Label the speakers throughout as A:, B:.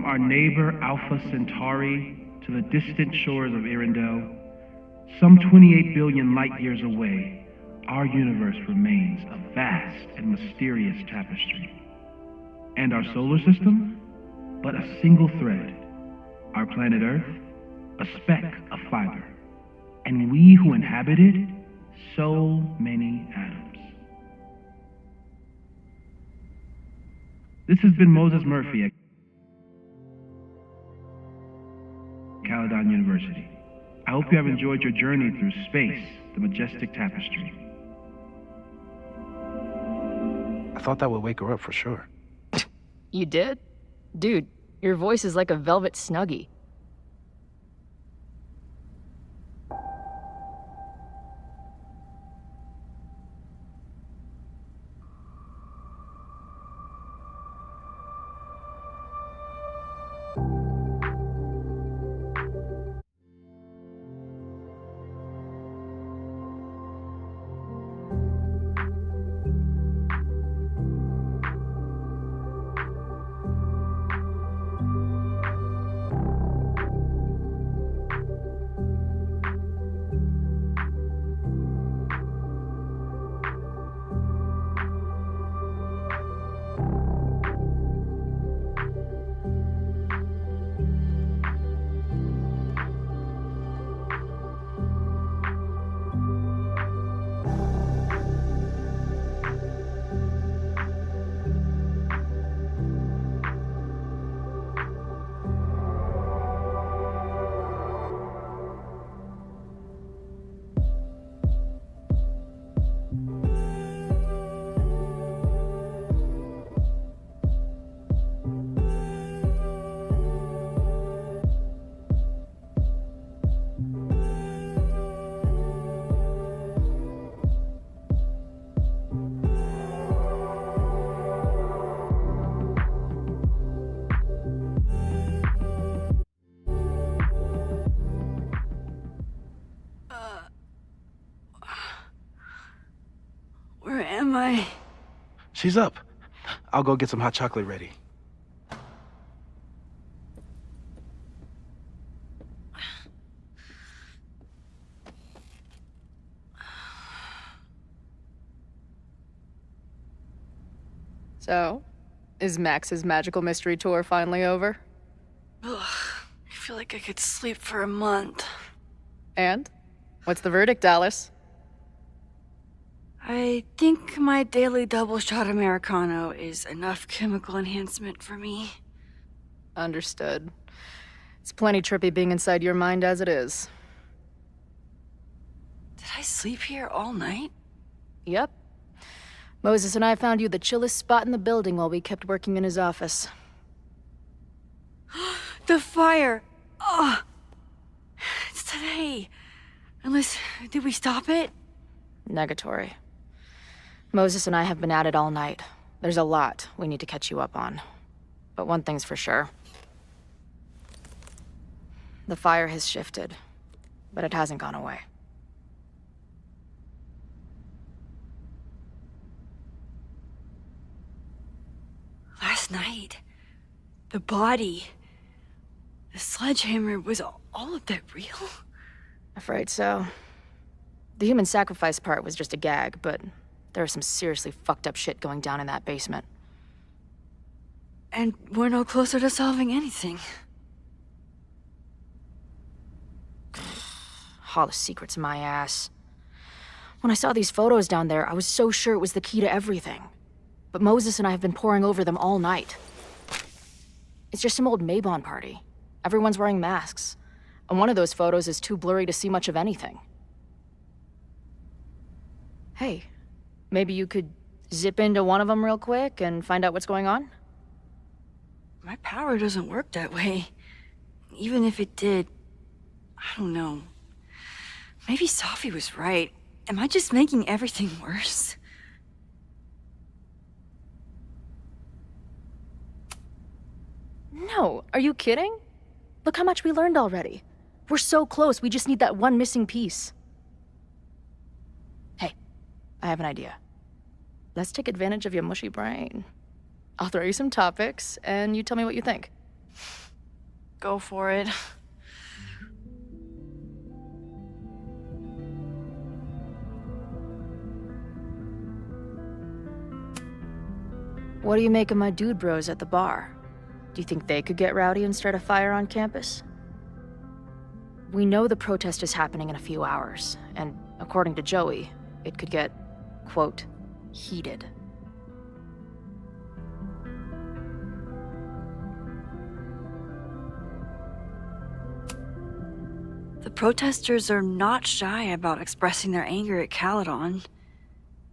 A: From our neighbor Alpha Centauri to the distant shores of Arendelle, some 28 billion light years away, our universe remains a vast and mysterious tapestry. And our solar system? But a single thread. Our planet Earth? A speck of fiber. And we who inhabit it? So many atoms. This has been Moses Murphy at Caledon University. I hope you have enjoyed your journey through space, the majestic tapestry.
B: I thought that would wake her up for sure.
C: You did? Dude, your voice is like a velvet snuggie.
D: Where am I?
B: She's up. I'll go get some hot chocolate ready.
C: So, is Max's magical mystery tour finally over?
D: Ugh, I feel like I could sleep for a month.
C: And? What's the verdict, Alice?
D: I think my daily double shot Americano is enough chemical enhancement for me.
C: Understood. It's plenty trippy being inside your mind as it is.
D: Did I sleep here all night?
C: Yep. Moses and I found you the chillest spot in the building while we kept working in his office.
D: The fire! Ugh! It's today. Unless, did we stop it?
C: Negatory. Moses and I have been at it all night. There's a lot we need to catch you up on. But one thing's for sure. The fire has shifted, but it hasn't gone away.
D: Last night, the body, the sledgehammer, was all of that real?
C: Afraid so. The human sacrifice part was just a gag, but there was some seriously fucked up shit going down in that basement.
D: And we're no closer to solving anything.
C: All the secrets in my ass. When I saw these photos down there, I was so sure it was the key to everything. But Moses and I have been poring over them all night. It's just some old Mabon party. Everyone's wearing masks. And one of those photos is too blurry to see much of anything. Hey, maybe you could zip into one of them real quick and find out what's going on?
D: My power doesn't work that way. Even if it did, I don't know. Maybe Sophie was right. Am I just making everything worse?
C: No, are you kidding? Look how much we learned already. We're so close, we just need that one missing piece. Hey, I have an idea. Let's take advantage of your mushy brain. I'll throw you some topics, and you tell me what you think.
D: go for it.
C: What do you make of my dude bros at the bar? Do you think they could get rowdy and start a fire on campus? We know the protest is happening in a few hours, and according to Joey, it could get, quote, heated.
D: The protesters are not shy about expressing their anger at Caledon.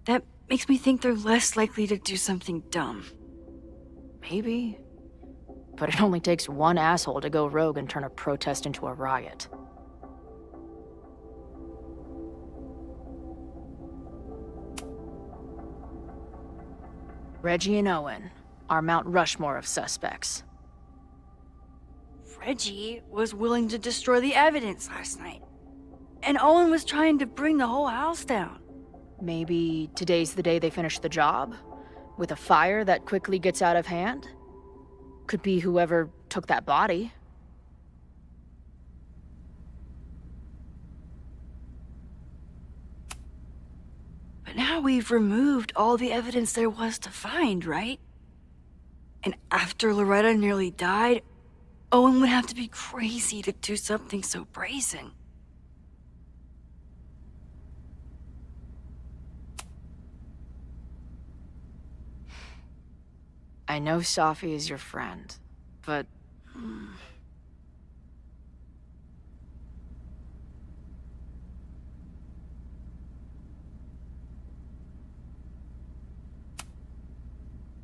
D: That makes me think they're less likely to do something dumb.
C: Maybe. But it only takes one asshole to go rogue and turn a protest into a riot. Reggie and Owen are Mount Rushmore of suspects.
D: Reggie was willing to destroy the evidence last night. And Owen was trying to bring the whole house down.
C: Maybe today's the day they finish the job? With a fire that quickly gets out of hand? Could be whoever took that body.
D: But now we've removed all the evidence there was to find, right? And after Loretta nearly died, Owen would have to be crazy to do something so brazen.
C: I know Safi is your friend, but...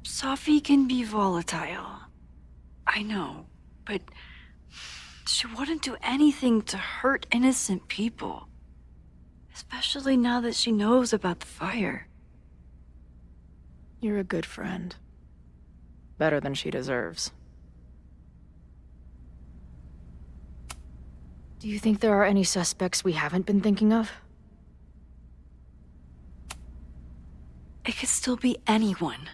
D: Safi can be volatile. I know, but she wouldn't do anything to hurt innocent people. Especially now that she knows about the fire.
C: You're a good friend. Better than she deserves. Do you think there are any suspects we haven't been thinking of?
D: It could still be anyone.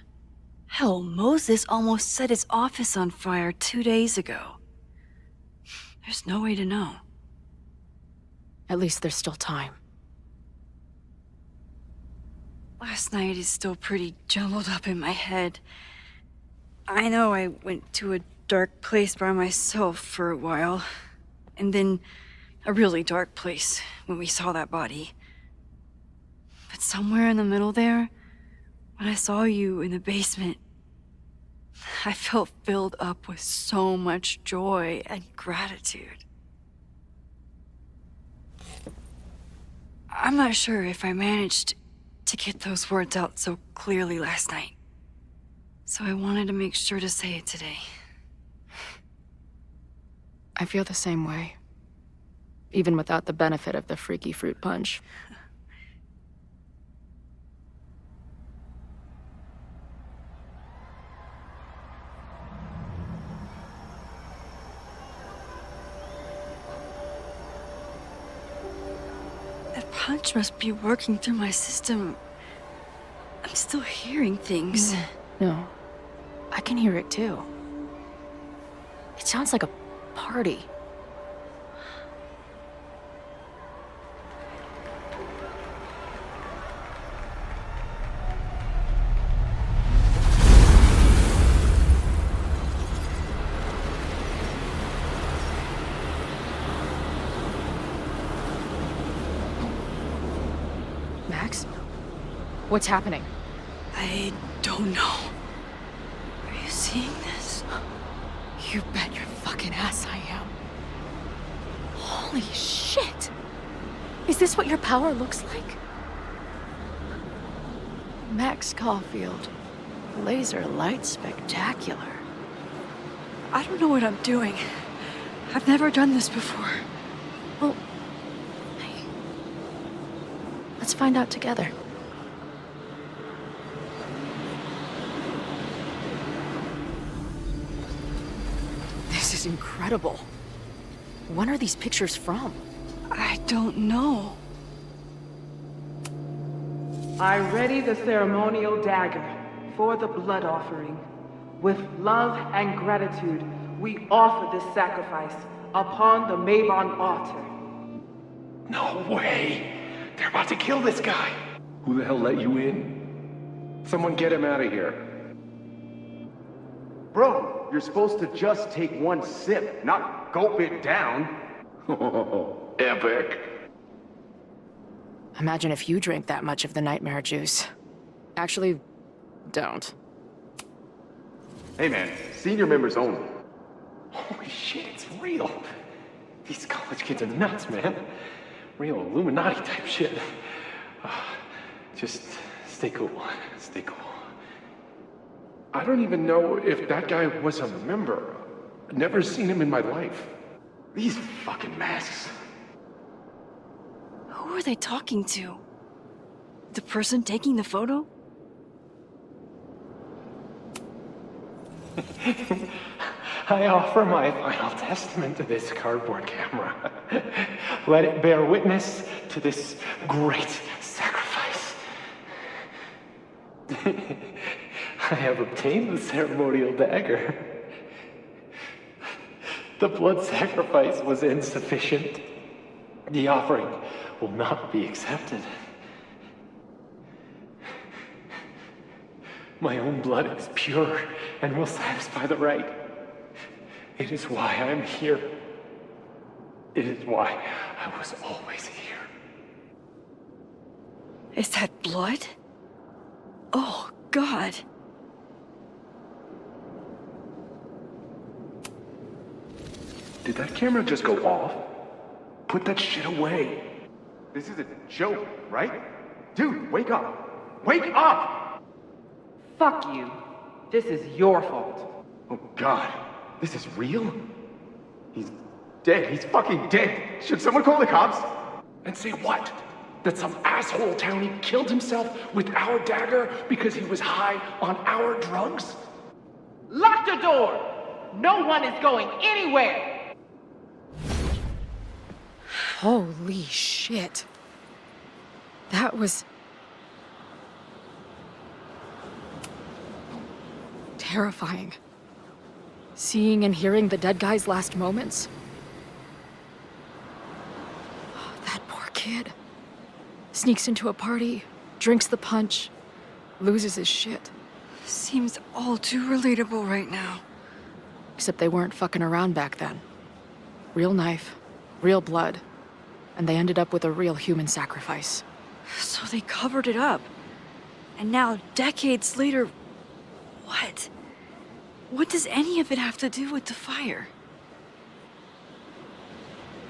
D: Hell, Moses almost set his office on fire 2 days ago. There's no way to know.
C: At least there's still time.
D: Last night is still pretty jumbled up in my head. I know I went to a dark place by myself for a while, and then a really dark place when we saw that body. But somewhere in the middle there, when I saw you in the basement, I felt filled up with so much joy and gratitude. I'm not sure if I managed to get those words out so clearly last night. So I wanted to make sure to say it today.
C: I feel the same way. Even without the benefit of the freaky fruit punch.
D: That punch must be working through my system. I'm still hearing things.
C: No. I can hear it too. It sounds like a party. Max? What's happening?
D: I don't know. Are you seeing this?
C: You bet your fucking ass I am. Holy shit! Is this what your power looks like? Max Caulfield. Laser light spectacular.
D: I don't know what I'm doing. I've never done this before.
C: Well, hey. Let's find out together. This is incredible. When are these pictures from?
D: I don't know.
E: I ready the ceremonial dagger for the blood offering. With love and gratitude, we offer this sacrifice upon the Mabon altar.
F: No way! They're about to kill this guy! Who the hell let you in? Someone get him out of here.
G: Bro, you're supposed to just take one sip, not gulp it down.
F: Oh, epic.
C: Imagine if you drank that much of the nightmare juice. Actually, don't.
G: Hey man, senior members only.
F: Holy shit, it's real. These college kids are nuts, man. Real Illuminati type shit. Just stay cool. Stay cool. I don't even know if that guy was a member. Never seen him in my life.
G: These fucking masks.
D: Who are they talking to? The person taking the photo?
F: I offer my final testament to this cardboard camera. Let it bear witness to this great sacrifice. I have obtained the ceremonial dagger. The blood sacrifice was insufficient. The offering will not be accepted. My own blood is pure and will satisfy the rite. It is why I'm here. It is why I was always here.
D: Is that blood? Oh, God.
F: Did that camera just go off? Put that shit away.
G: This is a joke, right? Dude, wake up! Wake up!
E: Fuck you. This is your fault.
G: Oh God, this is real? He's dead. He's fucking dead. Should someone call the cops?
F: And say what? That some asshole townie killed himself with our dagger because he was high on our drugs?
E: Lock the door! No one is going anywhere!
C: Holy shit. That was... terrifying. Seeing and hearing the dead guy's last moments. That poor kid. Sneaks into a party, drinks the punch, loses his shit.
D: Seems all too relatable right now.
C: Except they weren't fucking around back then. Real knife, real blood, and they ended up with a real human sacrifice.
D: So they covered it up. And now, decades later, what? What does any of it have to do with the fire?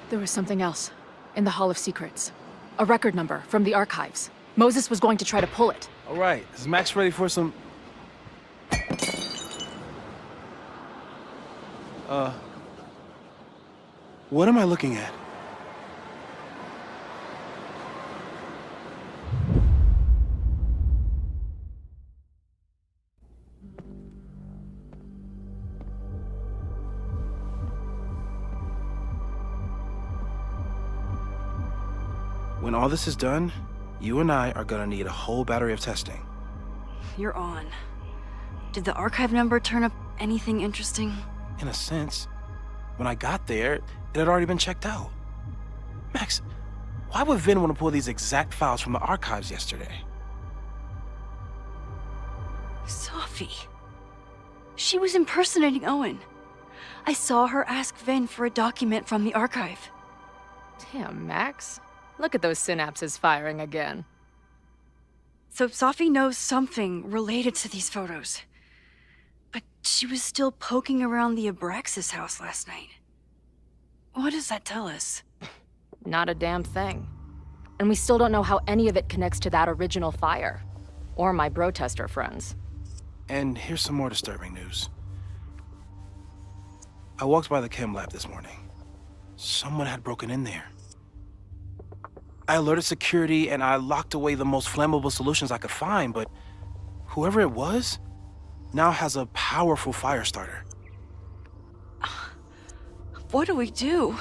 C: There was something else in the Hall of Secrets. A record number from the archives. Moses was going to try to pull it.
B: All right, is Max ready for some... What am I looking at? When all this is done, you and I are gonna need a whole battery of testing.
D: You're on. Did the archive number turn up anything interesting?
B: In a sense. When I got there, it had already been checked out. Max, why would Vin want to pull these exact files from the archives yesterday?
D: Sophie. She was impersonating Owen. I saw her ask Vin for a document from the archive.
C: Damn, Max. Look at those synapses firing again.
D: So Sophie knows something related to these photos. But she was still poking around the Abraxas house last night. What does that tell us?
C: Not a damn thing. And we still don't know how any of it connects to that original fire. Or my bro-tester friends.
B: And here's some more disturbing news. I walked by the chem lab this morning. Someone had broken in there. I alerted security and I locked away the most flammable solutions I could find, but whoever it was now has a powerful fire starter.
D: What do we do?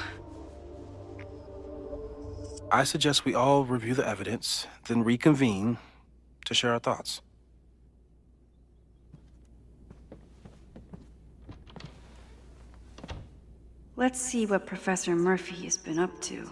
B: I suggest we all review the evidence, then reconvene to share our thoughts.
D: Let's see what Professor Murphy has been up to.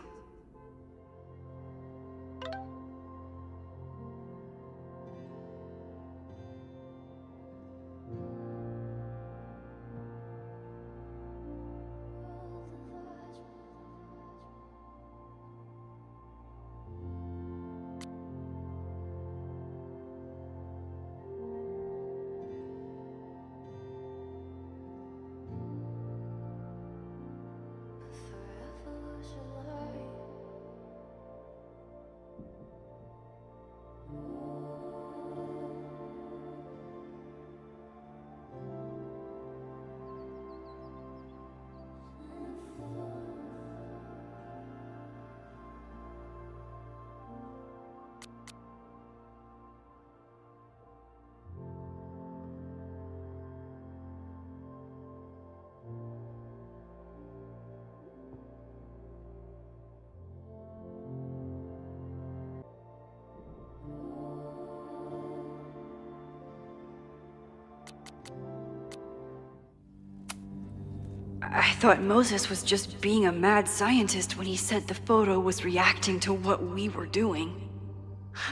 D: I thought Moses was just being a mad scientist when he said the photo was reacting to what we were doing.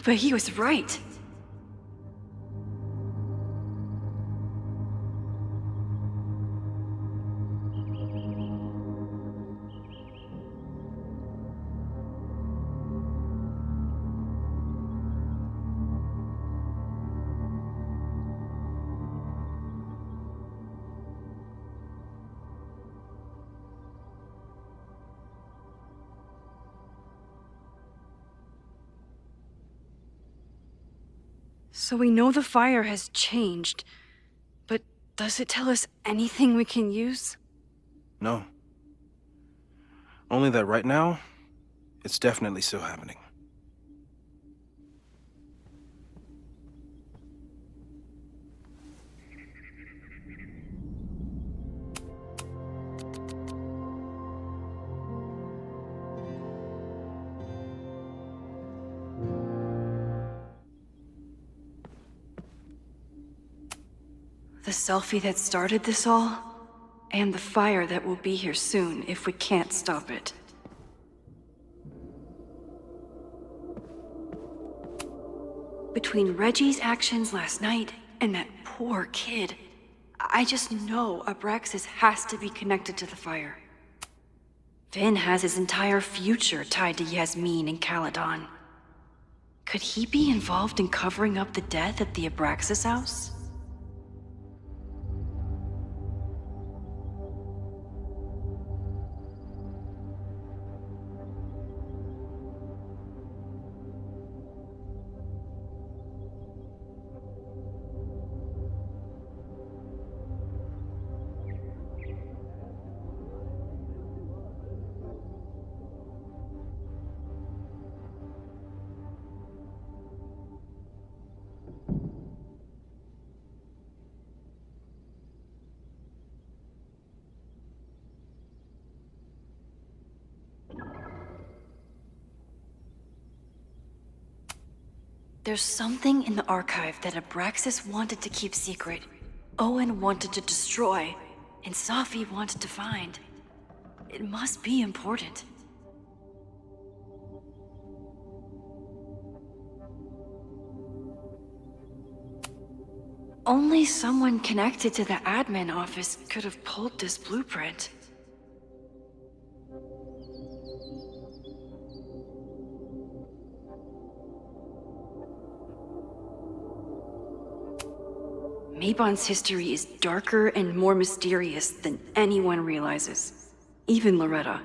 D: But he was right. So we know the fire has changed, but does it tell us anything we can use?
B: No. Only that right now, it's definitely still happening.
D: The selfie that started this all, and the fire that will be here soon if we can't stop it. Between Reggie's actions last night and that poor kid, I just know Abraxas has to be connected to the fire. Finn has his entire future tied to Yasmin and Caledon. Could he be involved in covering up the death at the Abraxas house? There's something in the archive that Abraxas wanted to keep secret, Owen wanted to destroy, and Safi wanted to find. It must be important. Only someone connected to the admin office could have pulled this blueprint. Mabon's history is darker and more mysterious than anyone realizes, even Loretta.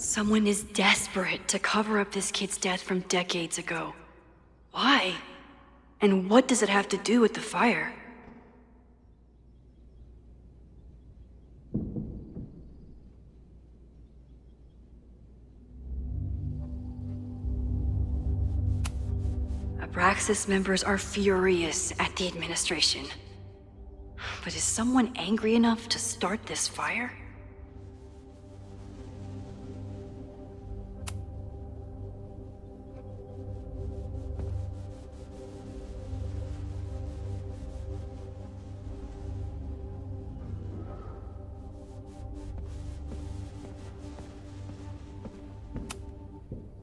D: Someone is desperate to cover up this kid's death from decades ago. Why? And what does it have to do with the fire? Abraxas members are furious at the administration. But is someone angry enough to start this fire?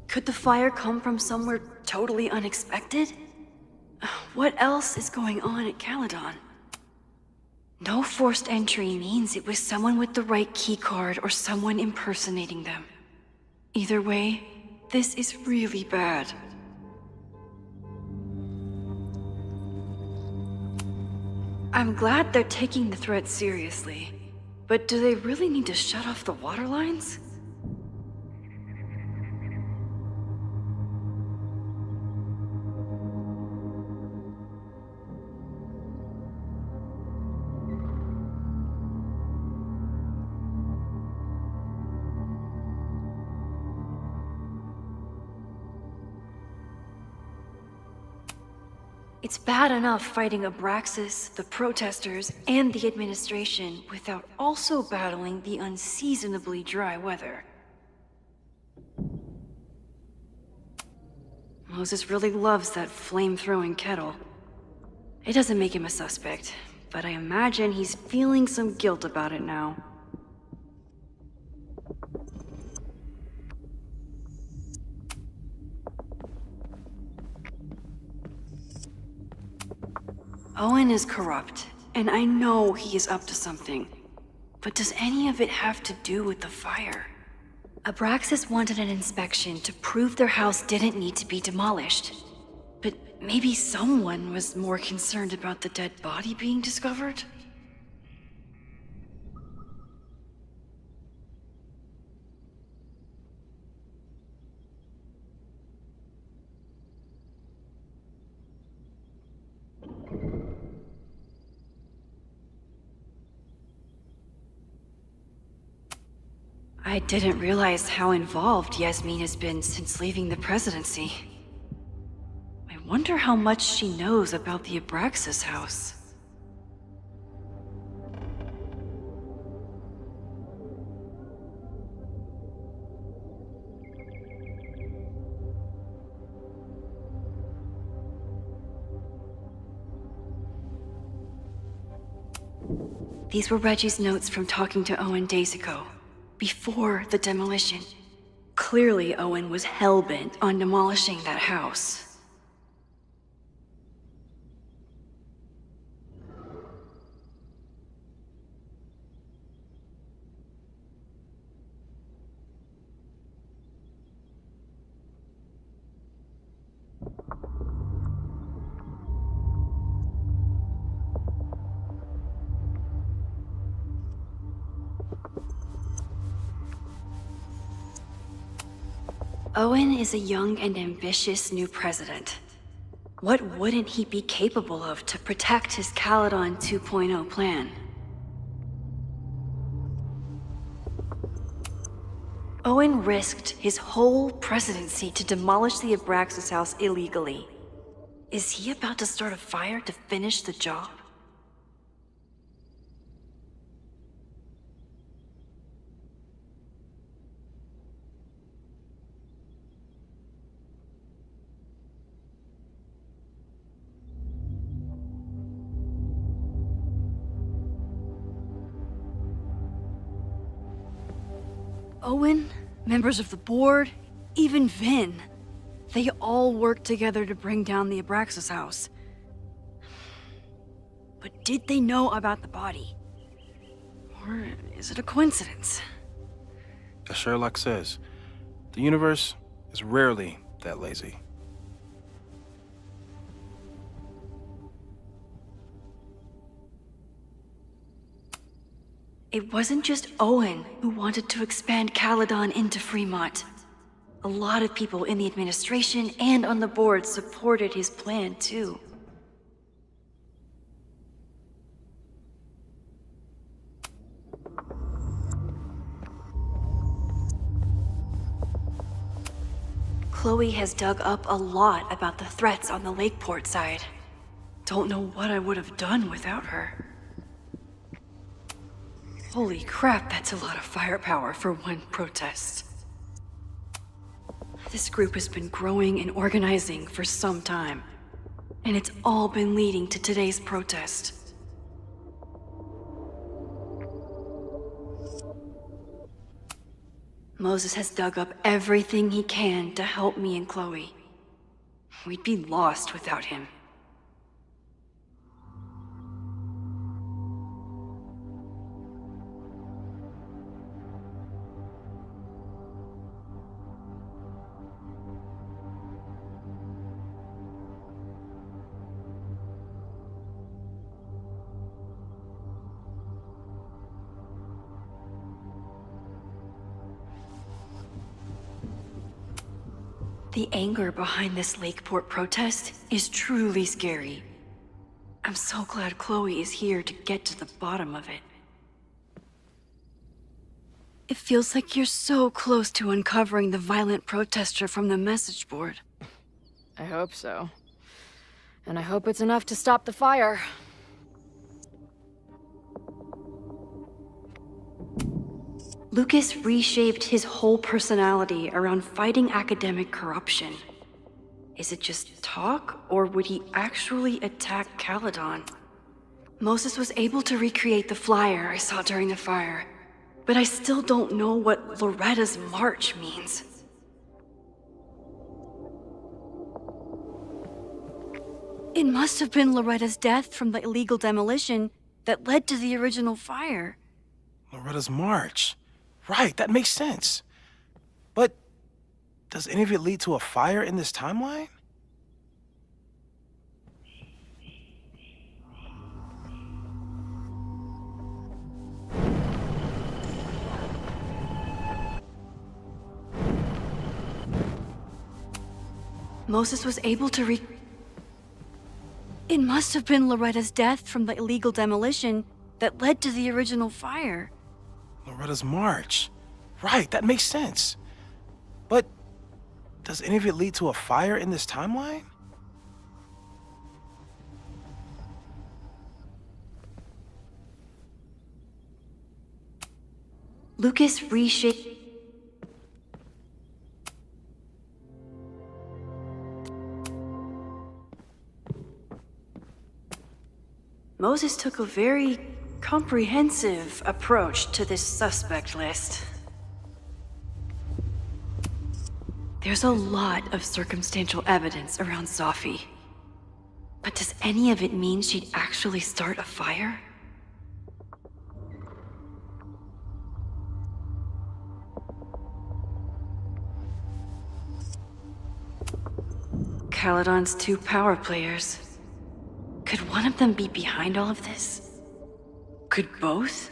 D: Could the fire come from somewhere totally unexpected? What else is going on at Caledon? No forced entry means it was someone with the right keycard or someone impersonating them. Either way, this is really bad. I'm glad they're taking the threat seriously, but do they really need to shut off the water lines? It's bad enough fighting Abraxas, the protesters, and the administration without also battling the unseasonably dry weather. Moses really loves that flame-throwing kettle. It doesn't make him a suspect, but I imagine he's feeling some guilt about it now. Owen is corrupt, and I know he is up to something. But does any of it have to do with the fire? Abraxas wanted an inspection to prove their house didn't need to be demolished. But maybe someone was more concerned about the dead body being discovered? I didn't realize how involved Yasmin has been since leaving the presidency. I wonder how much she knows about the Abraxas house. These were Reggie's notes from talking to Owen days ago. Before the demolition. Clearly, Owen was hell-bent on demolishing that house. Owen is a young and ambitious new president. What wouldn't he be capable of to protect his Caledon 2.0 plan? Owen risked his whole presidency to demolish the Abraxas house illegally. Is he about to start a fire to finish the job? Owen, members of the board, even Vin. They all worked together to bring down the Abraxas house. But did they know about the body? Or is it a coincidence?
B: As Sherlock says, the universe is rarely that lazy.
D: It wasn't just Owen who wanted to expand Caledon into Fremont. A lot of people in the administration and on the board supported his plan, too. Chloe has dug up a lot about the threats on the Lakeport side. Don't know what I would have done without her. Holy crap, that's a lot of firepower for one protest. This group has been growing and organizing for some time, and it's all been leading to today's protest. Moses has dug up everything he can to help me and Chloe. We'd be lost without him. The anger behind this Lakeport protest is truly scary. I'm so glad Chloe is here to get to the bottom of it. It feels like you're so close to uncovering the violent protester from the message board.
C: I hope so. And I hope it's enough to stop the fire.
D: Lucas reshaped his whole personality around fighting academic corruption. Is it just talk, or would he actually attack Caledon? Moses was able to recreate the flyer I saw during the fire, but I still don't know what Loretta's March means. It must have been Loretta's death from the illegal demolition that led to the original fire.
B: Loretta's March. Right, that makes sense. But does any of it lead to a fire in this timeline?
D: Moses was able to It must have been Loretta's death from the illegal demolition that led to the original fire.
B: Loretta's March. Right, that makes sense. But does any of it lead to a fire in this timeline?
D: Lucas reshaped... Moses took a very comprehensive approach to this suspect list. There's a lot of circumstantial evidence around Safi. But does any of it mean she'd actually start a fire? Caledon's 2 power players. Could one of them be behind all of this? Could both?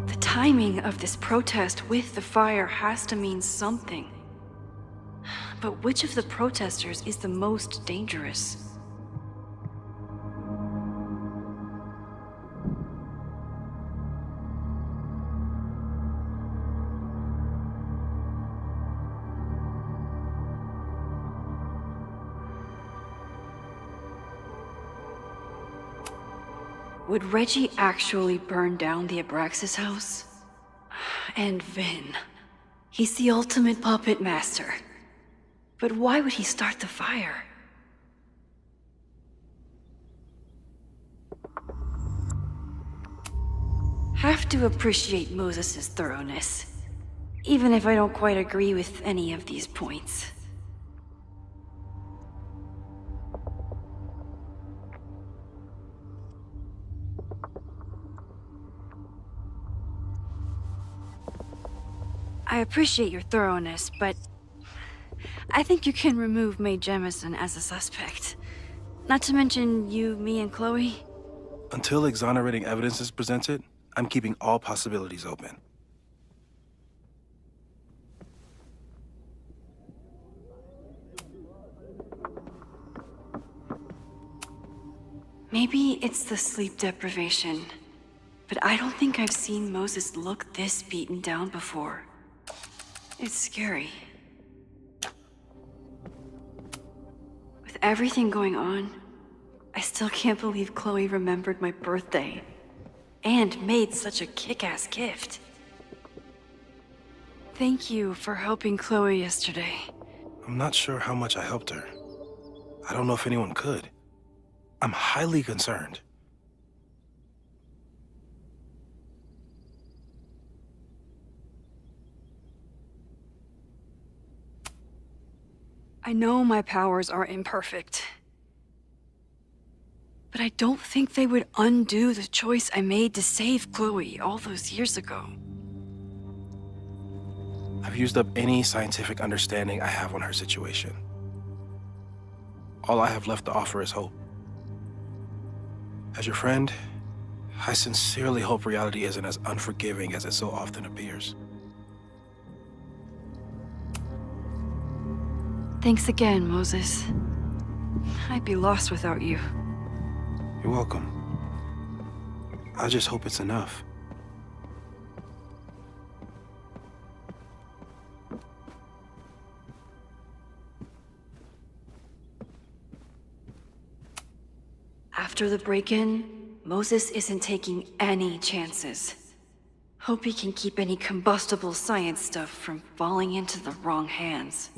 D: The timing of this protest with the fire has to mean something. But which of the protesters is the most dangerous? Would Reggie actually burn down the Abraxas house? And Vin. He's the ultimate puppet master. But why would he start the fire? Have to appreciate Moses' thoroughness, even if I don't quite agree with any of these points. I appreciate your thoroughness, but I think you can remove Mae Jemison as a suspect. Not to mention you, me, and Chloe.
B: Until exonerating evidence is presented, I'm keeping all possibilities open.
D: Maybe it's the sleep deprivation, but I don't think I've seen Moses look this beaten down before. It's scary. With everything going on, I still can't believe Chloe remembered my birthday and made such a kick-ass gift. Thank you for helping Chloe yesterday.
B: I'm not sure how much I helped her. I don't know if anyone could. I'm highly concerned.
D: I know my powers are imperfect, but I don't think they would undo the choice I made to save Chloe all those years ago.
B: I've used up any scientific understanding I have on her situation. All I have left to offer is hope. As your friend, I sincerely hope reality isn't as unforgiving as it so often appears.
D: Thanks again, Moses. I'd be lost without you.
B: You're welcome. I just hope it's enough.
D: After the break-in, Moses isn't taking any chances. Hope he can keep any combustible science stuff from falling into the wrong hands.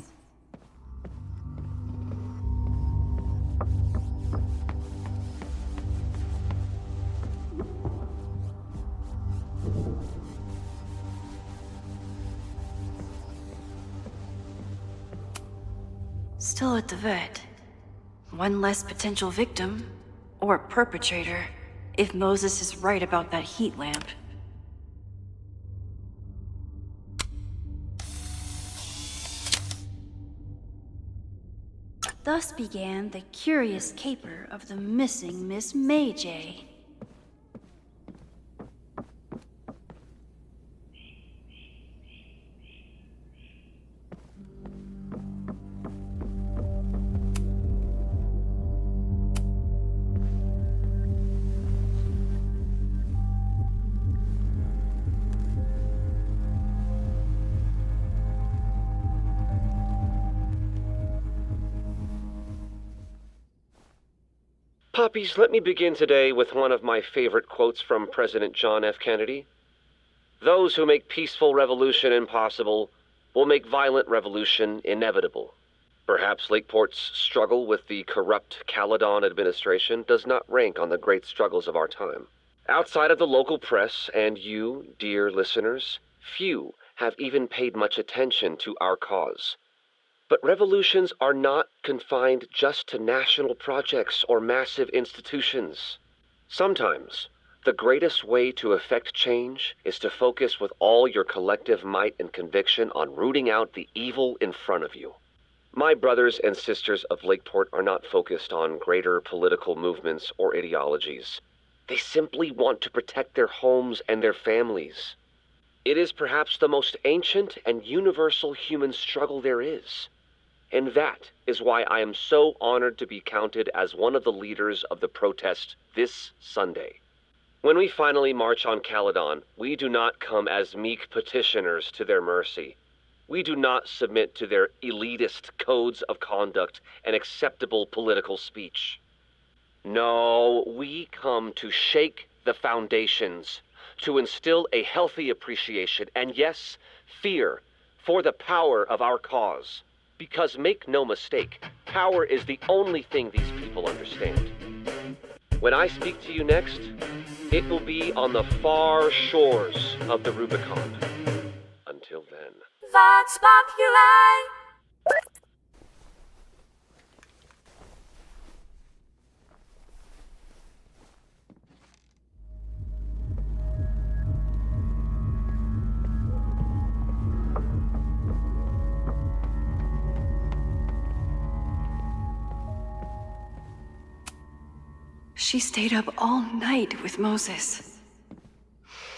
D: Still at the vet. One less potential victim, or perpetrator, if Moses is right about that heat lamp.
H: Thus began the curious caper of the missing Miss May J.
I: Puppies, let me begin today with one of my favorite quotes from President John F. Kennedy. "Those who make peaceful revolution impossible will make violent revolution inevitable." Perhaps Lakeport's struggle with the corrupt Caledon administration does not rank on the great struggles of our time. Outside of the local press and you, dear listeners, few have even paid much attention to our cause. But revolutions are not confined just to national projects or massive institutions. Sometimes, the greatest way to effect change is to focus with all your collective might and conviction on rooting out the evil in front of you. My brothers and sisters of Lakeport are not focused on greater political movements or ideologies. They simply want to protect their homes and their families. It is perhaps the most ancient and universal human struggle there is. And that is why I am so honored to be counted as one of the leaders of the protest this Sunday. When we finally march on Caledon, we do not come as meek petitioners to their mercy. We do not submit to their elitist codes of conduct and acceptable political speech. No, we come to shake the foundations, to instill a healthy appreciation and, yes, fear for the power of our cause. Because make no mistake, power is the only thing these people understand. When I speak to you next, it will be on the far shores of the Rubicon. Until then.
H: Vox Populi!
D: She stayed up all night with Moses.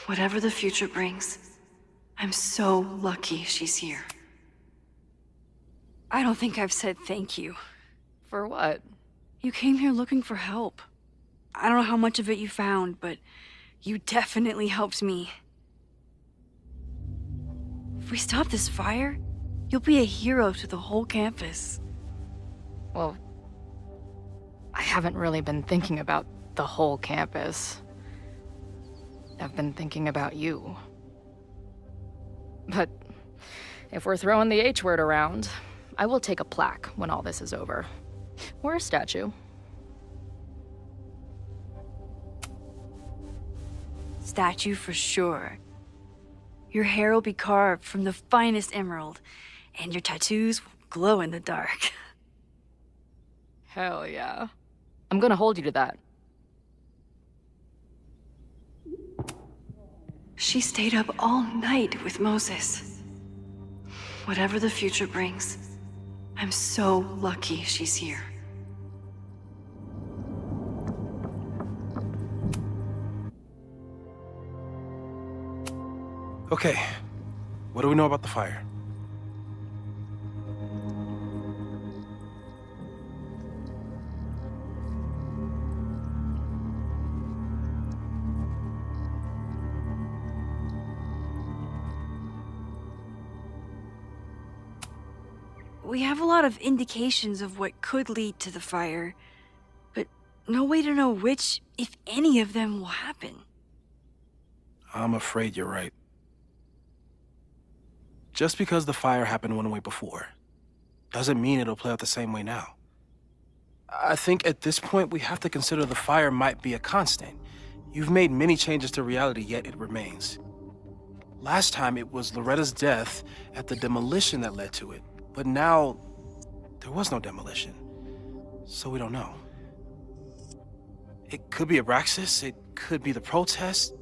D: Whatever the future brings, I'm so lucky she's here. I don't think I've said thank you.
C: For what?
D: You came here looking for help. I don't know how much of it you found, but you definitely helped me. If we stop this fire, you'll be a hero to the whole campus.
C: Well, I haven't really been thinking about the whole campus. I've been thinking about you. But if we're throwing the H word around, I will take a plaque when all this is over. Or a statue.
D: Statue for sure. Your hair will be carved from the finest emerald, and your tattoos will glow in the dark.
C: Hell yeah. I'm gonna hold you to that.
D: She stayed up all night with Moses. Whatever the future brings, I'm so lucky she's here.
B: Okay, what do we know about the fire?
D: We have a lot of indications of what could lead to the fire, but no way to know which, if any of them, will happen.
B: I'm afraid you're right. Just because the fire happened one way before, doesn't mean it'll play out the same way now. I think at this point we have to consider the fire might be a constant. You've made many changes to reality, yet it remains. Last time it was Loretta's death at the demolition that led to it, but now there was no demolition, so we don't know. It could be Abraxas, it could be the protest,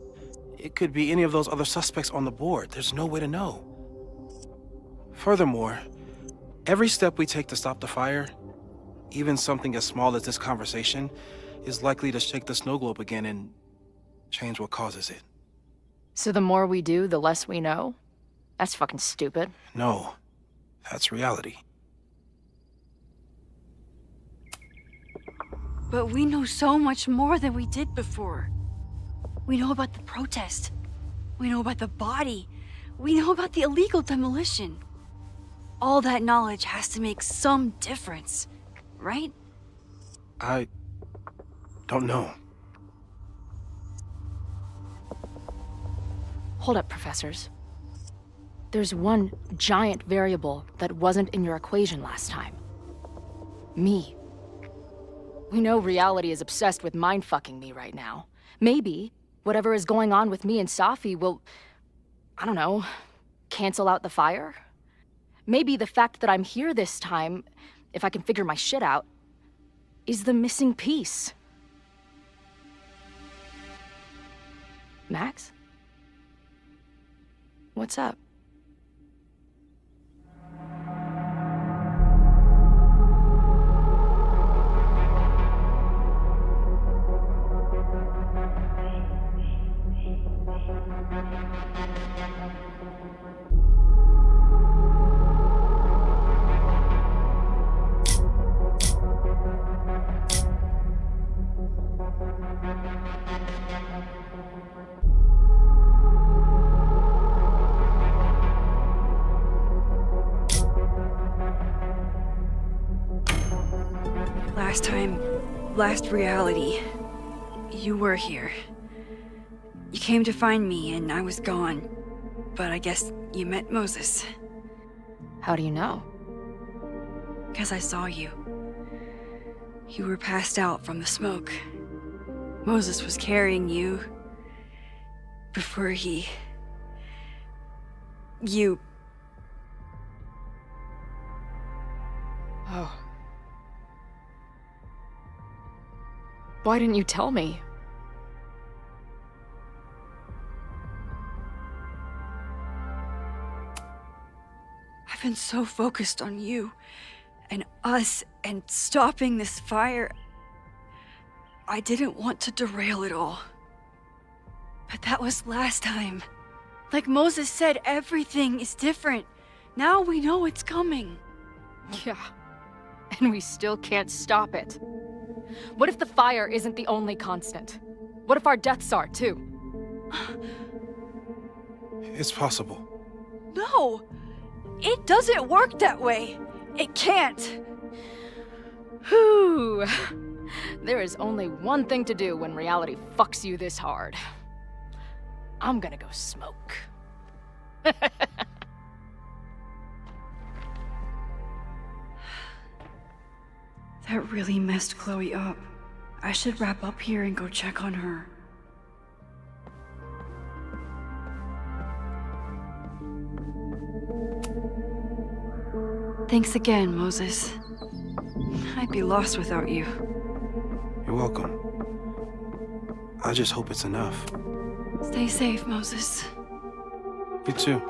B: it could be any of those other suspects on the board. There's no way to know. Furthermore, every step we take to stop the fire, even something as small as this conversation, is likely to shake the snow globe again and change what causes it.
C: So the more we do, the less we know? That's fucking stupid.
B: No, that's reality.
D: But we know so much more than we did before. We know about the protest. We know about the body. We know about the illegal demolition. All that knowledge has to make some difference, right?
B: I don't know.
C: Hold up, professors. There's one giant variable that wasn't in your equation last time. Me. We know reality is obsessed with mind-fucking me right now. Maybe whatever is going on with me and Safi will, I don't know, cancel out the fire? Maybe the fact that I'm here this time, if I can figure my shit out, is the missing piece. Max? What's up?
D: Last reality, you were here. You came to find me and I was gone, but I guess you met Moses.
C: How do you know?
D: Because I saw you. You were passed out from the smoke. Moses was carrying you before you...
C: Oh. Why didn't you tell me?
D: I've been so focused on you and us and stopping this fire. I didn't want to derail it all. But that was last time. Like Moses said, everything is different. Now we know it's coming.
C: Yeah. And we still can't stop it. What if the fire isn't the only constant? What if our deaths are, too?
B: It's possible.
D: No! It doesn't work that way. It can't.
C: Whew. There is only one thing to do when reality fucks you this hard. I'm gonna go smoke.
D: That really messed Chloe up. I should wrap up here and go check on her. Thanks again, Moses. I'd be lost without you.
B: You're welcome. I just hope it's enough.
D: Stay safe, Moses.
B: You too.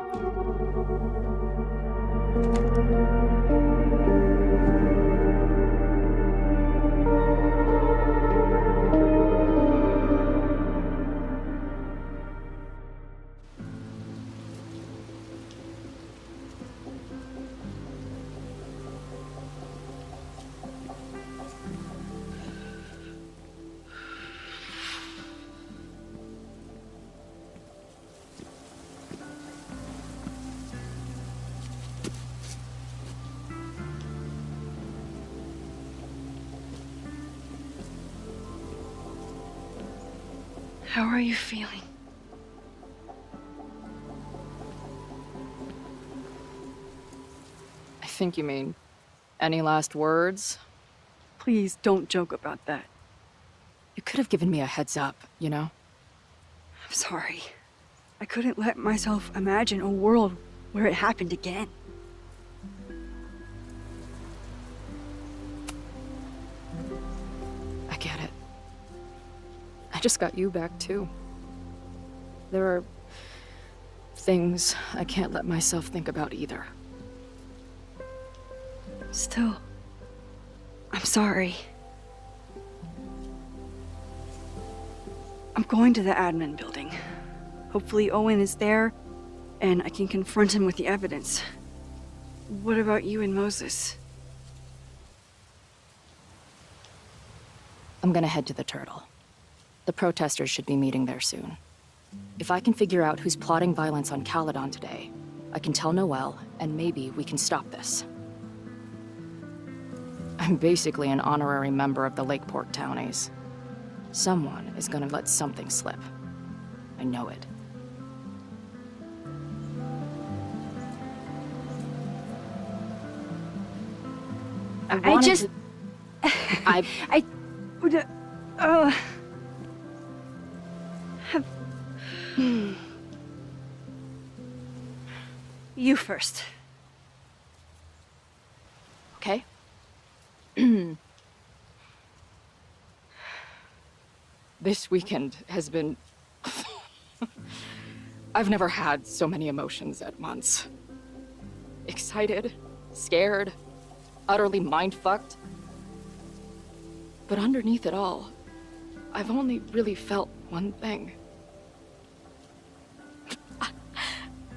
D: How are you feeling?
C: I think you mean, any last words?
D: Please don't joke about that.
C: You could have given me a heads up, you know?
D: I'm sorry. I couldn't let myself imagine a world where it happened again.
C: I get it. I just got you back, too. There are things I can't let myself think about either.
D: Still, I'm sorry. I'm going to the admin building. Hopefully Owen is there, and I can confront him with the evidence. What about you and Moses?
C: I'm gonna head to the Turtle. The protesters should be meeting there soon. If I can figure out who's plotting violence on Caledon today, I can tell Noelle, and maybe we can stop this. I'm basically an honorary member of the Lakeport Townies. Someone is gonna let something slip. I know it.
D: I just... I would... You first.
C: Okay. This weekend has been... I've never had so many emotions at once. Excited, scared, utterly mind-fucked. But underneath it all, I've only really felt one thing.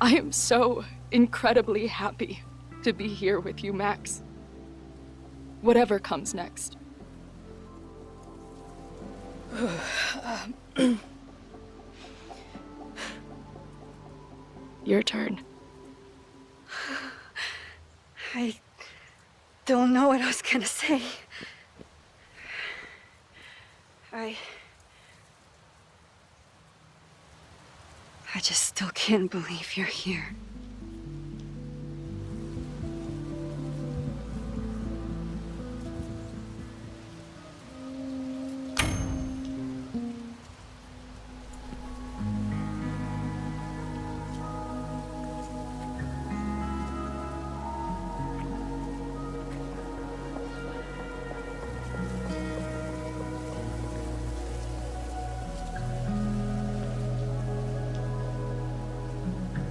C: I am so incredibly happy to be here with you, Max. Whatever comes next. Your turn.
D: I don't know what I was gonna say. I just still can't believe you're here.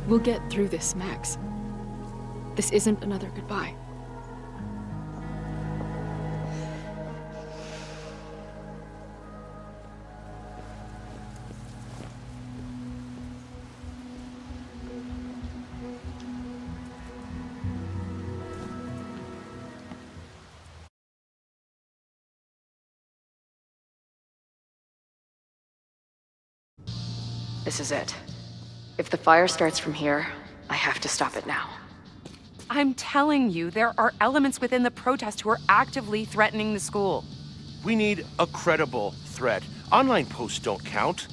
C: We'll get through this, Max. This isn't another goodbye. This is it. If the fire starts from here, I have to stop it now.
J: I'm telling you, there are elements within the protest who are actively threatening the school.
K: We need a credible threat. Online posts don't count.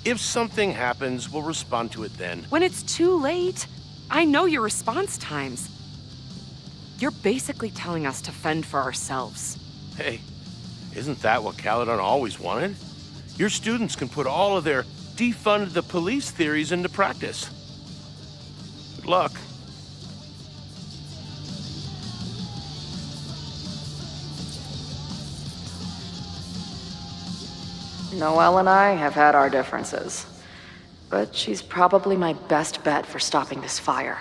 K: If something happens, we'll respond to it then.
J: When it's too late, I know your response times. You're basically telling us to fend for ourselves.
K: Hey, isn't that what Caledon always wanted? Your students can put all of their defund the police theories into practice. Good luck.
C: Noelle and I have had our differences, but she's probably my best bet for stopping this fire.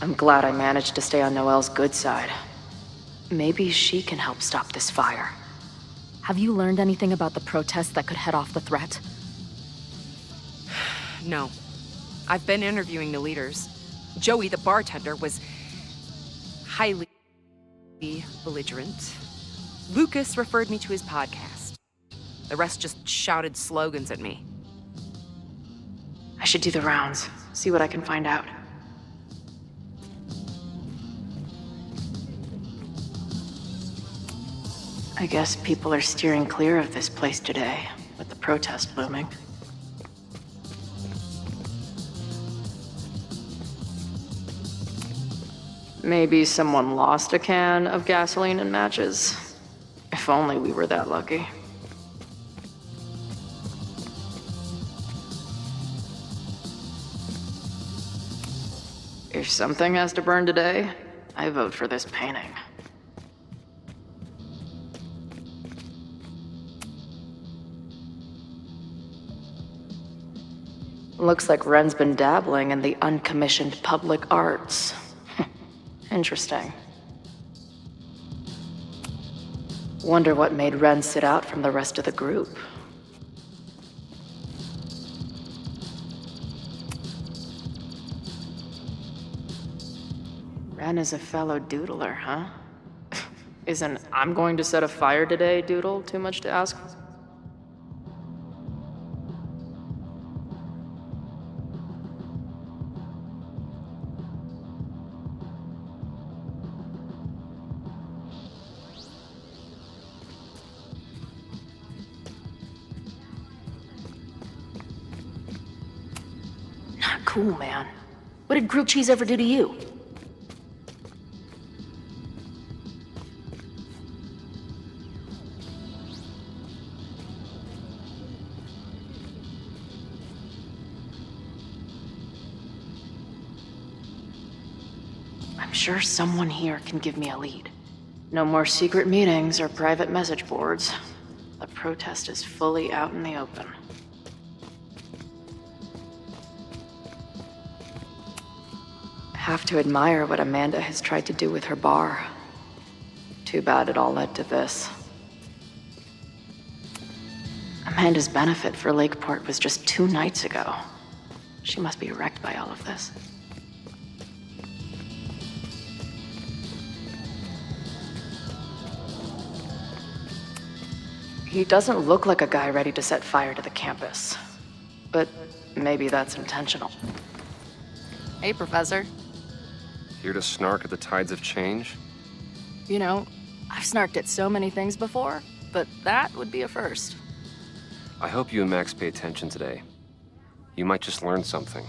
C: I'm glad I managed to stay on Noelle's good side. Maybe she can help stop this fire. Have you learned anything about the protest that could head off the threat?
J: No. I've been interviewing the leaders. Joey, the bartender, was highly belligerent. Lucas referred me to his podcast. The rest just shouted slogans at me.
C: I should do the rounds, see what I can find out. I guess people are steering clear of this place today, with the protest looming. Maybe someone lost a can of gasoline and matches. If only we were that lucky. If something has to burn today, I vote for this painting. Looks like Ren's been dabbling in the uncommissioned public arts. Interesting. Wonder what made Ren sit out from the rest of the group. Ren is a fellow doodler, huh? Isn't "I'm going to set a fire today" doodle too much to ask? Not cool, man. What did grilled cheese ever do to you? I'm sure someone here can give me a lead. No more secret meetings or private message boards. The protest is fully out in the open. Have to admire what Amanda has tried to do with her bar. Too bad it all led to this. Amanda's benefit for Lakeport was just 2 nights ago. She must be wrecked by all of this. He doesn't look like a guy ready to set fire to the campus. But maybe that's intentional.
L: Hey, Professor.
M: Here to snark at the tides of change?
L: You know,
C: I've snarked at so many things before, but that would be a first.
L: I hope you and Max pay attention today. You might just learn something.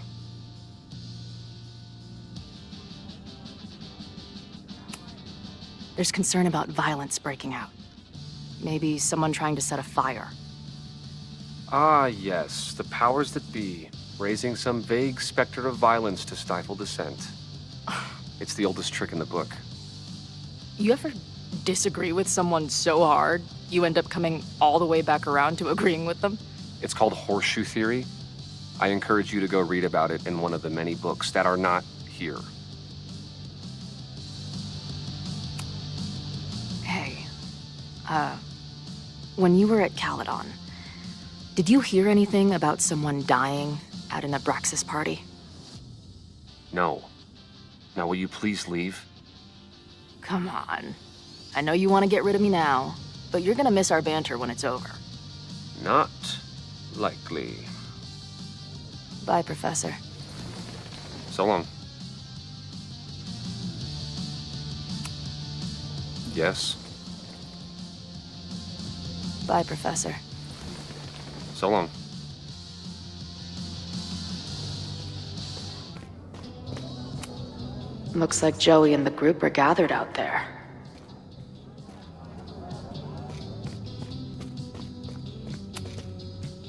C: There's concern about violence breaking out. Maybe someone trying to set a fire.
L: Ah, yes, the powers that be, raising some vague specter of violence to stifle dissent. It's the oldest trick in the book.
C: You ever disagree with someone so hard, you end up coming all the way back around to agreeing with them?
L: It's called horseshoe theory. I encourage you to go read about it in one of the many books that are not here.
C: Hey, when you were at Caledon, did you hear anything about someone dying at an Abraxas party?
L: No. Now, will you please leave?
C: Come on. I know you want to get rid of me now, but you're gonna miss our banter when it's over.
L: Not likely.
C: Bye, Professor.
L: So long. Yes.
C: Bye, Professor.
L: So long.
C: Looks like Joey and the group are gathered out there.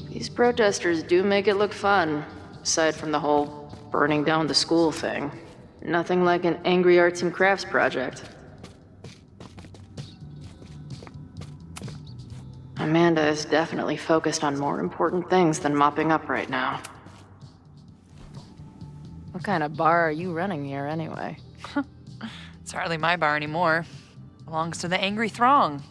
C: These protesters do make it look fun, aside from the whole burning down the school thing. Nothing like an angry arts and crafts project. Amanda is definitely focused on more important things than mopping up right now. What kind of bar are you running here, anyway?
M: It's hardly my bar anymore. Belongs to the Angry Throng.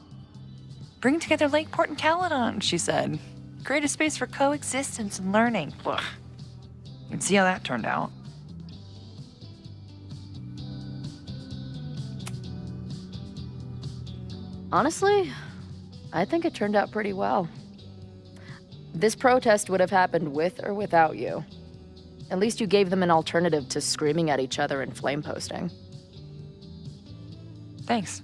M: Bring together Lakeport and Caledon, she said. Create a space for coexistence and learning. Ugh. You can see how that turned out.
C: Honestly, I think it turned out pretty well. This protest would have happened with or without you. At least you gave them an alternative to screaming at each other and flame posting.
M: Thanks.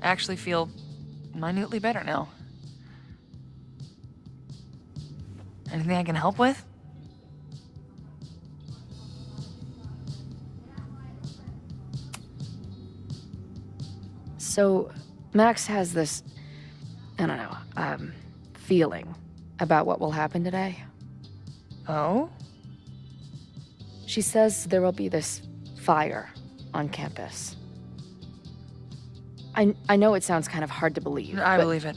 M: I actually feel minutely better now. Anything I can help with?
C: So, Max has this, I don't know, feeling about what will happen today.
M: Oh?
C: She says there will be this fire on campus. I know it sounds kind of hard to believe.
M: I believe it.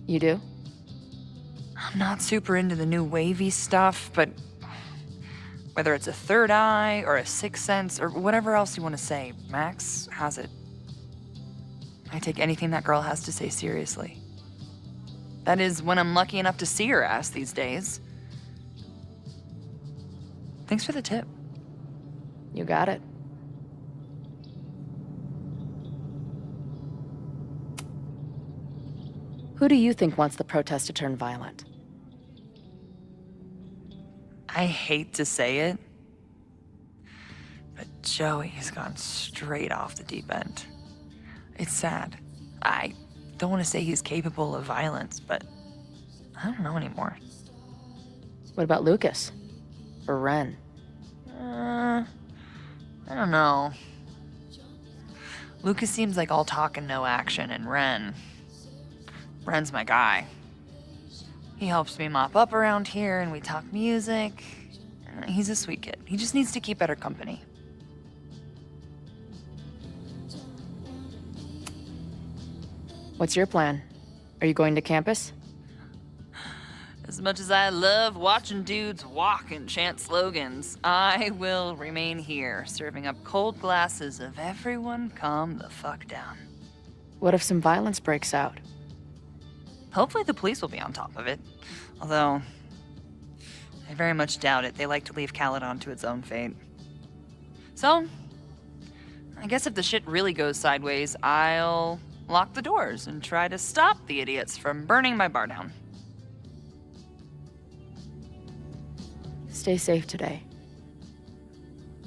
C: You do?
M: I'm not super into the new wavy stuff, but whether it's a third eye or a sixth sense or whatever else you want to say, Max has it. I take anything that girl has to say seriously. That is, when I'm lucky enough to see her ass these days. Thanks for the tip.
C: You got it. Who do you think wants the protest to turn violent?
M: I hate to say it, but Joey has gone straight off the deep end. It's sad. I don't want to say he's capable of violence, but I don't know anymore.
C: What about Lucas? Or Ren?
M: I don't know. Lucas seems like all talk and no action, and Ren's my guy. He helps me mop up around here, and we talk music. He's a sweet kid. He just needs to keep better company.
C: What's your plan? Are you going to campus?
M: As much as I love watching dudes walk and chant slogans, I will remain here, serving up cold glasses of everyone calm the fuck down.
C: What if some violence breaks out?
M: Hopefully the police will be on top of it. Although, I very much doubt it. They like to leave Caledon to its own fate. So, I guess if the shit really goes sideways, I'll lock the doors and try to stop the idiots from burning my bar down.
C: Stay safe today.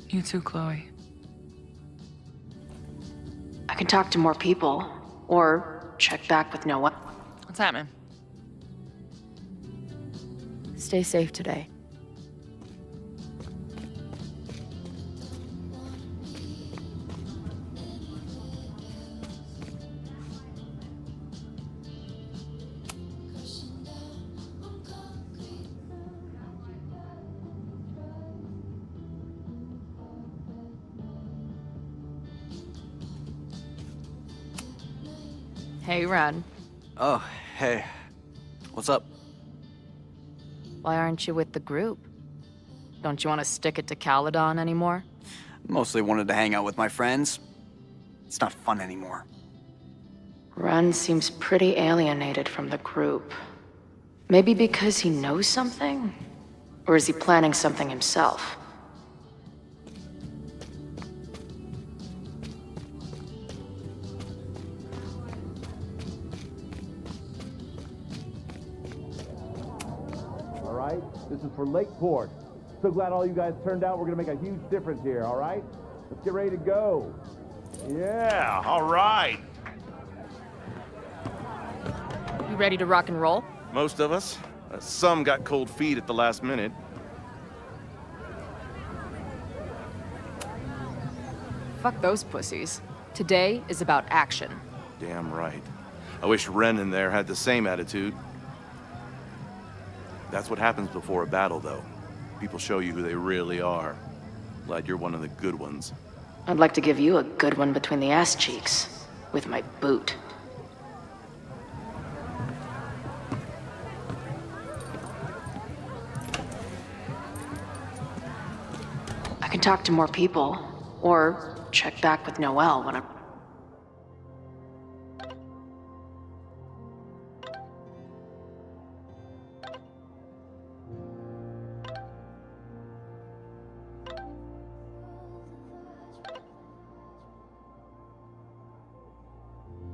M: You too, Chloe.
C: I can talk to more people, or check back with Noah.
M: What's happening?
C: Stay safe today. Hey, Ren.
N: Oh, hey. What's up?
C: Why aren't you with the group? Don't you want to stick it to Caledon anymore?
N: Mostly wanted to hang out with my friends. It's not fun anymore.
C: Ren seems pretty alienated from the group. Maybe because he knows something? Or is he planning something himself?
O: All right, this is for Lakeport. So glad all you guys turned out. We're gonna make a huge difference here, all right? Let's get ready to go.
K: Yeah, all right.
C: You ready to rock and roll?
P: Most of us. Some got cold feet at the last minute.
C: Fuck those pussies. Today is about action.
P: Damn right. I wish Ren in there had the same attitude. That's what happens before a battle, though. People show you who they really are. Glad you're one of the good ones.
C: I'd like to give you a good one between the ass cheeks. With my boot. I can talk to more people. Or check back with Noelle when I'm...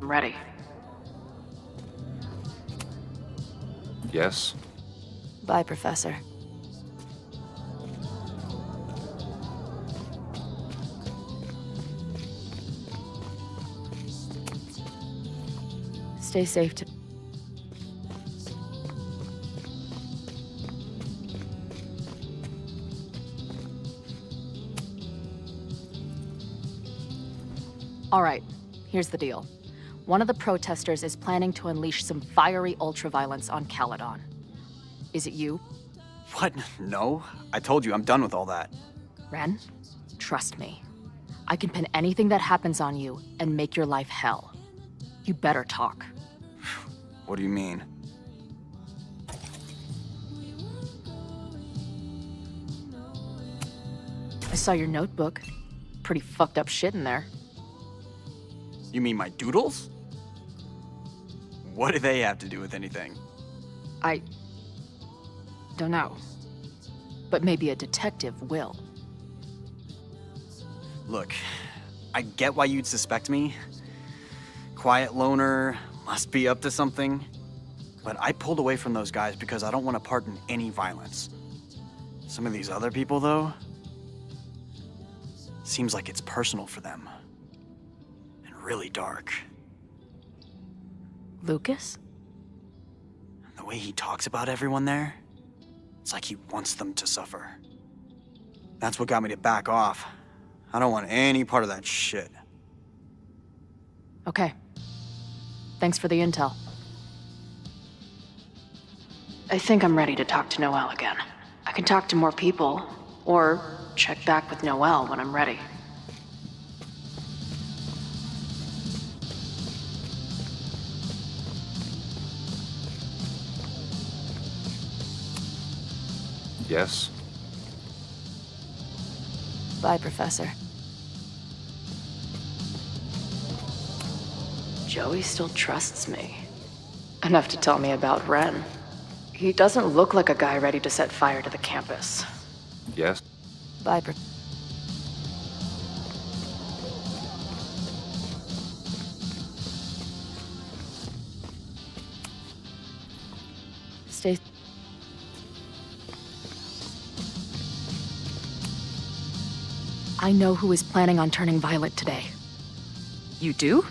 C: I'm ready.
L: Yes?
C: Bye, Professor. Stay safe to... All right, here's the deal. One of the protesters is planning to unleash some fiery ultraviolence on Caledon. Is it you?
N: What? No. I told you, I'm done with all that.
C: Ren, trust me. I can pin anything that happens on you and make your life hell. You better talk.
N: What do you mean?
C: I saw your notebook. Pretty fucked up shit in there.
N: You mean my doodles? What do they have to do with anything?
C: I... don't know. But maybe a detective will.
N: Look, I get why you'd suspect me. Quiet loner, must be up to something. But I pulled away from those guys because I don't want to part in any violence. Some of these other people, though, seems like it's personal for them. And really dark.
C: Lucas?
N: The way he talks about everyone there, it's like he wants them to suffer. That's what got me to back off. I don't want any part of that shit.
C: Okay. Thanks for the intel. I think I'm ready to talk to Noelle again. I can talk to more people, or check back with Noelle when I'm ready.
L: Yes?
C: Bye, Professor. Joey still trusts me. Enough to tell me about Ren. He doesn't look like a guy ready to set fire to the campus.
L: Yes?
C: Bye, Stay... I know who is planning on turning violent today.
J: You do?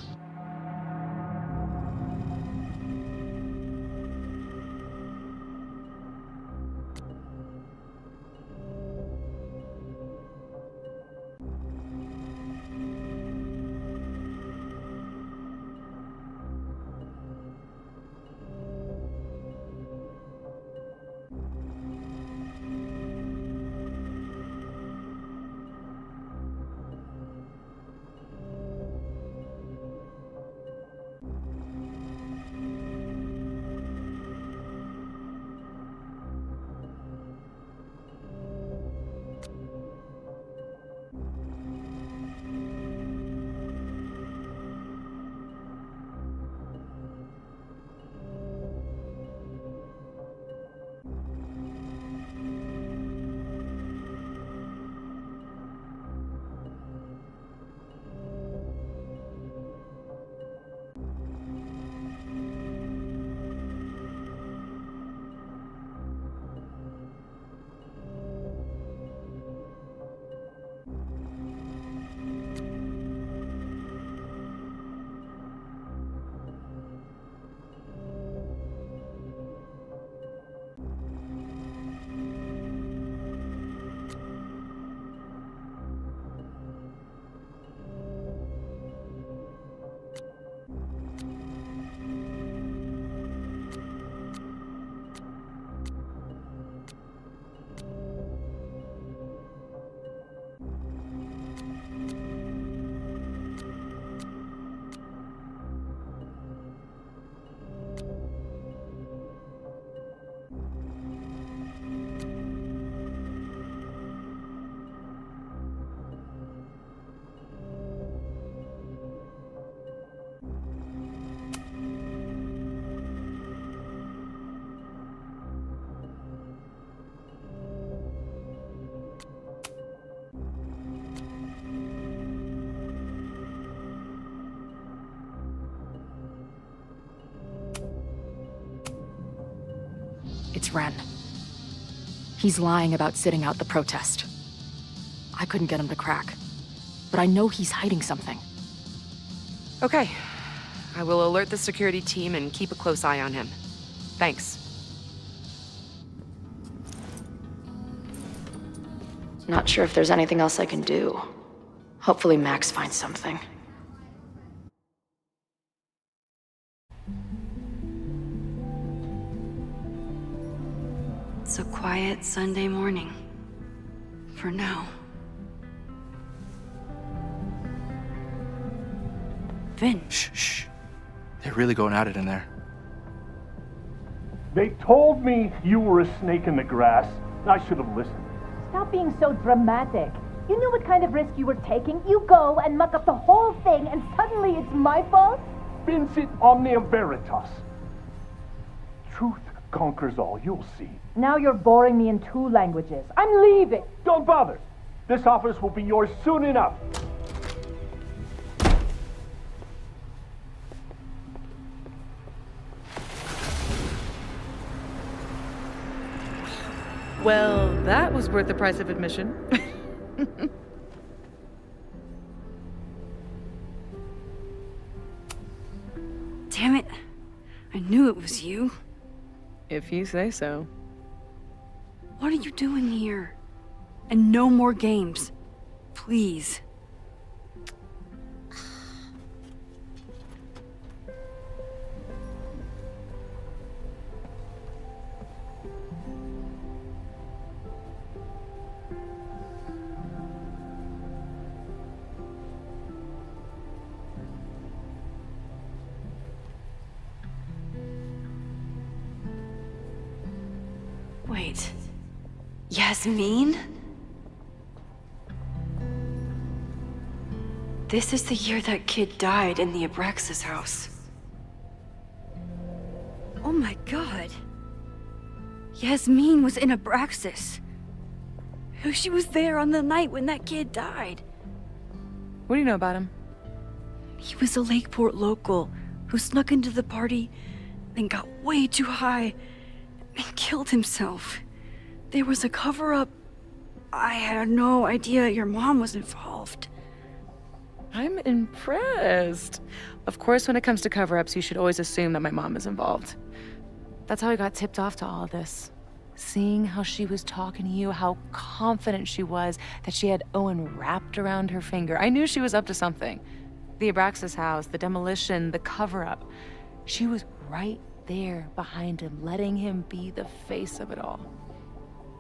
C: It's Ren. He's lying about sitting out the protest. I couldn't get him to crack, but I know he's hiding something.
J: Okay. I will alert the security team and keep a close eye on him. Thanks.
C: Not sure if there's anything else I can do. Hopefully Max finds something.
D: It's a quiet Sunday morning. For now. Vin.
B: Shh. They're really going at it in there.
O: They told me you were a snake in the grass. I should have listened.
Q: Stop being so dramatic. You knew what kind of risk you were taking. You go and muck up the whole thing, and suddenly it's my fault?
O: Vincit omnia veritas. Truth conquers all, you'll see.
Q: Now you're boring me in 2 languages. I'm leaving.
O: Don't bother. This office will be yours soon enough.
R: Well, that was worth the price of admission.
D: Damn it. I knew it was you.
R: If you say so.
D: What are you doing here? And no more games. Please. Wait. Yasmin? This is the year that kid died in the Abraxas house. Oh my god. Yasmin was in Abraxas. She was there on the night when that kid died.
R: What do you know about him?
D: He was a Lakeport local who snuck into the party and got way too high and killed himself. There was a cover-up. I had no idea your mom was involved.
R: I'm impressed. Of course, when it comes to cover-ups, you should always assume that my mom is involved. That's how I got tipped off to all of this. Seeing how she was talking to you, how confident she was that she had Owen wrapped around her finger. I knew she was up to something. The Abraxas house, the demolition, the cover-up. She was right there behind him, letting him be the face of it all.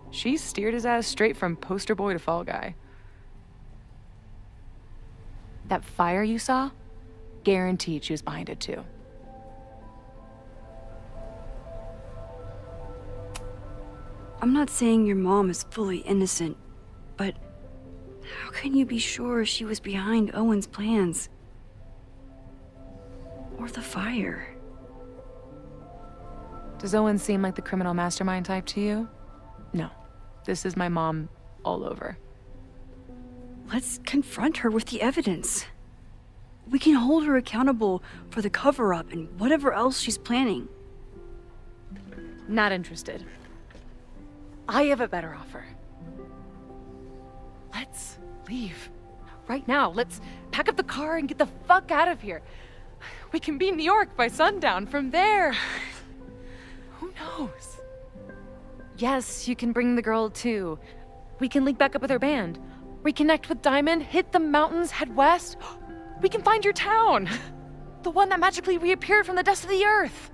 R: She steered his ass straight from poster boy to fall guy. That fire you saw? Guaranteed she was behind it too.
D: I'm not saying your mom is fully innocent, but how can you be sure she was behind Owen's plans? Or the fire?
R: Does Owen seem like the criminal mastermind type to you? No. This is my mom all over.
D: Let's confront her with the evidence. We can hold her accountable for the cover-up and whatever else she's planning.
R: Not interested. I have a better offer. Let's leave. Right now, let's pack up the car and get the fuck out of here. We can be in New York by sundown. From there, who knows? Yes, you can bring the girl too. We can link back up with her band. Reconnect with Diamond, hit the mountains, head west. We can find your town. The one that magically reappeared from the dust of the earth.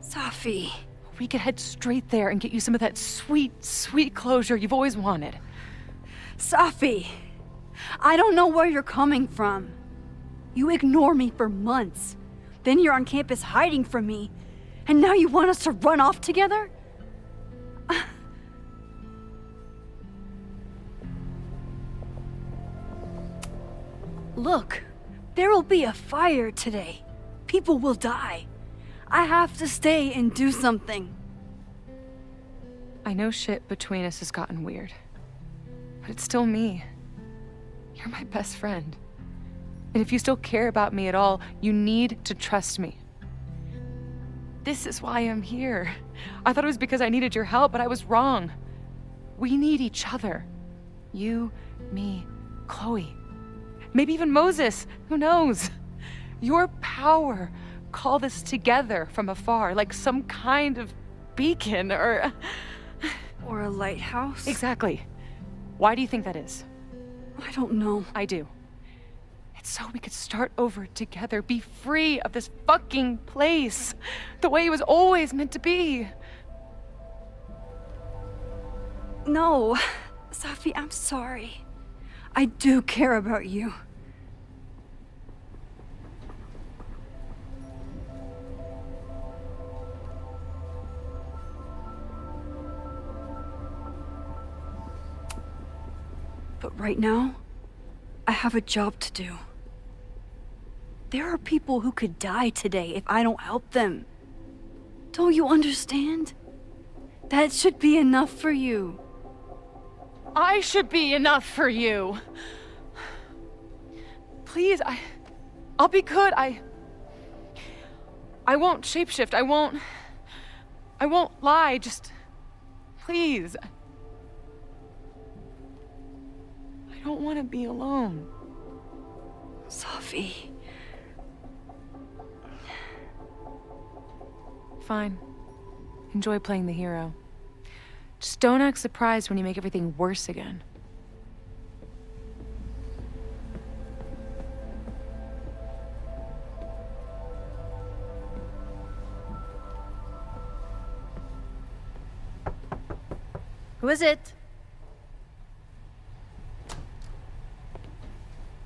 D: Safi.
R: We could head straight there and get you some of that sweet, sweet closure you've always wanted.
D: Safi, I don't know where you're coming from. You ignore me for months. Then you're on campus hiding from me. And now you want us to run off together? Look, there will be a fire today. People will die. I have to stay and do something.
R: I know shit between us has gotten weird. But it's still me. You're my best friend. And if you still care about me at all, you need to trust me. This is why I'm here. I thought it was because I needed your help, but I was wrong. We need each other. You, me, Chloe. Maybe even Moses. Who knows? Your power called us together from afar, like some kind of beacon or
D: a lighthouse?
R: Exactly. Why do you think that is?
D: I don't know.
R: I do. It's so we could start over together, be free of this fucking place, the way it was always meant to be.
D: No, Safi, I'm sorry. I do care about you. But right now, I have a job to do. There are people who could die today if I don't help them. Don't you understand? That should be enough for you.
R: I should be enough for you. Please, I'll be good. I won't shapeshift. I won't lie. Just, please. I don't want to be alone.
D: Safi.
R: Fine. Enjoy playing the hero. Just don't act surprised when you make everything worse again.
Q: Who is it?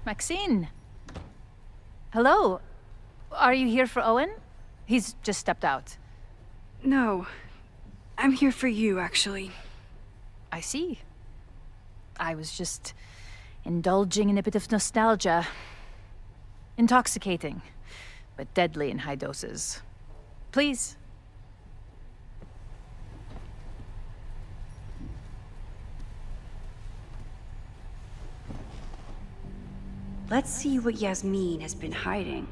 Q: Maxine. Hello. Are you here for Owen? He's just stepped out.
D: No. I'm here for you, actually.
Q: I see. I was just indulging in a bit of nostalgia. Intoxicating, but deadly in high doses. Please.
D: Let's see what Yasmin has been hiding.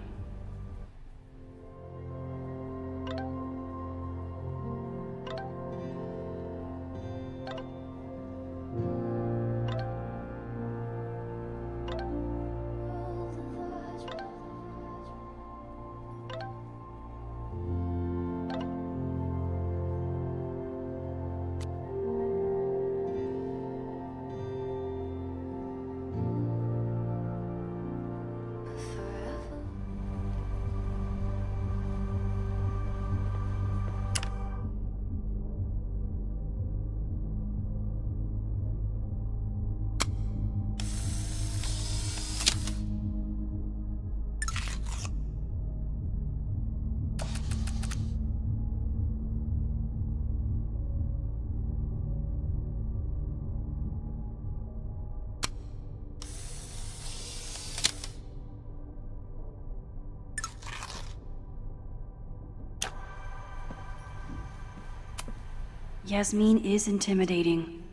H: Yasmin is intimidating,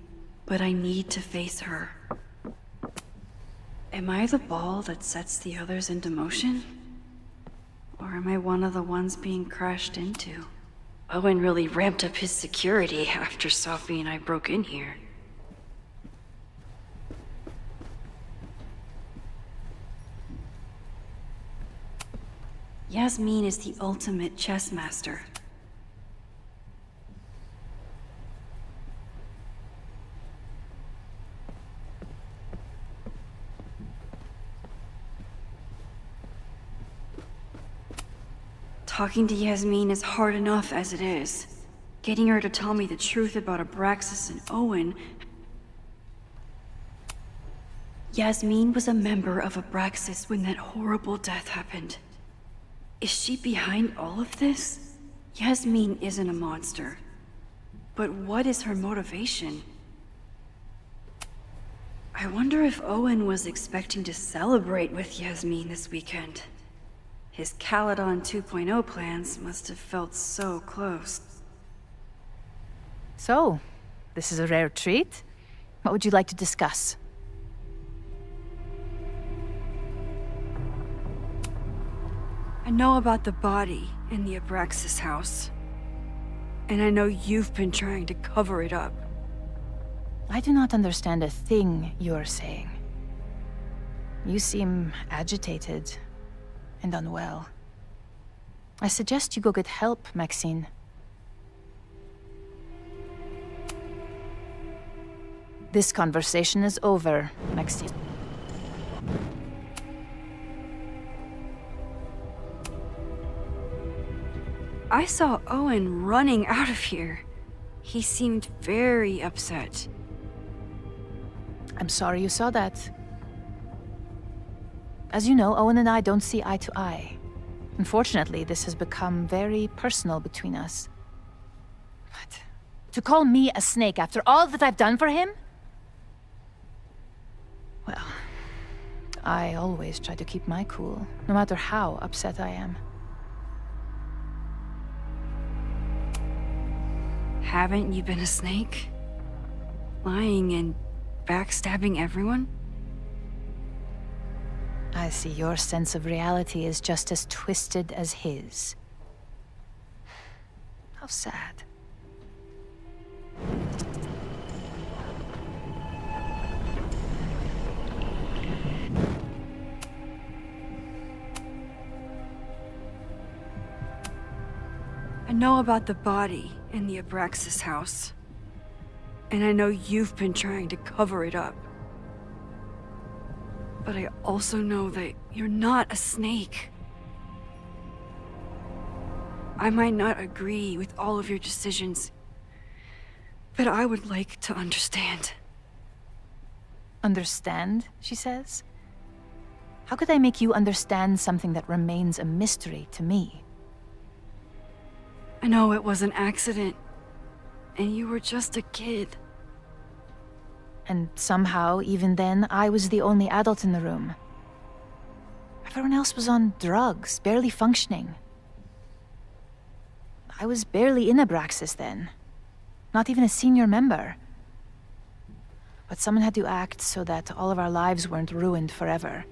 H: but I need to face her. Am I the ball that sets the others into motion? Or am I one of the ones being crashed into? Owen really ramped up his security after Sophie and I broke in here. Yasmin is the ultimate chess master. Talking to Yasmin is hard enough as it is. Getting her to tell me the truth about Abraxas and Owen... Yasmin was a member of Abraxas when that horrible death happened. Is she behind all of this? Yasmin isn't a monster. But what is her motivation? I wonder if Owen was expecting to celebrate with Yasmin this weekend. His Caledon 2.0 plans must have felt so close.
Q: So, this is a rare treat. What would you like to discuss?
D: I know about the body in the Abraxas house. And I know you've been trying to cover it up.
Q: I do not understand a thing you're saying. You seem agitated and unwell. I suggest you go get help, Maxine. This conversation is over, Maxine.
D: I saw Owen running out of here. He seemed very upset.
Q: I'm sorry you saw that. As you know, Owen and I don't see eye to eye. Unfortunately, this has become very personal between us. But to call me a snake after all that I've done for him? Well, I always try to keep my cool, no matter how upset I am.
D: Haven't you been a snake? Lying and backstabbing everyone?
Q: I see your sense of reality is just as twisted as his. How sad.
D: I know about the body in the Abraxas house. And I know you've been trying to cover it up. But I also know that you're not a snake. I might not agree with all of your decisions, but I would like to understand.
Q: Understand, she says? How could I make you understand something that remains a mystery to me?
D: I know it was an accident, and you were just a kid.
Q: And somehow, even then, I was the only adult in the room. Everyone else was on drugs, barely functioning. I was barely in Abraxas then. Not even a senior member. But someone had to act so that all of our lives weren't ruined forever.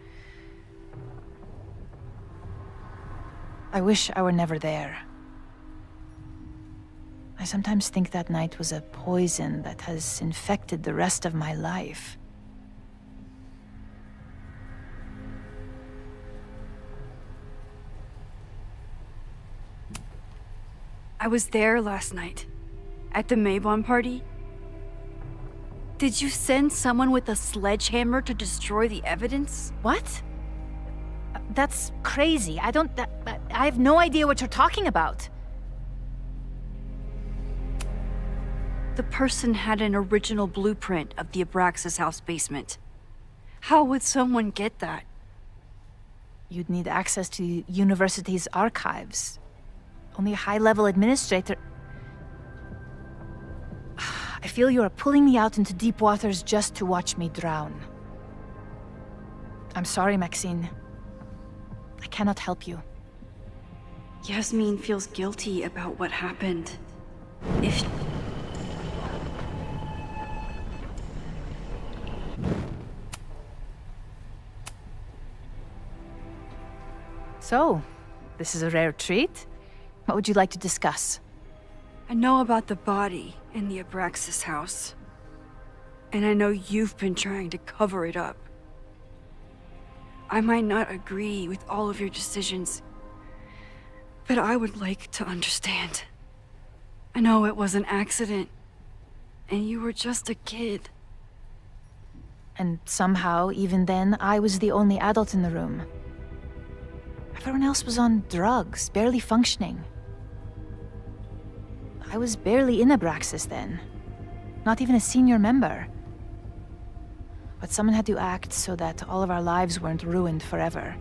Q: I wish I were never there. I sometimes think that night was a poison that has infected the rest of my life.
D: I was there last night, at the Maybon party. Did you send someone with a sledgehammer to destroy the evidence?
Q: What? That's crazy. I have no idea what you're talking about.
D: The person had an original blueprint of the Abraxas house basement. How would someone get that?
Q: You'd need access to the university's archives. Only a high-level administrator... I feel you are pulling me out into deep waters just to watch me drown. I'm sorry, Maxine. I cannot help you.
H: Yasmin feels guilty about what happened.
Q: So, this is a rare treat. What would you like to discuss?
H: I know about the body in the Abraxas house. And I know you've been trying to cover it up. I might not agree with all of your decisions, but I would like to understand. I know it was an accident, and you were just a kid.
Q: And somehow, even then, I was the only adult in the room. Everyone else was on drugs, barely functioning. I was barely in Abraxas then. Not even a senior member. But someone had to act so that all of our lives weren't ruined forever.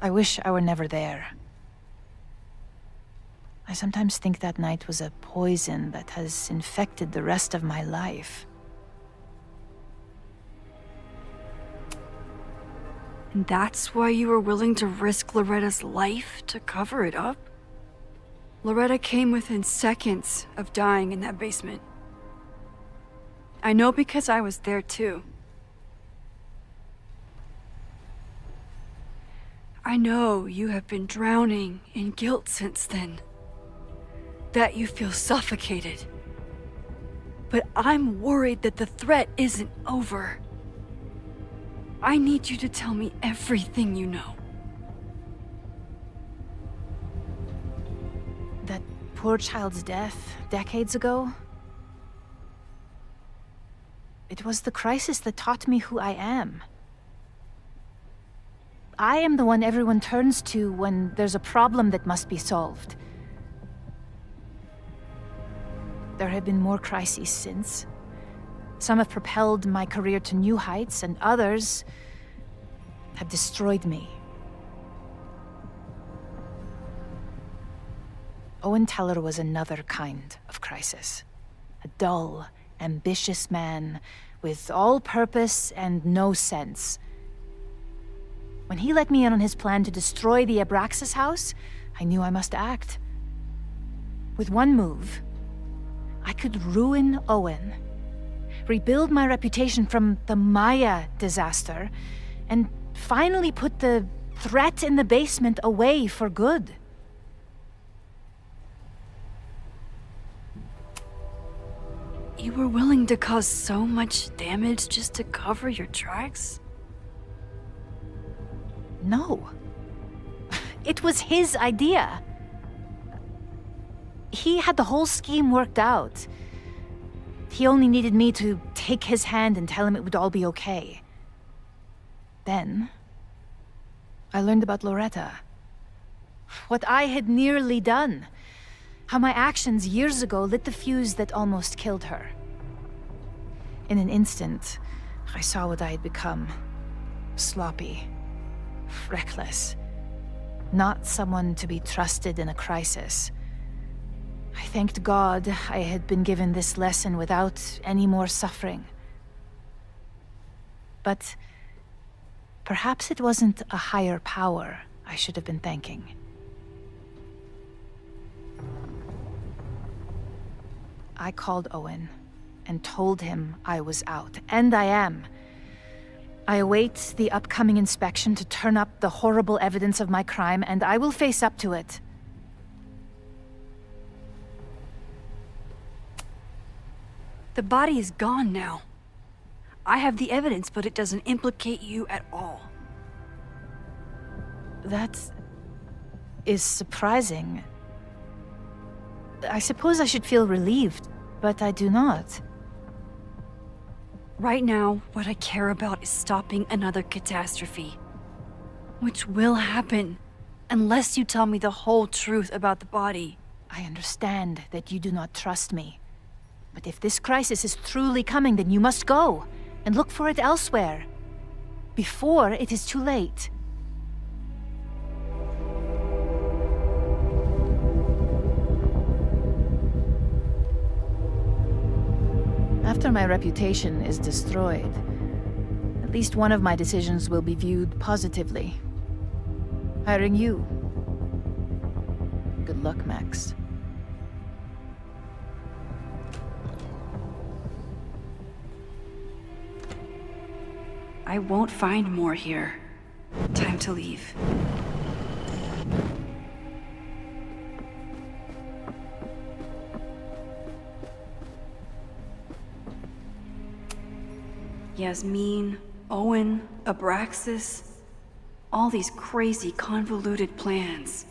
Q: I wish I were never there. I sometimes think that night was a poison that has infected the rest of my life.
H: And that's why you were willing to risk Loretta's life to cover it up? Loretta came within seconds of dying in that basement. I know because I was there too. I know you have been drowning in guilt since then. That you feel suffocated. But I'm worried that the threat isn't over. I need you to tell me everything you know.
Q: That poor child's death decades ago? It was the crisis that taught me who I am. I am the one everyone turns to when there's a problem that must be solved. There have been more crises since. Some have propelled my career to new heights, and others have destroyed me. Owen Teller was another kind of crisis. A dull, ambitious man with all purpose and no sense. When he let me in on his plan to destroy the Abraxas house, I knew I must act. With one move, I could ruin Owen, rebuild my reputation from the Maya disaster, and finally put the threat in the basement away for good.
H: You were willing to cause so much damage just to cover your tracks?
Q: No. It was his idea. He had the whole scheme worked out. He only needed me to take his hand and tell him it would all be okay. Then, I learned about Loretta. What I had nearly done. How my actions years ago lit the fuse that almost killed her. In an instant, I saw what I had become. Sloppy. Reckless. Not someone to be trusted in a crisis. I thanked God I had been given this lesson without any more suffering. But perhaps it wasn't a higher power I should have been thanking. I called Owen and told him I was out, and I am. I await the upcoming inspection to turn up the horrible evidence of my crime, and I will face up to it.
H: The body is gone now. I have the evidence, but it doesn't implicate you at all.
Q: That is surprising. I suppose I should feel relieved, but I do not.
H: Right now, what I care about is stopping another catastrophe. Which will happen, unless you tell me the whole truth about the body.
Q: I understand that you do not trust me. But if this crisis is truly coming, then you must go, and look for it elsewhere. Before it is too late. After my reputation is destroyed, at least one of my decisions will be viewed positively. Hiring you. Good luck, Max.
H: I won't find more here. Time to leave. Yasmin, Owen, Abraxas, all these crazy, convoluted plans.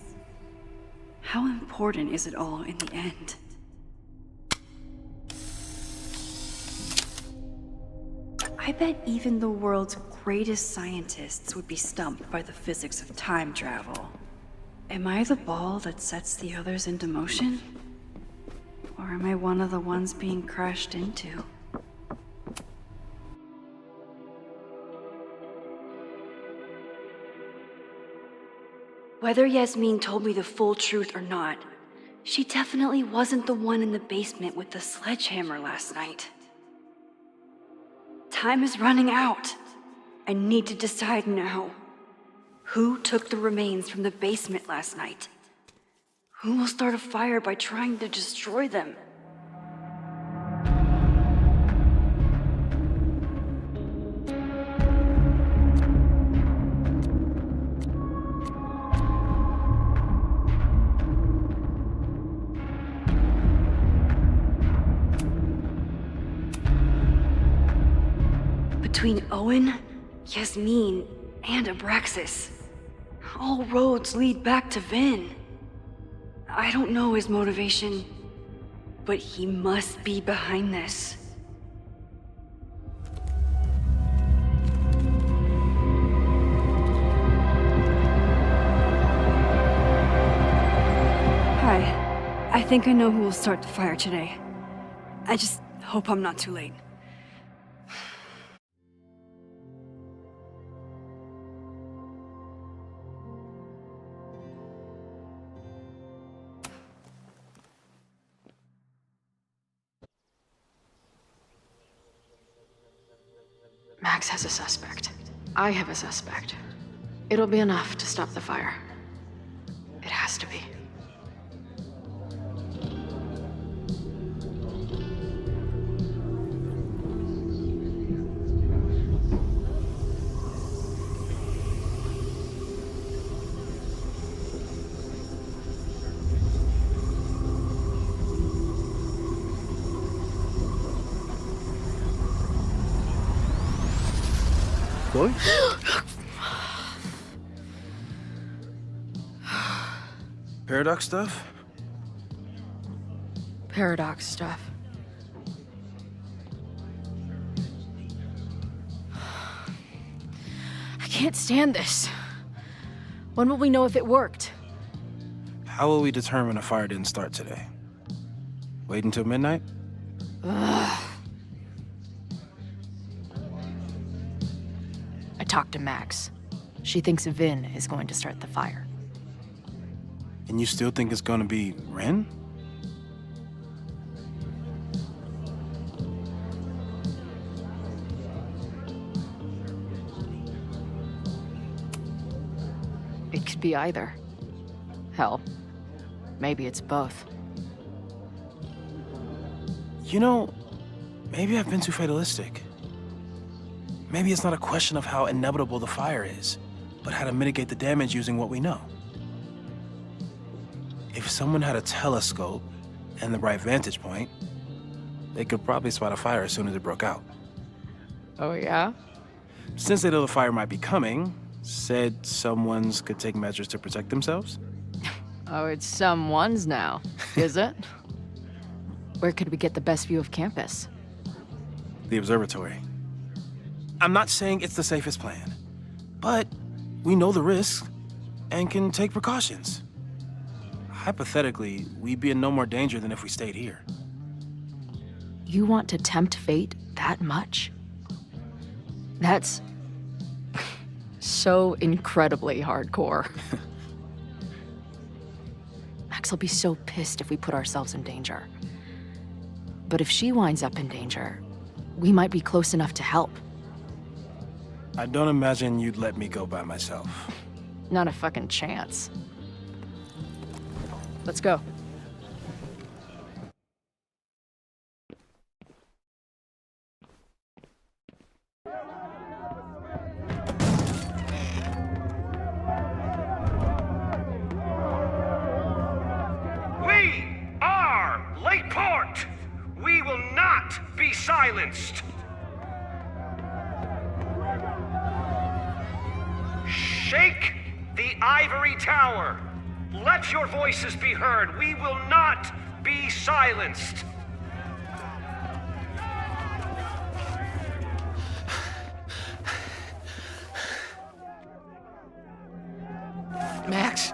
H: How important is it all in the end? I bet even the world's greatest scientists would be stumped by the physics of time travel. Am I the ball that sets the others into motion? Or am I one of the ones being crashed into? Whether Yasmin told me the full truth or not, she definitely wasn't the one in the basement with the sledgehammer last night. Time is running out. I need to decide now. Who took the remains from the basement last night? Who will start a fire by trying to destroy them? Between Owen, Yasmin, and Abraxas, all roads lead back to Vin. I don't know his motivation, but he must be behind this. Hi. I think I know who will start the fire today. I just hope I'm not too late.
C: Max has a suspect. I have a suspect. It'll be enough to stop the fire. It has to be.
B: Chloe? Paradox stuff?
C: Paradox stuff. I can't stand this. When will we know if it worked?
B: How will we determine a fire didn't start today? Wait until midnight?
C: Ugh. I talked to Max. She thinks Vin is going to start the fire.
B: And you still think it's gonna be Ren?
C: It could be either. Hell, maybe it's both.
B: You know, maybe I've been too fatalistic. Maybe it's not a question of how inevitable the fire is, but how to mitigate the damage using what we know. If someone had a telescope and the right vantage point, they could probably spot a fire as soon as it broke out.
C: Oh, yeah?
B: Since they know the fire might be coming, said someone's could take measures to protect themselves?
C: Oh, it's someone's now, is it? Where could we get the best view of campus?
B: The observatory. I'm not saying it's the safest plan, but we know the risks and can take precautions. Hypothetically, we'd be in no more danger than if we stayed here.
C: You want to tempt fate that much? That's so incredibly hardcore. Max will be so pissed if we put ourselves in danger. But if she winds up in danger, we might be close enough to help.
B: I don't imagine you'd let me go by myself.
C: Not a fucking chance. Let's go.
S: silenced. Shake the ivory tower. Let your voices be heard. We will not be silenced.
T: Max,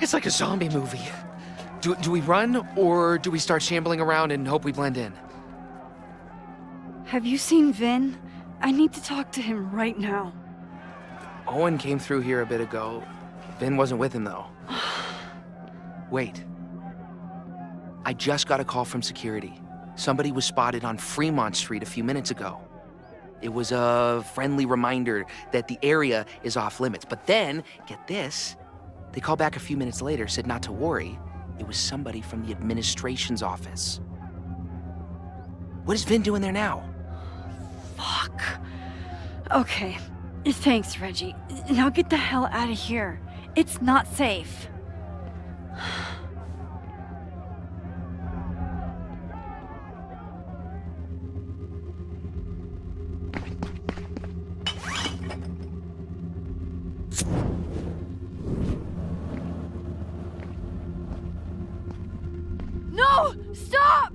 T: it's like a zombie movie. Do we run, or do we start shambling around and hope we blend in?
D: Have you seen Vin? I need to talk to him right now.
T: Owen came through here a bit ago. Vin wasn't with him, though. Wait. I just got a call from security. Somebody was spotted on Fremont Street a few minutes ago. It was a friendly reminder that the area is off limits. But then, get this, they called back a few minutes later, said not to worry. It was somebody from the administration's office. What is Vin doing there now?
D: Fuck. Okay. Thanks, Reggie. Now get the hell out of here. It's not safe. No! Stop!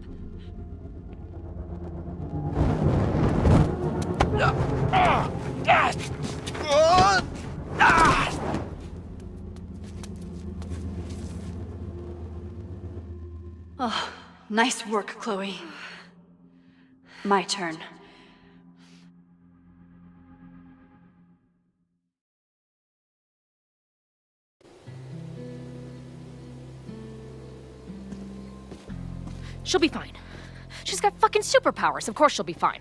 D: Oh, nice work, Chloe. My turn.
C: She'll be fine. She's got fucking superpowers. Of course she'll be fine.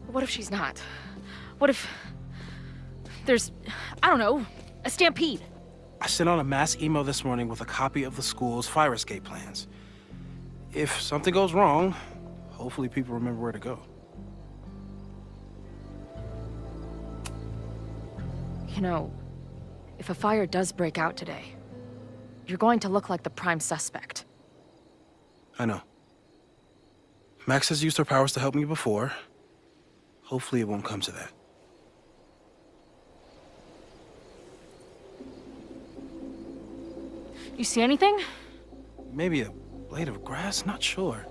C: What if she's not? What if there's, I don't know, a stampede?
B: I sent out a mass email this morning with a copy of the school's fire escape plans. If something goes wrong, hopefully people remember where to go.
C: You know, if a fire does break out today, you're going to look like the prime suspect.
B: I know. Max has used her powers to help me before. Hopefully it won't come to that.
C: You see anything?
B: Maybe a blade of grass? Not sure.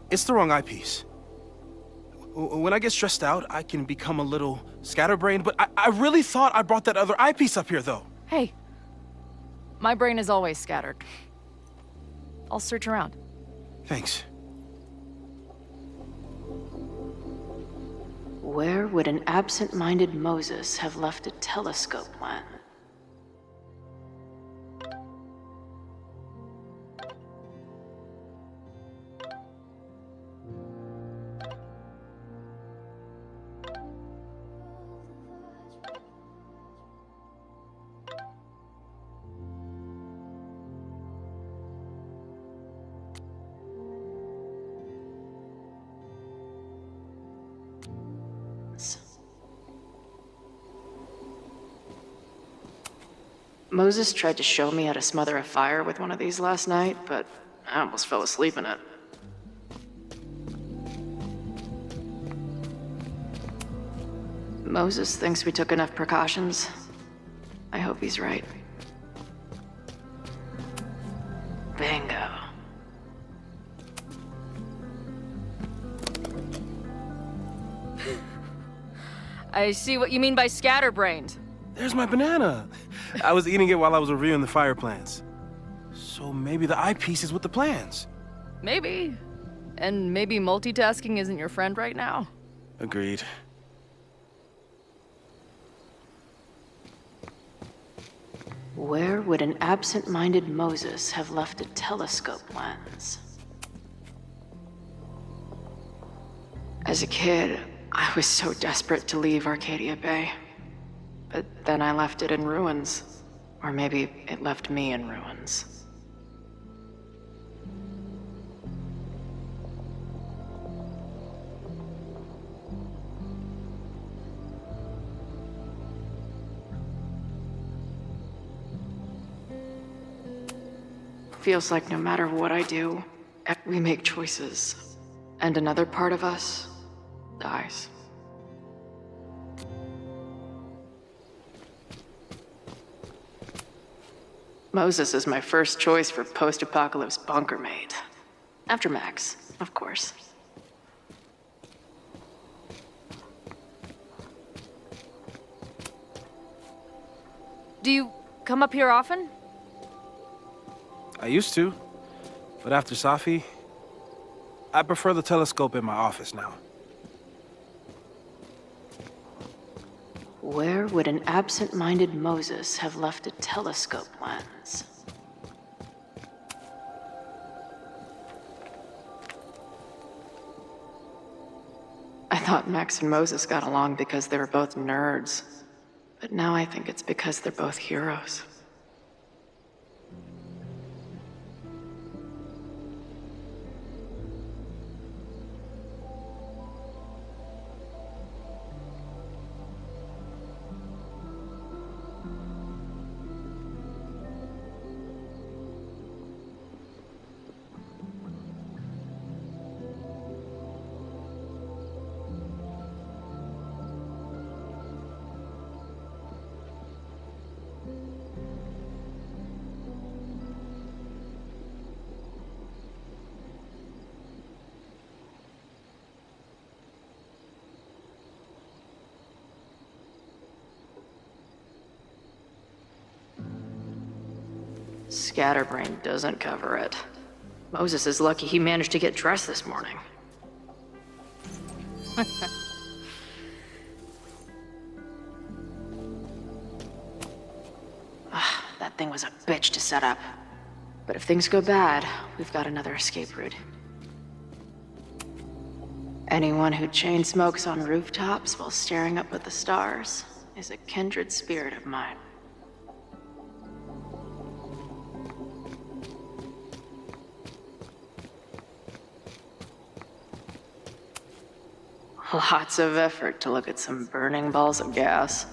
B: It's the wrong eyepiece. When I get stressed out, I can become a little scatterbrained, but I really thought I brought that other eyepiece up here, though.
C: Hey, my brain is always scattered. I'll search around.
B: Thanks.
C: Where would an absent-minded Moses have left a telescope lens? Moses tried to show me how to smother a fire with one of these last night, but I almost fell asleep in it. Moses thinks we took enough precautions. I hope he's right. Bingo. I see what you mean by scatterbrained.
B: There's my banana. I was eating it while I was reviewing the fire plans. So maybe the eyepiece is with the plans.
C: Maybe. And maybe multitasking isn't your friend right now.
B: Agreed.
C: Where would an absent-minded Moses have left a telescope lens? As a kid, I was so desperate to leave Arcadia Bay. But then I left it in ruins. Or maybe it left me in ruins. Feels like no matter what I do, We make choices, and another part of us dies. Moses is my first choice for post-apocalypse bunker mate. After Max, of course. Do you come up here often?
B: I used to, but after Safi, I prefer the telescope in my office now.
C: Where would an absent-minded Moses have left a telescope lens? I thought Max and Moses got along because they were both nerds, but now I think it's because they're both heroes. Scatterbrain doesn't cover it. Moses is lucky he managed to get dressed this morning. That thing was a bitch to set up. But if things go bad, we've got another escape route. Anyone who chain smokes on rooftops while staring up at the stars is a kindred spirit of mine. Lots of effort to look at some burning balls of gas.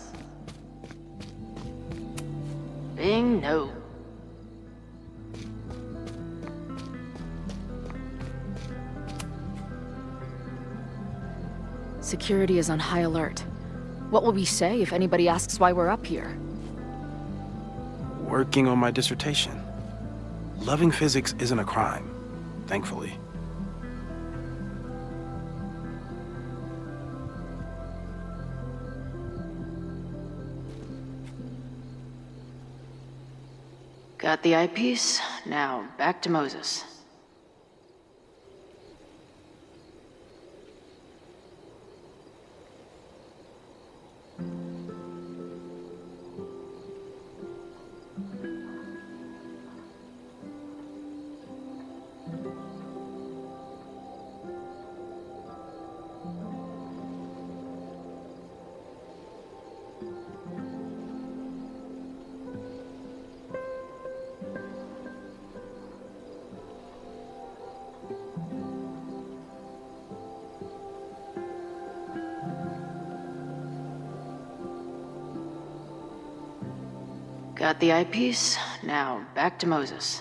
C: Bing, no. Security is on high alert. What will we say if anybody asks why we're up here?
B: Working on my dissertation. Loving physics isn't a crime, thankfully. Got the eyepiece. Now, back to Moses. Got the eyepiece. Now, back to Moses.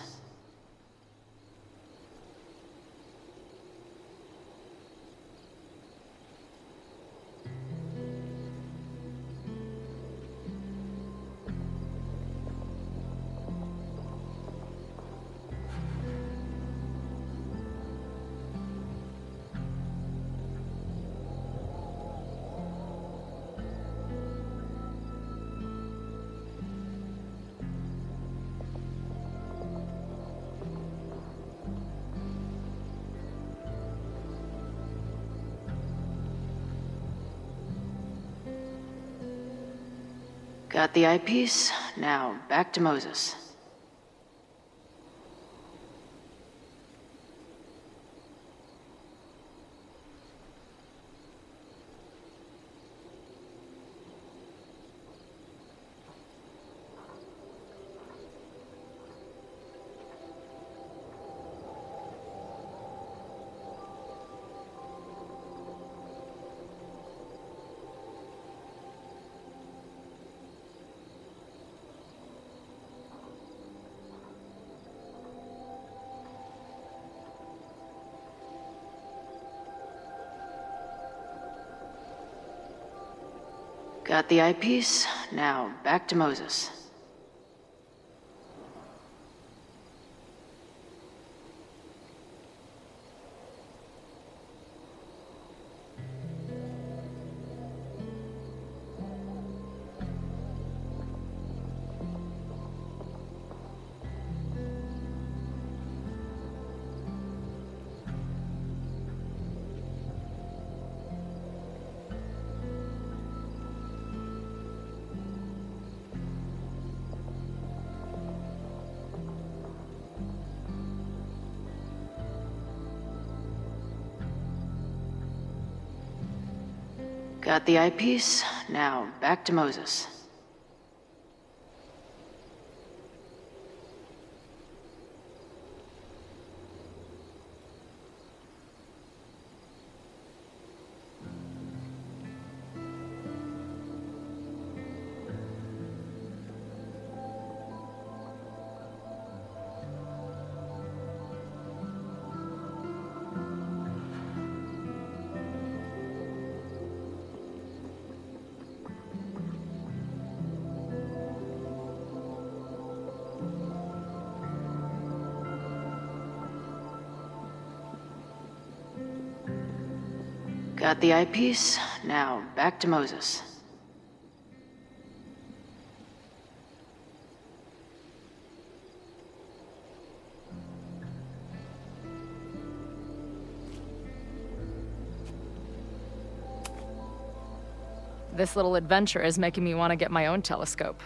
B: Got the eyepiece. Now, back to Moses.
C: Got the eyepiece. Now, back to Moses. Got the eyepiece. Now, back to Moses. Got the eyepiece. Now, back to Moses. This little adventure is making me want to get my own telescope.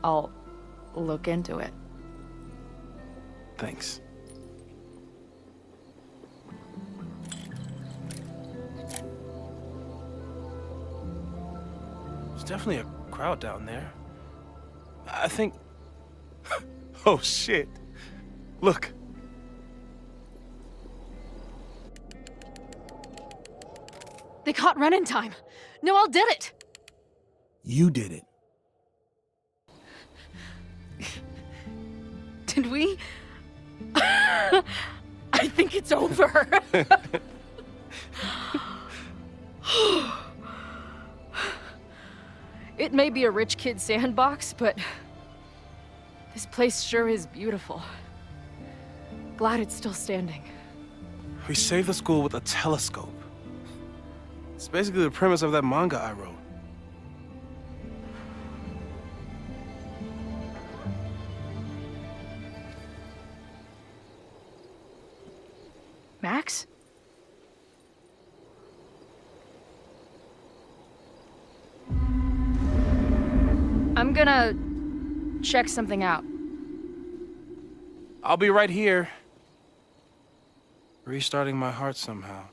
C: I'll look into it.
B: Thanks. There's definitely a crowd down there. I think... Oh, shit. Look.
C: They caught Ren in time. Noel did it.
B: You did it.
C: Did we? I think it's over. It may be a rich kid's sandbox, but this place sure is beautiful. Glad it's still standing.
B: We saved the school with a telescope. It's basically the premise of that manga I wrote.
C: Max? I'm gonna check something out.
B: I'll be right here. Restarting my heart somehow.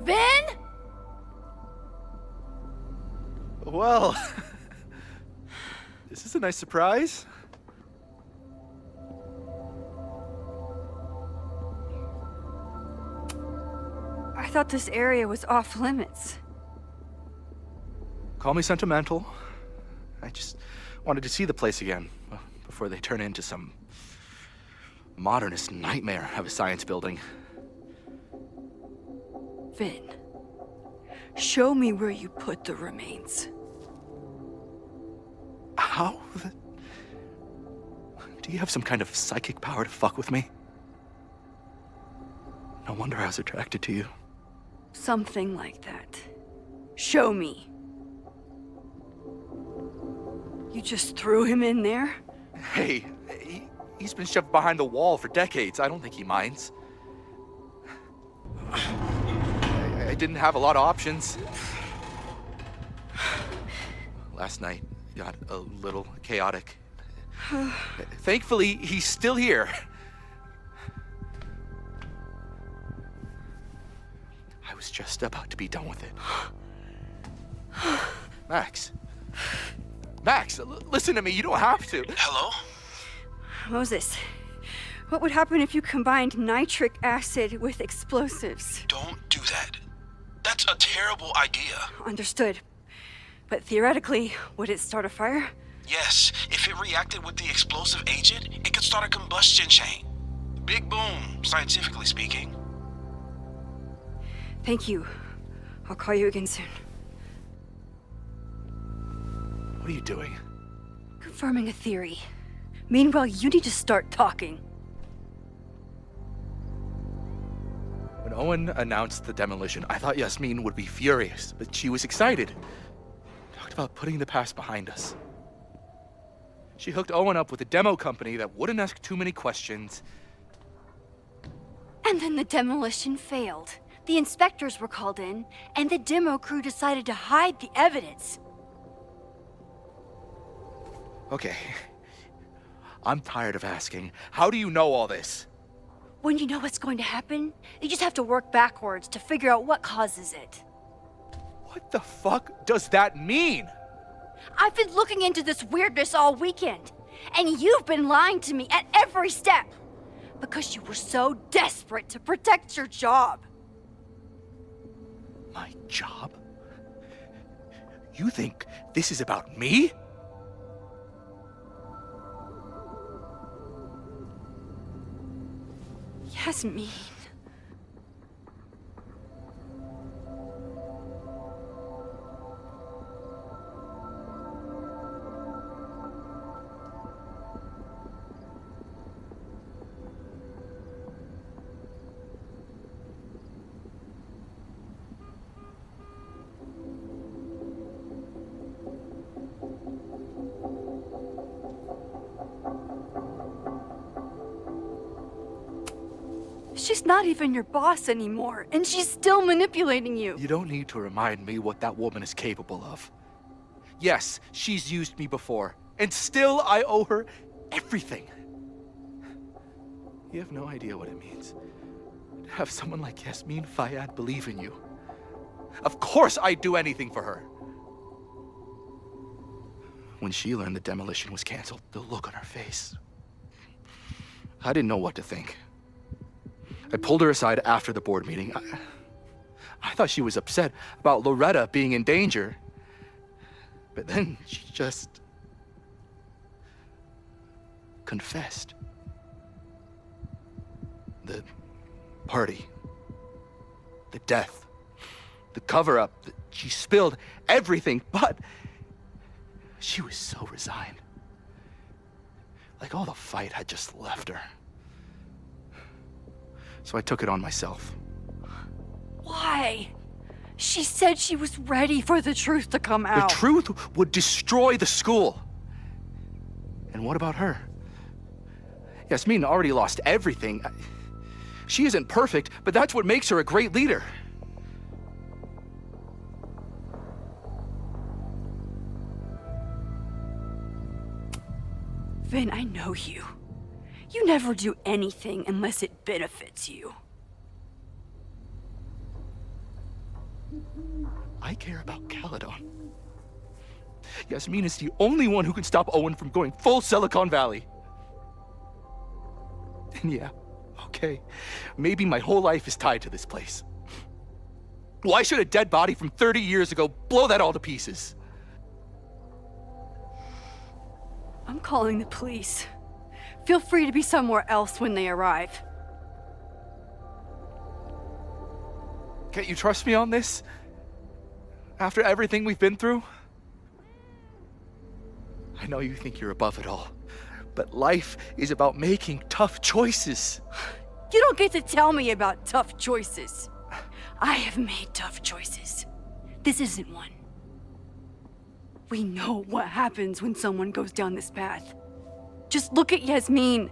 C: Vin?
G: Well, is this a nice surprise?
D: I thought this area was off limits.
G: Call me sentimental. I just wanted to see the place again before they turn into some modernist nightmare of a science building.
D: Vin, show me where you put the remains.
G: How? Do you have some kind of psychic power to fuck with me? No wonder I was attracted to you.
D: Something like that. Show me. You just threw him in there?
G: Hey, he's been shoved behind the wall for decades. I don't think he minds. I didn't have a lot of options. Last night got a little chaotic. Thankfully, he's still here. I was just about to be done with it. Max. Max, listen to me. You don't have to.
B: Hello?
D: Moses, what would happen if you combined nitric acid with explosives?
B: Don't do that. That's a terrible idea.
D: Understood. But theoretically, would it start a fire?
B: Yes, if it reacted with the explosive agent, it could start a combustion chain. Big boom, scientifically speaking.
D: Thank you. I'll call you again soon.
G: What are you doing?
D: Confirming a theory. Meanwhile, you need to start talking.
G: When Owen announced the demolition, I thought Yasmin would be furious, but she was excited. Talked about putting the past behind us. She hooked Owen up with a demo company that wouldn't ask too many questions.
H: And then the demolition failed. The inspectors were called in, and the demo crew decided to hide the evidence.
G: Okay. I'm tired of asking. How do you know all this?
H: When you know what's going to happen, you just have to work backwards to figure out what causes it.
G: What the fuck does that mean?
H: I've been looking into this weirdness all weekend, and you've been lying to me at every step because you were so desperate to protect your job.
G: My job? You think this is about me?
D: Yasmin. She's not even your boss anymore, and she's still manipulating you.
G: You don't need to remind me what that woman is capable of. Yes, she's used me before, and still I owe her everything. You have no idea what it means to have someone like Yasmin Fayyad believe in you. Of course I'd do anything for her. When she learned the demolition was canceled, the look on her face. I didn't know what to think. I pulled her aside after the board meeting. I thought she was upset about Loretta being in danger. But then she just confessed. The party, the death, the cover-up, she spilled everything, but she was so resigned. Like all the fight had just left her. So I took it on myself.
D: Why? She said she was ready for the truth to come out.
G: The truth would destroy the school. And what about her? Yasmin already lost everything. She isn't perfect, but that's what makes her a great leader.
D: Vin, I know you. You never do anything unless it benefits you.
G: I care about Caledon. Yasmin is the only one who can stop Owen from going full Silicon Valley. And yeah, okay, maybe my whole life is tied to this place. Why should a dead body from 30 years ago blow that all to pieces?
D: I'm calling the police. Feel free to be somewhere else when they arrive.
G: Can't you trust me on this? After everything we've been through? I know you think you're above it all, but life is about making tough choices.
D: You don't get to tell me about tough choices. I have made tough choices. This isn't one. We know what happens when someone goes down this path. Just look at Yasmin.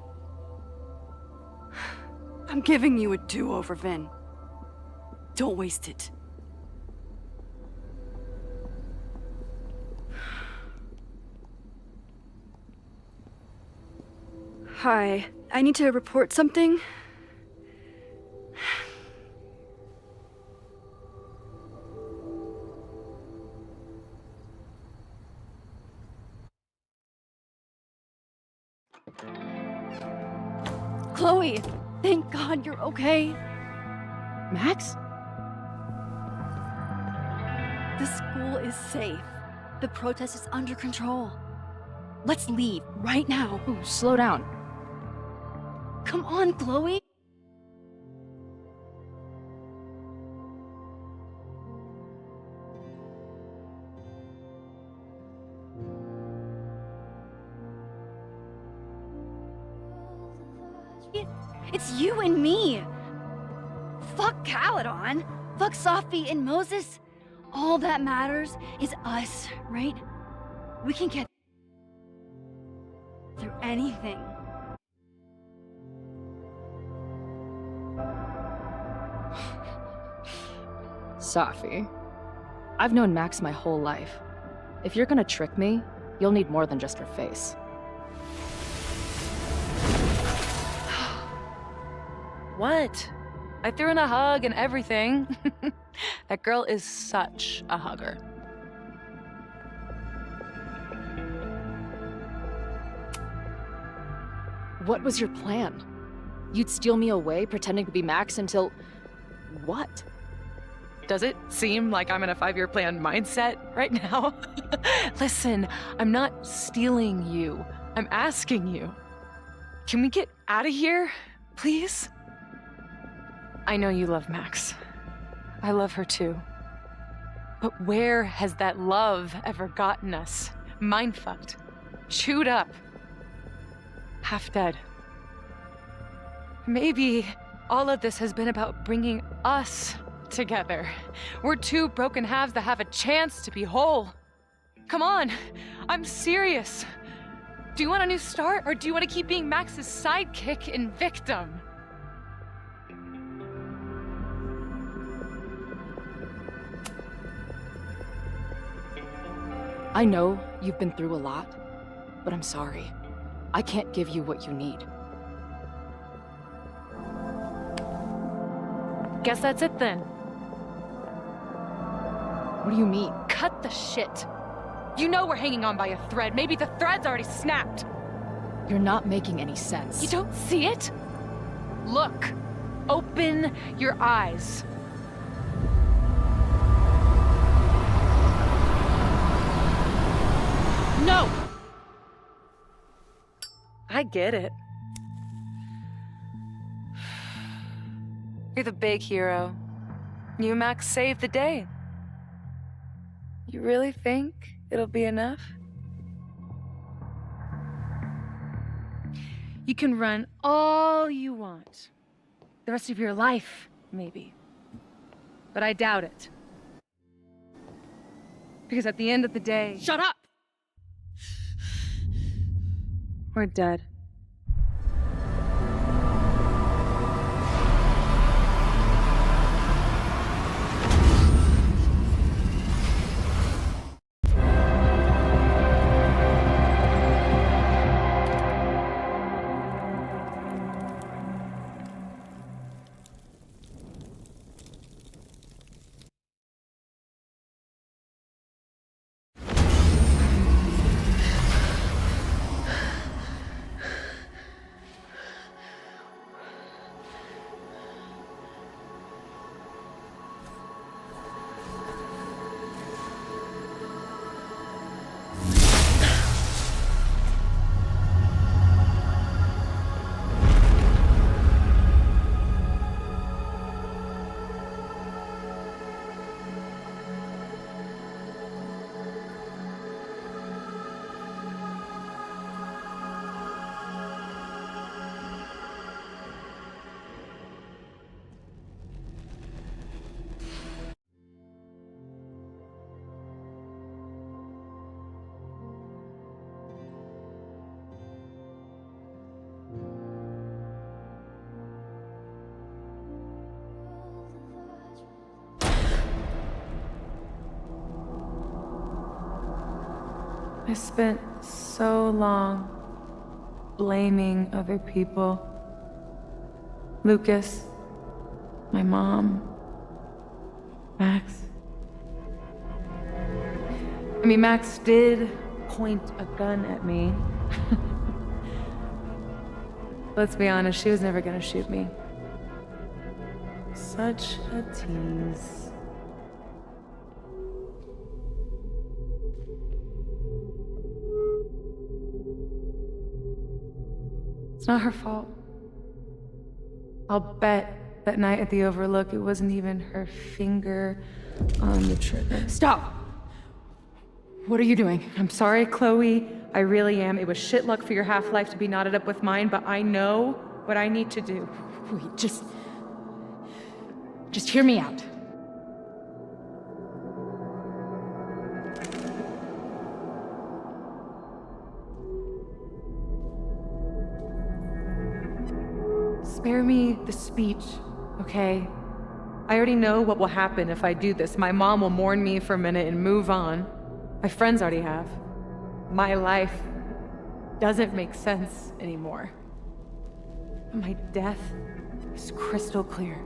D: I'm giving you a do-over, Vin. Don't waste it. Hi, I need to report something.
H: Chloe, thank God you're okay.
C: Max?
H: The school is safe. The protest is under control. Let's leave right now.
C: Ooh, slow down.
H: Come on, Chloe. It's you and me. Fuck Caledon. Fuck Sophie and Moses. All that matters is us, right? We can get through anything.
C: Safi, I've known Max my whole life. If you're gonna trick me, you'll need more than just her face.
R: What? I threw in a hug and everything. That girl is such a hugger.
C: What was your plan? You'd steal me away, pretending to be Max until... what?
R: Does it seem like I'm in a 5-year plan mindset right now? Listen, I'm not stealing you. I'm asking you. Can we get out of here, please? I know you love Max. I love her too. But where has that love ever gotten us? Mind-fucked. Chewed up. Half dead. Maybe all of this has been about bringing us together. We're two broken halves that have a chance to be whole. Come on, I'm serious. Do you want a new start, or do you want to keep being Max's sidekick and victim?
C: I know you've been through a lot, but I'm sorry. I can't give you what you need.
R: Guess that's it then.
C: What do you mean?
R: Cut the shit. You know we're hanging on by a thread. Maybe the thread's already snapped.
C: You're not making any sense.
R: You don't see it? Look. Open your eyes. No! I get it. You're the big hero. You and Max saved the day. You really think it'll be enough? You can run all you want. The rest of your life, maybe. But I doubt it. Because at the end of the day...
C: Shut up!
R: We're dead. I spent so long blaming other people. Lucas, my mom, Max. I mean, Max did point a gun at me. Let's be honest, she was never gonna shoot me. Such a tease. It's not her fault. I'll bet that night at the Overlook, it wasn't even her finger on the trigger.
C: Stop! What are you doing?
R: I'm sorry, Chloe. I really am. It was shit luck for your half-life to be knotted up with mine, but I know what I need to do.
C: Wait, just hear me out.
R: Spare me the speech, okay? I already know what will happen if I do this. My mom will mourn me for a minute and move on. My friends already have. My life doesn't make sense anymore. My death is crystal clear.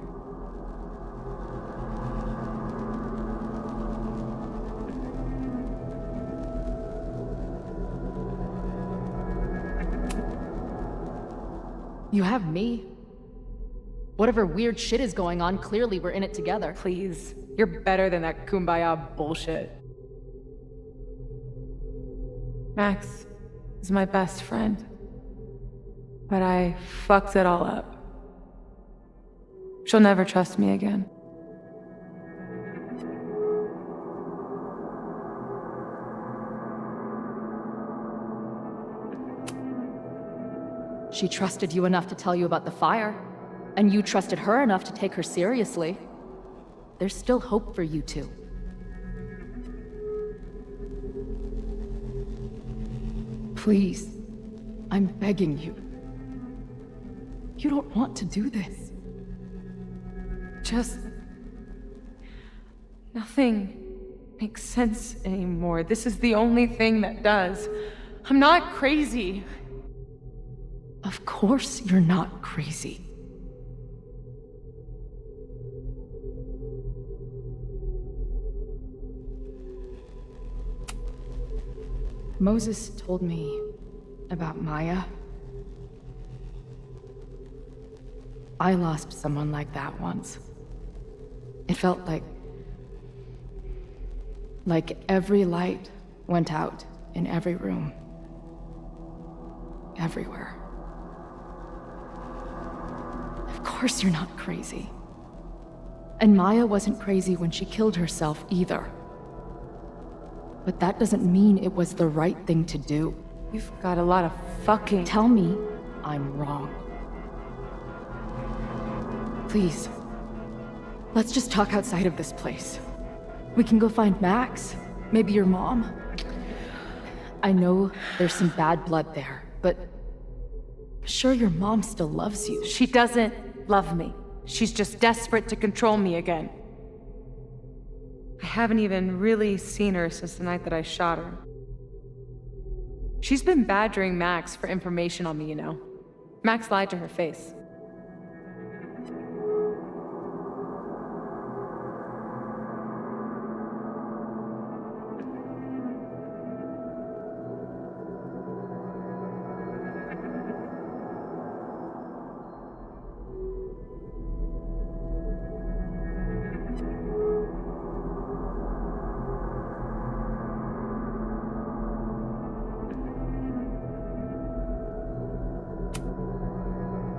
C: You have me. Whatever weird shit is going on, clearly we're in it together.
R: Please, you're better than that kumbaya bullshit. Max is my best friend, but I fucked it all up. She'll never trust me again.
C: She trusted you enough to tell you about the fire, and you trusted her enough to take her seriously. There's still hope for you two. Please, I'm begging you. You don't want to do this.
R: Just... nothing makes sense anymore. This is the only thing that does. I'm not crazy.
C: Of course you're not crazy. Moses told me about Maya. I lost someone like that once. It felt like every light went out in every room. Everywhere. Of course you're not crazy. And Maya wasn't crazy when she killed herself either. But that doesn't mean it was the right thing to do.
R: You've got a lot of fucking...
C: Tell me I'm wrong. Please, let's just talk outside of this place. We can go find Max, maybe your mom. I know there's some bad blood there, but I'm sure your mom still loves you.
R: She doesn't love me. She's just desperate to control me again. I haven't even really seen her since the night that I shot her. She's been badgering Max for information on me, you know. Max lied to her face.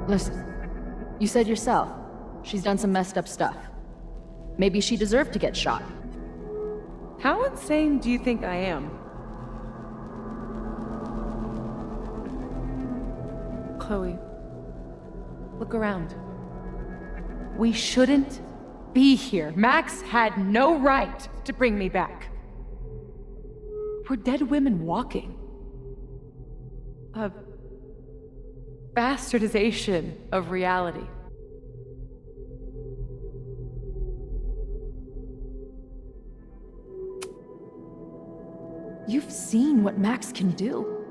C: Listen, you said yourself, she's done some messed up stuff. Maybe she deserved to get shot.
R: How insane do you think I am? Chloe, look around. We shouldn't be here. Max had no right to bring me back. We're dead women walking. A bastardization of reality.
C: You've seen what Max can do.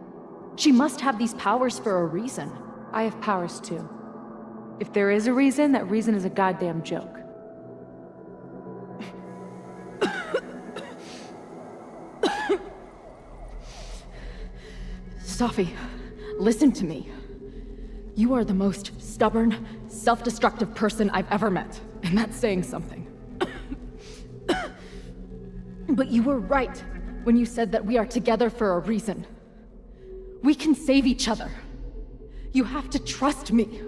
C: She must have these powers for a reason.
R: I have powers too. If there is a reason, that reason is a goddamn joke.
C: Safi, listen to me.
U: You are the most stubborn, self-destructive person I've ever met, and that's saying something. But you were right when you said that we are together for a reason. We can save each other. You have to trust me.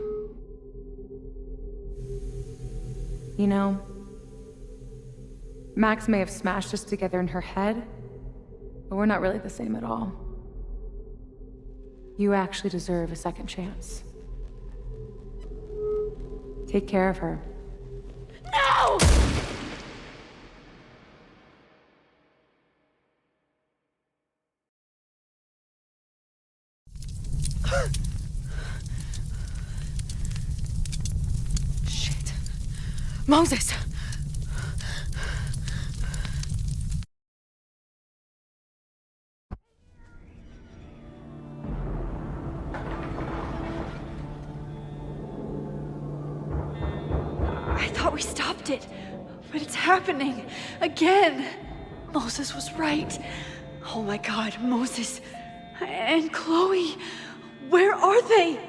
R: You know, Max may have smashed us together in her head, but we're not really the same at all. You actually deserve a second chance. Take care of her.
U: No! Shit. Moses!
D: I thought we stopped it, but it's happening again. Moses was right. Oh my God, Moses and Chloe, where are they?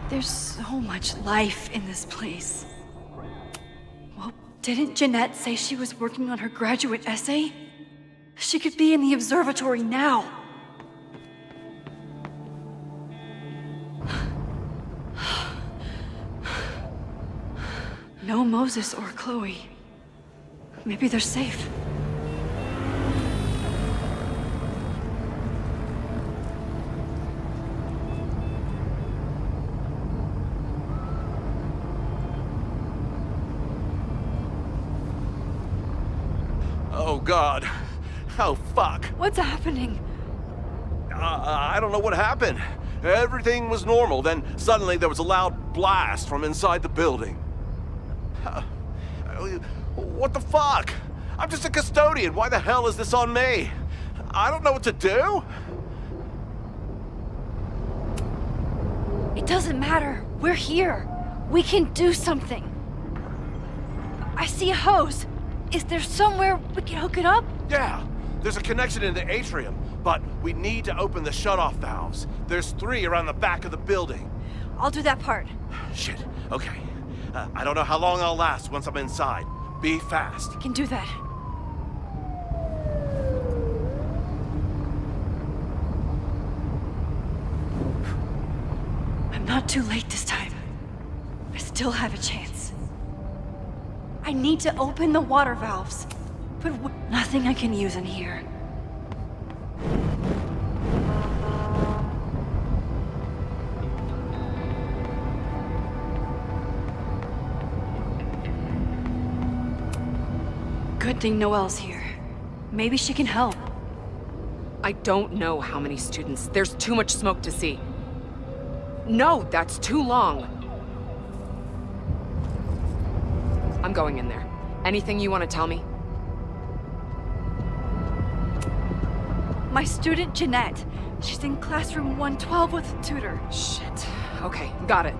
D: There's so much life in this place. Well, didn't Jeanette say she was working on her graduate essay? She could be in the observatory now. No Moses or Chloe. Maybe they're safe.
P: Oh, God. Oh, fuck.
D: What's happening?
P: I don't know what happened. Everything was normal, then suddenly there was a loud blast from inside the building. What the fuck? I'm just a custodian. Why the hell is this on me? I don't know what to do.
D: It doesn't matter. We're here. We can do something. I see a hose. Is there somewhere we can hook it up?
P: Yeah, there's a connection in the atrium, but we need to open the shutoff valves. There's 3 around the back of the building.
D: I'll do that part.
P: Shit, okay. I don't know how long I'll last once I'm inside. Be fast.
D: Can do that. I'm not too late this time. I still have a chance. I need to open the water valves, but nothing I can use in here. Good thing Noelle's here. Maybe she can help.
J: I don't know how many students. There's too much smoke to see. No, that's too long. I'm going in there. Anything you want to tell me?
D: My student, Jeanette. She's in classroom 112 with a tutor.
J: Shit. Okay, got it.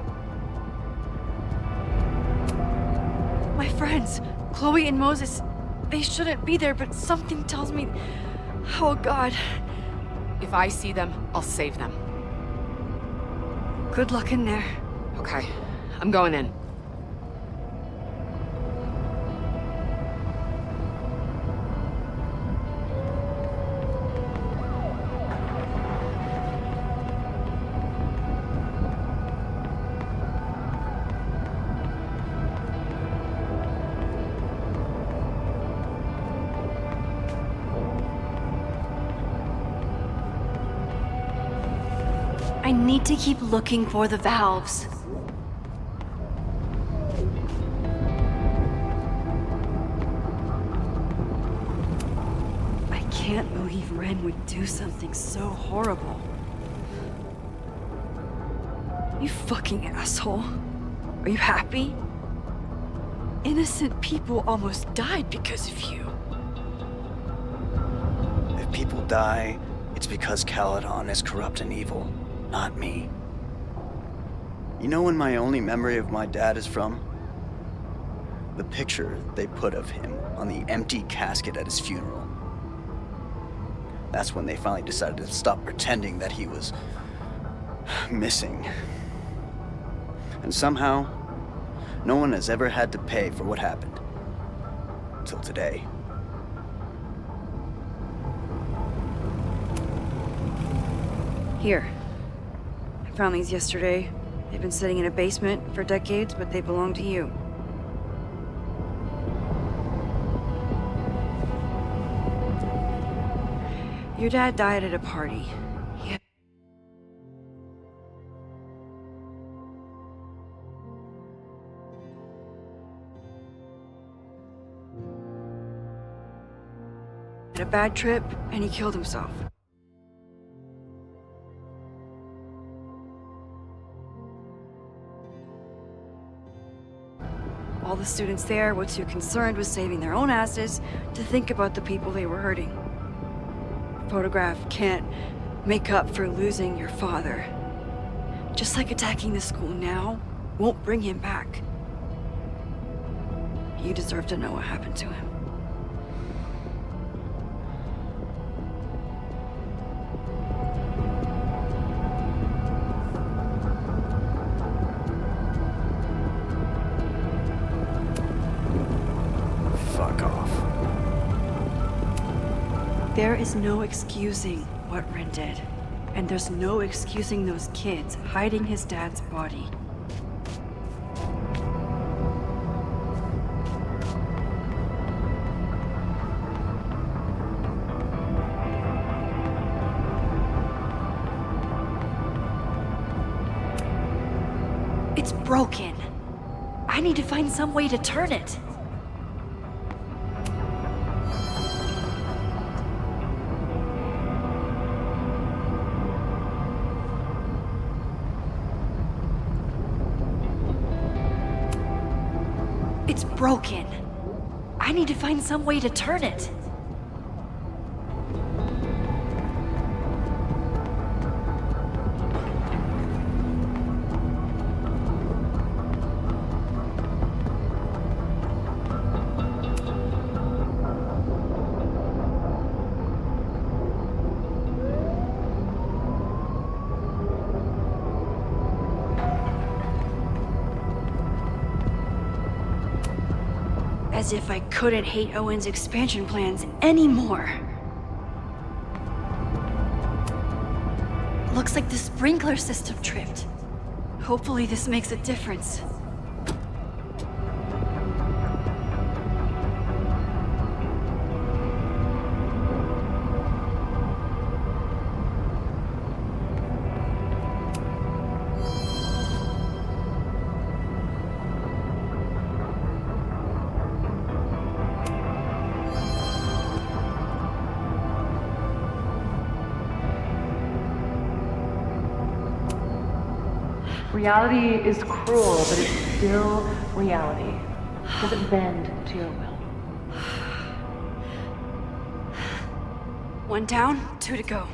D: My friends, Chloe and Moses, they shouldn't be there, but something tells me... Oh, God.
J: If I see them, I'll save them.
D: Good luck in there.
J: Okay, I'm going in.
H: I need to keep looking for the valves. I can't believe Ren would do something so horrible.
D: You fucking asshole. Are you happy? Innocent people almost died because of you.
N: If people die, it's because Caledon is corrupt and evil, not me. You know when my only memory of my dad is from? The picture they put of him on the empty casket at his funeral. That's when they finally decided to stop pretending that he was missing. And somehow, no one has ever had to pay for what happened. Till today.
D: Here. I found these yesterday. They've been sitting in a basement for decades, but they belong to you. Your dad died at a party. He had a bad trip, and he killed himself. All the students there were too concerned with saving their own asses to think about the people they were hurting. A photograph can't make up for losing your father. Just like attacking the school now won't bring him back. You deserve to know what happened to him.
N: Fuck off.
H: There is no excusing what Ren did. And there's no excusing those kids hiding his dad's body. It's broken. I need to find some way to turn it. It's broken. I need to find some way to turn it. As if I couldn't hate Owen's expansion plans anymore. Looks like the sprinkler system tripped. Hopefully this makes a difference.
E: Reality is cruel, but it's still reality. Does it bend to your will?
H: One down, two to go.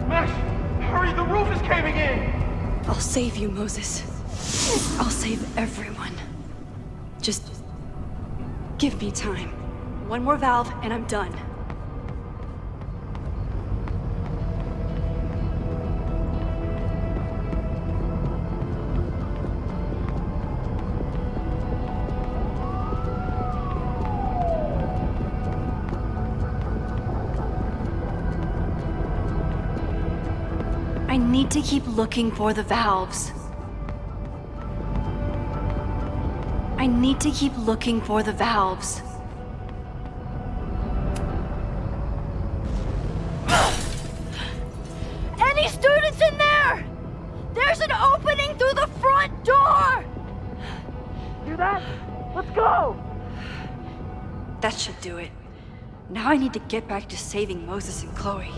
E: Max, hurry, the roof is caving in!
H: I'll save you, Moses. I'll save everyone. Just give me time. One more valve and I'm done. I need to keep looking for the valves. I need to keep looking for the valves.
A: Any students in there? There's an opening through the front door!
S: Hear that? Let's go!
D: That should do it. Now I need to get back to saving Moses and Chloe.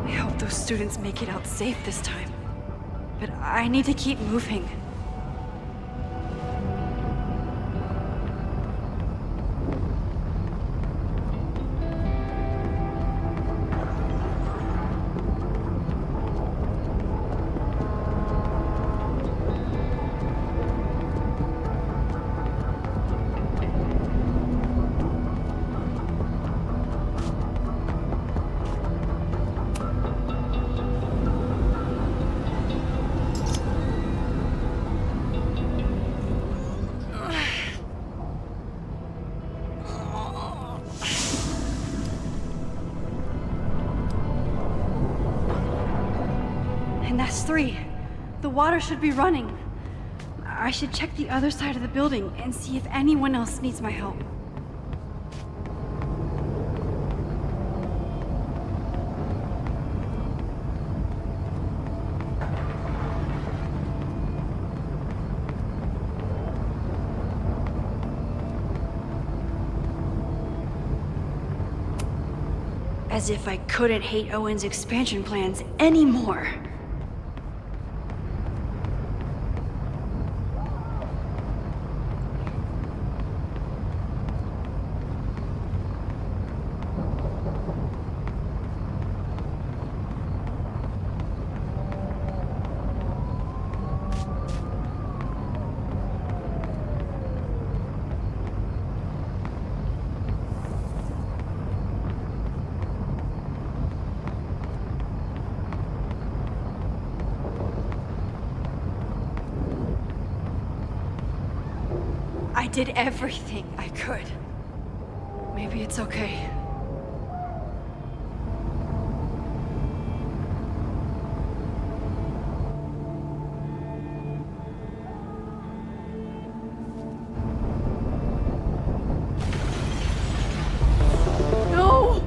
D: I hope those students make it out safe this time. But I need to keep moving. And that's 3. The water should be running. I should check the other side of the building and see if anyone else needs my help. As if I couldn't hate Owen's expansion plans anymore. I did everything I could. Maybe it's okay.
A: No!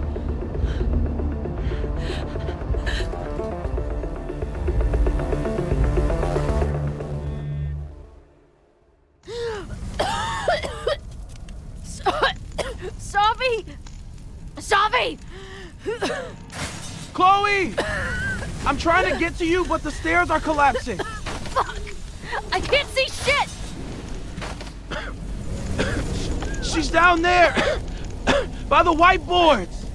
A: Safi! Safi!
B: Chloe! I'm trying to get to you, but the stairs are collapsing.
A: Fuck! I can't see shit!
B: She's down there! By the whiteboards!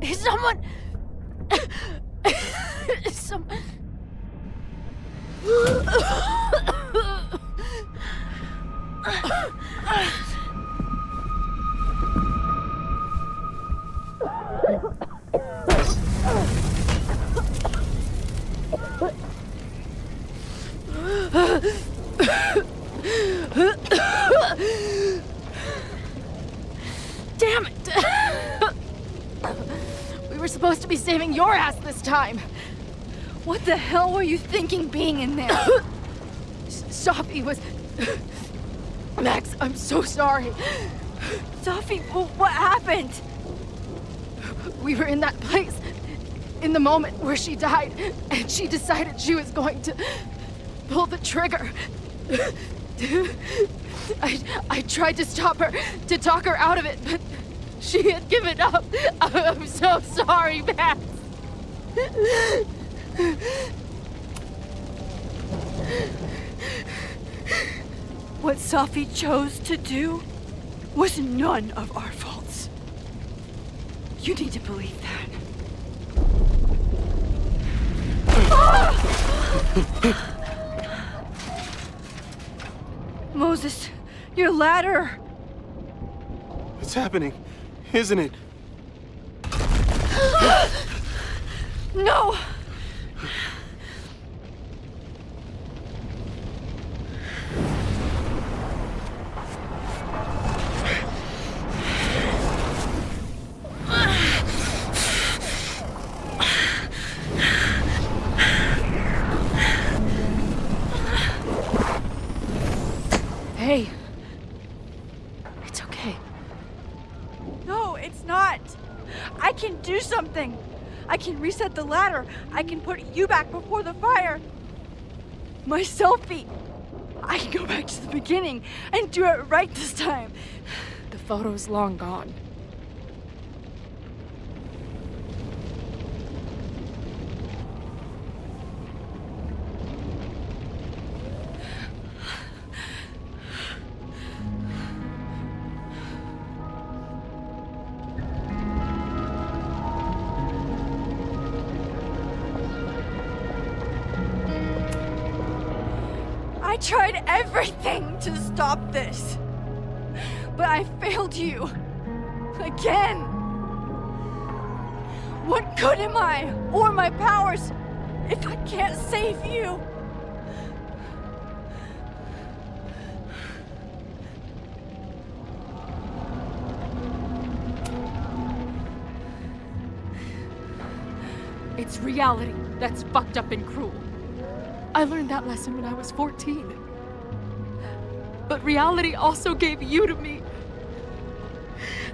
A: Is someone... Damn it! We were supposed to be saving your ass this time.
D: What the hell were you thinking being in there?
A: Safi was... Max, I'm so sorry.
D: Safi, what happened?
A: We were in that place in the moment where she died, and she decided she was going to pull the trigger. I tried to stop her, to talk her out of it, but she had given up. I'm so sorry, Max.
D: What Safi chose to do was none of our faults. You need to believe that. Moses, your ladder!
B: It's happening, isn't it?
D: No! everything. I can reset the ladder. I can put you back before the fire. My selfie. I can go back to the beginning and do it right this time.
A: The photo's long gone.
D: I tried everything to stop this, but I failed you. Again. What good am I, or my powers, if I can't save you?
A: It's reality that's fucked up and cruel. I learned that lesson when I was 14. But reality also gave you to me.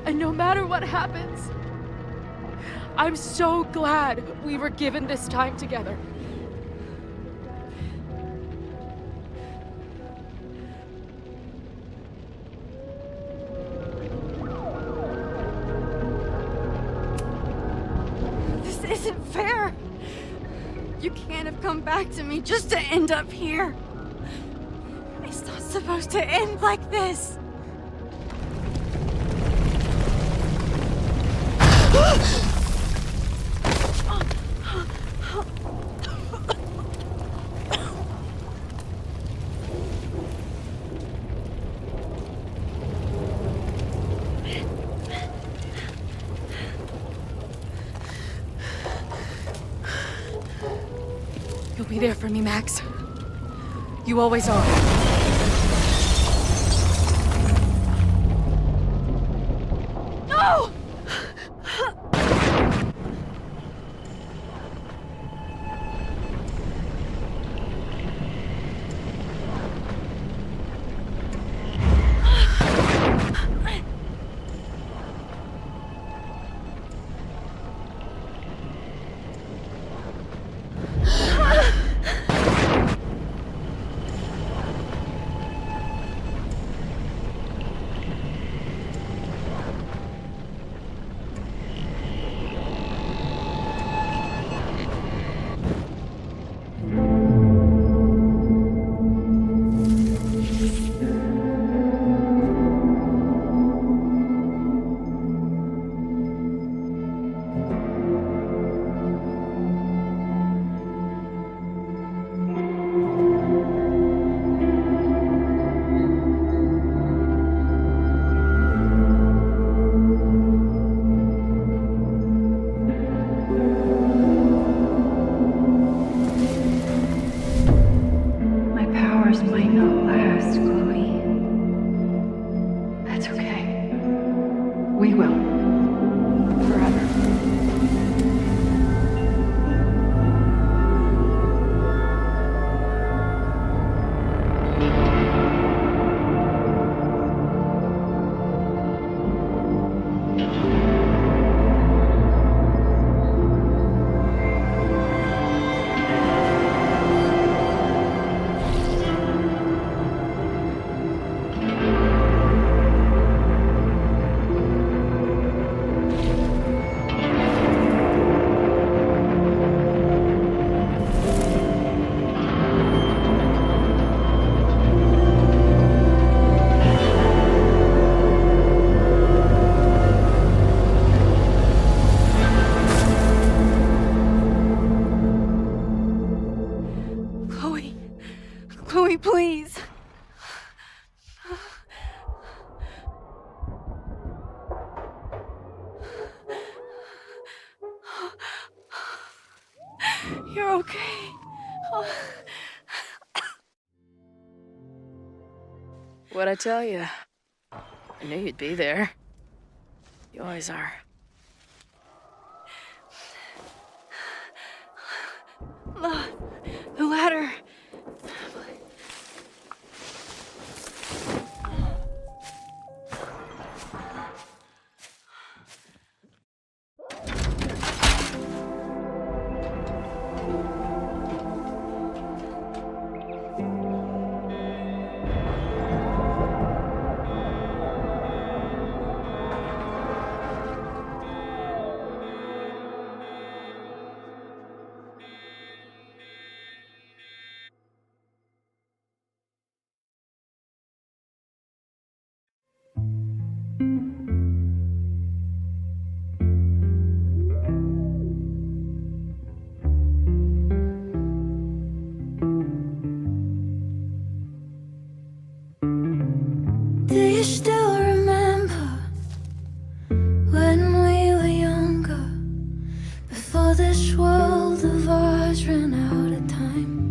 A: And no matter what happens, I'm so glad we were given this time together.
D: This isn't fair. You can't have come back to me just to end up here. It's not supposed to end like this.
A: You'll be there for me, Max. You always are.
D: No!
H: My powers might not last, Chloe. That's okay. We will. Forever.
D: Chloe, please. You're okay.
C: What'd I tell you? I knew you'd be there. You always are.
D: The ladder.
F: you still remember when we were younger, before this world of ours ran out of time?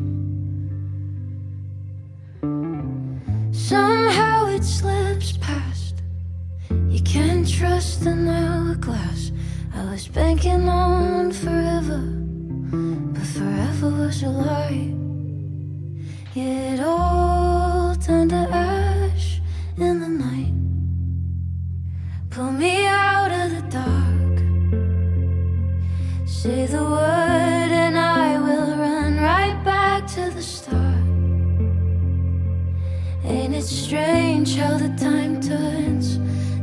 F: Somehow it slips past. You can't trust an hourglass. I was banking on forever, but forever was a lie. It all turned to ash in the night. Pull me out of the dark. Say the word and I will run right back to the start. Ain't it strange how the time turns?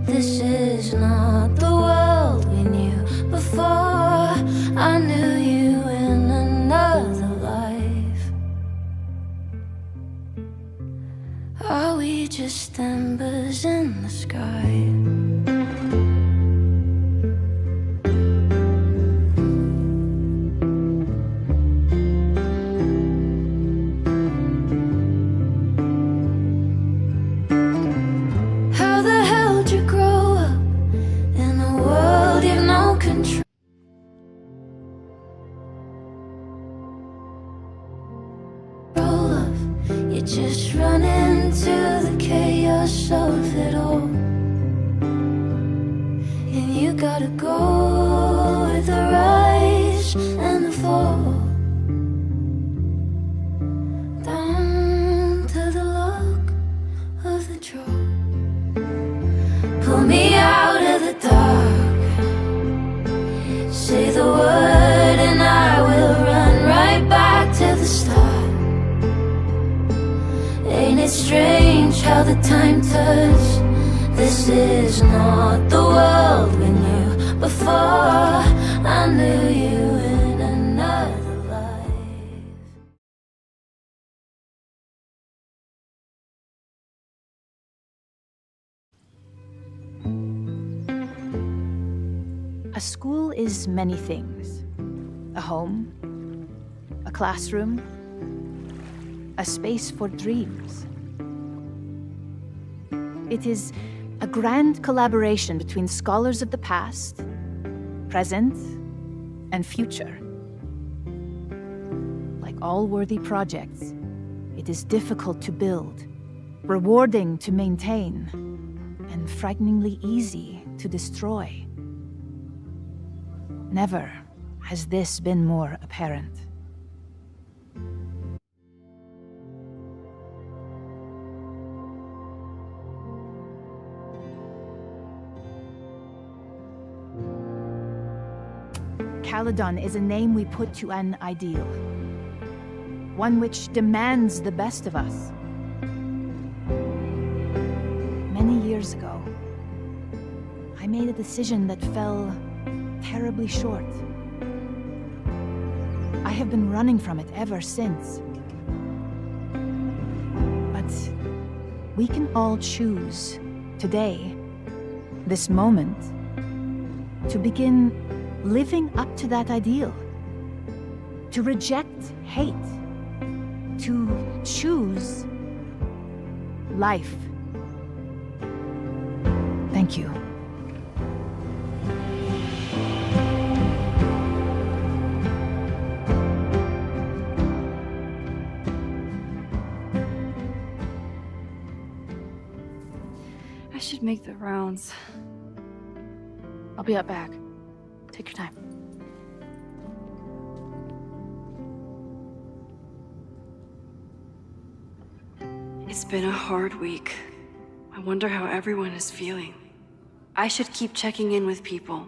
F: This is not the world we knew before. I knew you in another life. Are we just embers in the sky? How the hell did you grow up in a world you've no control of? You just run into the chaos of it all, and you gotta go with the rise and the fall, down to the luck of the draw. Pull me out of the dark. Say the word and I will run right back to the start. Ain't it strange how the time turns? This is not the world we knew before. I knew you in another life.
Q: A school is many things. A home, a classroom, a space for dreams. It is a grand collaboration between scholars of the past, present, and future. Like all worthy projects, it is difficult to build, rewarding to maintain, and frighteningly easy to destroy. Never has this been more apparent. Caledon is a name we put to an ideal. One which demands the best of us. Many years ago, I made a decision that fell terribly short. I have been running from it ever since. But we can all choose today, this moment, to begin living up to that ideal. To reject hate. To choose life. Thank you.
H: I should make the rounds.
C: I'll be up back. Take your time.
H: It's been a hard week. I wonder how everyone is feeling. I should keep checking in with people.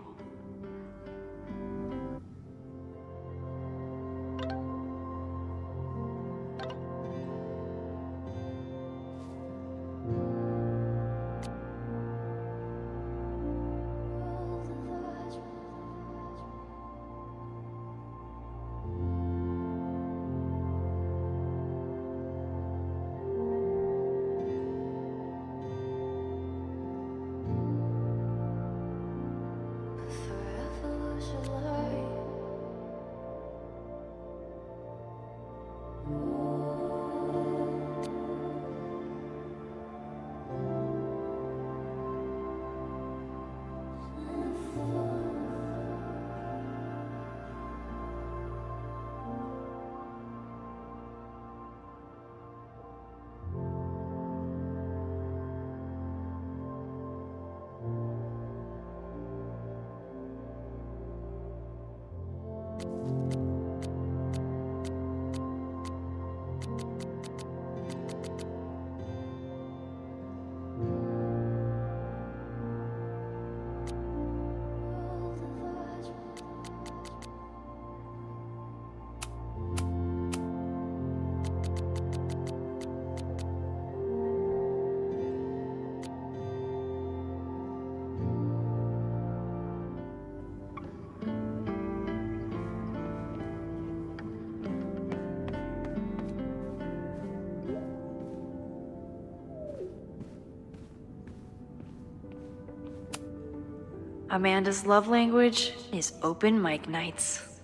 H: Amanda's love language is open mic nights.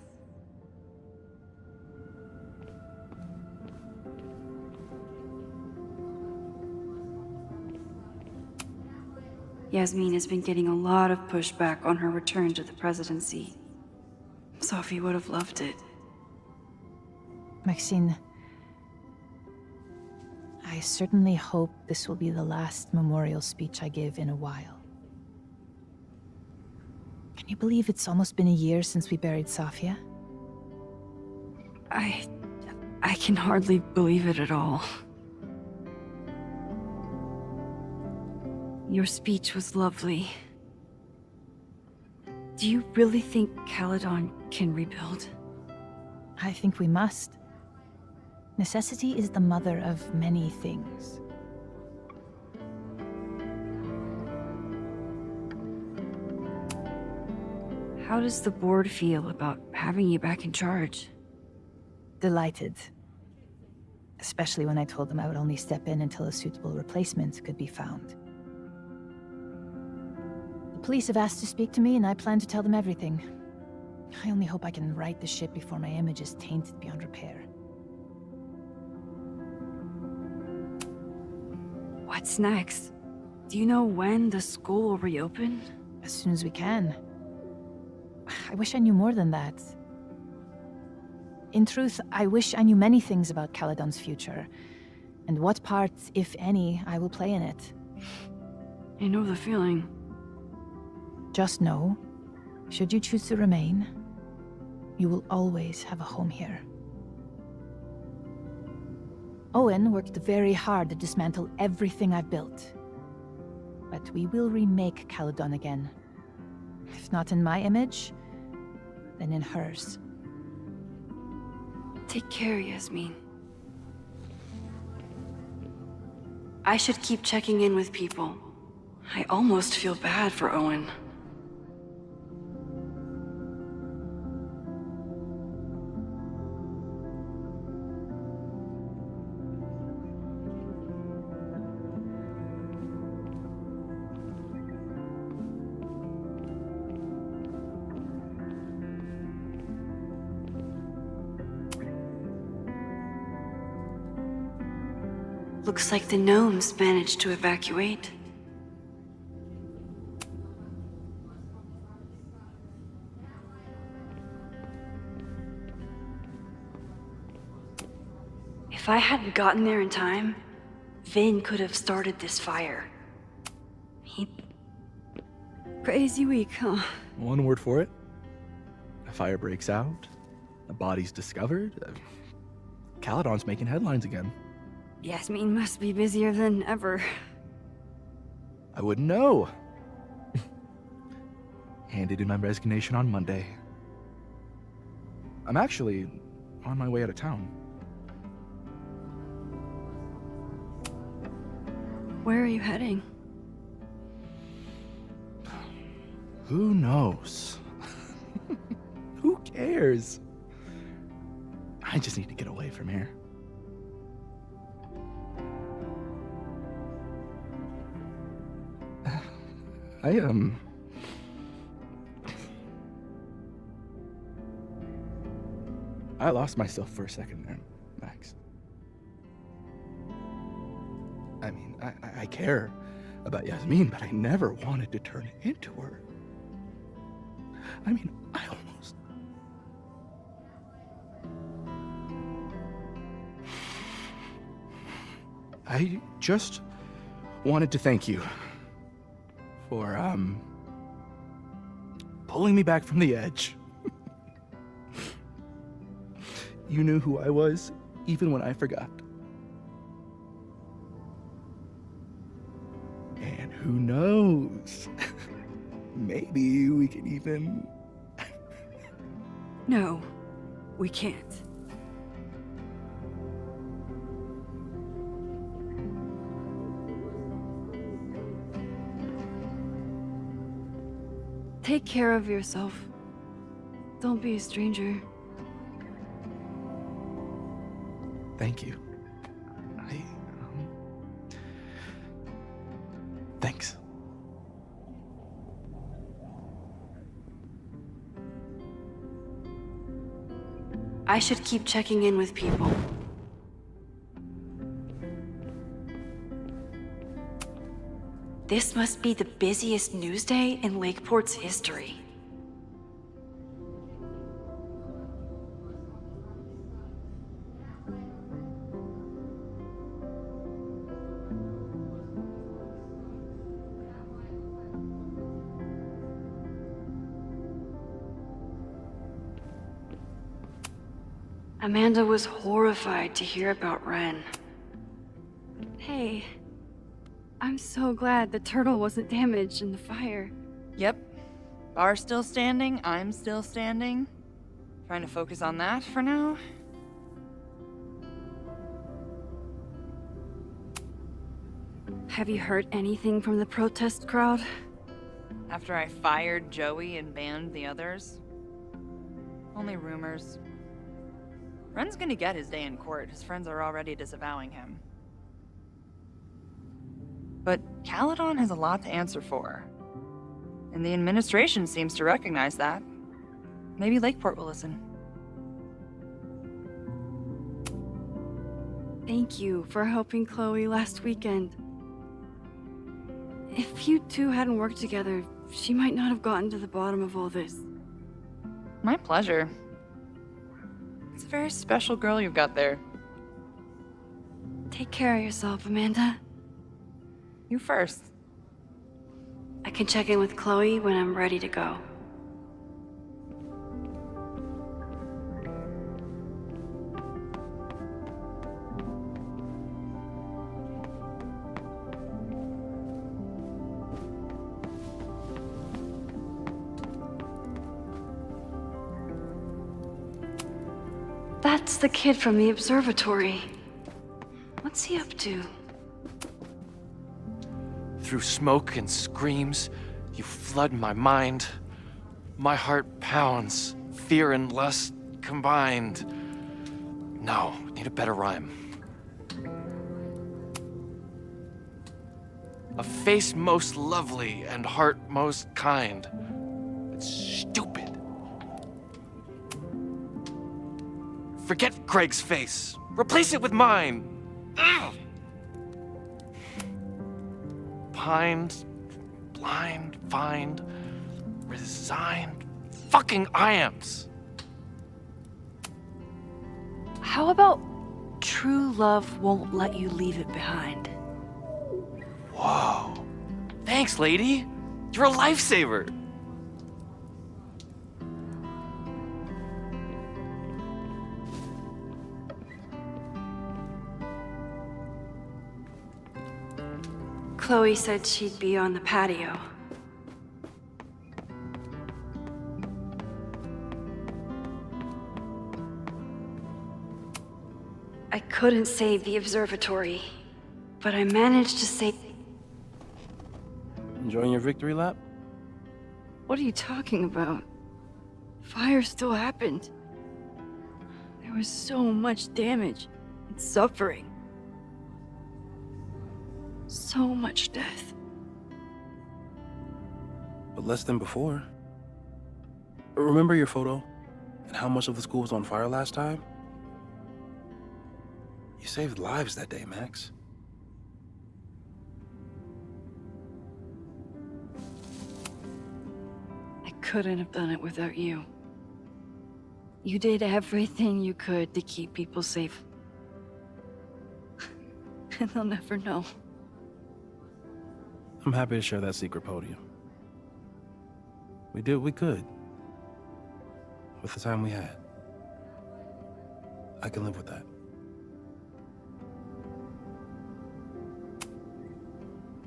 H: Yasmin has been getting a lot of pushback on her return to the presidency. Sophie would have loved it.
Q: Maxine, I certainly hope this will be the last memorial speech I give in a while. Can you believe it's almost been a year since we buried Safia?
H: I can hardly believe it at all. Your speech was lovely. Do you really think Caledon can rebuild?
Q: I think we must. Necessity is the mother of many things.
H: How does the board feel about having you back in charge?
Q: Delighted. Especially when I told them I would only step in until a suitable replacement could be found. The police have asked to speak to me, and I plan to tell them everything. I only hope I can right the ship before my image is tainted beyond repair.
H: What's next? Do you know when the school will reopen?
Q: As soon as we can. I wish I knew more than that. In truth, I wish I knew many things about Caledon's future, and what part, if any, I will play in it.
H: I know the feeling.
Q: Just know, should you choose to remain, you will always have a home here. Owen worked very hard to dismantle everything I've built. But we will remake Caledon again. If not in my image, then in hers.
H: Take care, Yasmin. I should keep checking in with people. I almost feel bad for Owen. Looks like the gnomes managed to evacuate. If I hadn't gotten there in time, Vin could have started this fire. Crazy week, huh?
G: One word for it. A fire breaks out, a body's discovered. Caledon's making headlines again.
H: Yasmin must be busier than ever.
G: I wouldn't know. Handed in my resignation on Monday. I'm actually on my way out of town.
H: Where are you heading?
G: Who knows? Who cares? I just need to get away from here. I lost myself for a second there, Max. I mean, I care about Yasmin, but I never wanted to turn into her. I mean, I almost... I just wanted to thank you for, pulling me back from the edge. You knew who I was, even when I forgot. And who knows? Maybe we can even...
D: No, we can't. Take care of yourself. Don't be a stranger.
G: Thank you. Thanks.
H: I should keep checking in with people. This must be the busiest news day in Lakeport's history. Amanda was horrified to hear about Ren.
D: Hey, I'm so glad the turtle wasn't damaged in the fire.
M: Yep. Bar's still standing, I'm still standing. Trying to focus on that for now.
D: Have you heard anything from the protest crowd?
M: After I fired Joey and banned the others? Only rumors. Ren's gonna get his day in court. His friends are already disavowing him. But Caledon has a lot to answer for. And the administration seems to recognize that. Maybe Lakeport will listen.
D: Thank you for helping Chloe last weekend. If you two hadn't worked together, she might not have gotten to the bottom of all this.
M: My pleasure. It's a very special girl you've got there.
H: Take care of yourself, Amanda.
M: You first.
H: I can check in with Chloe when I'm ready to go. That's the kid from the observatory. What's he up to?
T: Through smoke and screams, you flood my mind. My heart pounds, fear and lust combined. No, need a better rhyme. A face most lovely and heart most kind. It's stupid. Forget Craig's face. Replace it with mine. Ugh. Pined, blind, find, resigned, fucking I-ams.
H: How about true love won't let you leave it behind?
T: Whoa. Thanks, lady. You're a lifesaver.
H: Chloe said she'd be on the patio. I couldn't save the observatory, but I managed to save...
B: Enjoying your victory lap?
D: What are you talking about? Fire still happened. There was so much damage and suffering. So much death.
B: But less than before. Remember your photo? And how much of the school was on fire last time? You saved lives that day, Max.
D: I couldn't have done it without you. You did everything you could to keep people safe. And they'll never know.
B: I'm happy to share that secret podium. We did what we could with the time we had. I can live with that.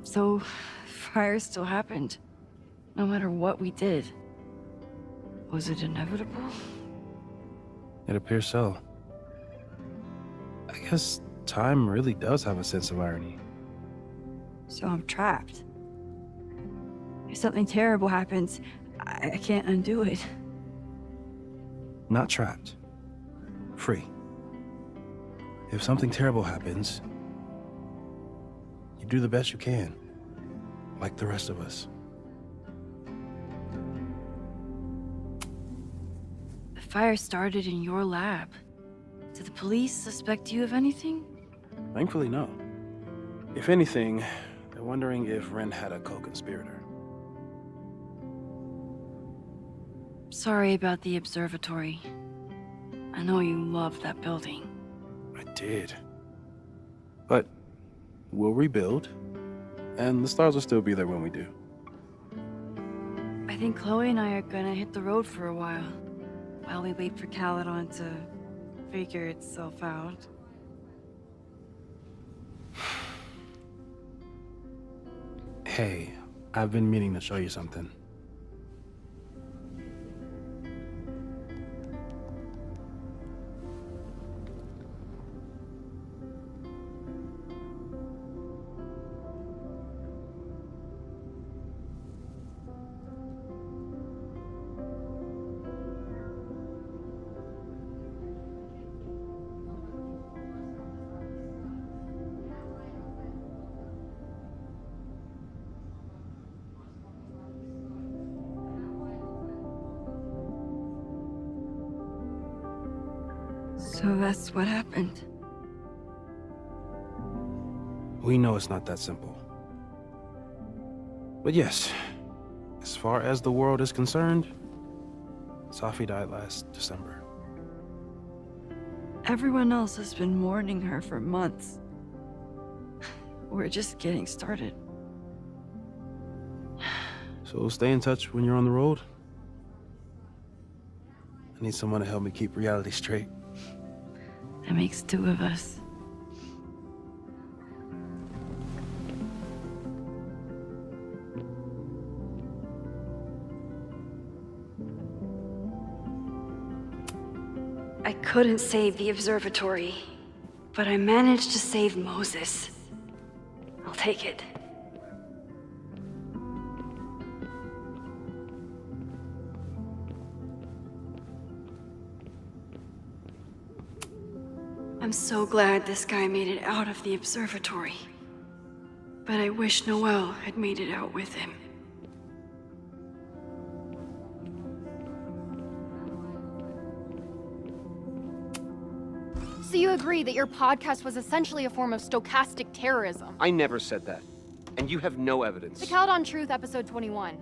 D: So, fire still happened, no matter what we did. Was it inevitable?
B: It appears so. I guess time really does have a sense of irony.
D: So I'm trapped. If something terrible happens, I can't undo it.
B: Not trapped. Free. If something terrible happens, you do the best you can, like the rest of us.
D: The fire started in your lab. Did the police suspect you of anything?
B: Thankfully, no. If anything, they're wondering if Ren had a co-conspirator.
D: Sorry about the observatory. I know you loved that building.
B: I did. But we'll rebuild, and the stars will still be there when we do.
D: I think Chloe and I are gonna hit the road for a while we wait for Caledon to figure itself out.
B: Hey, I've been meaning to show you something.
D: So that's what happened.
B: We know it's not that simple. But yes, as far as the world is concerned, Safi died last December.
D: Everyone else has been mourning her for months. We're just getting started.
B: So stay in touch when you're on the road. I need someone to help me keep reality straight.
D: That makes two of us.
H: I couldn't save the observatory, but I managed to save Moses. I'll take it. I'm so glad this guy made it out of the observatory. But I wish Noel had made it out with him.
I: So you agree that your podcast was essentially a form of stochastic terrorism?
L: I never said that. And you have no evidence.
I: The Caledon Truth, episode 21.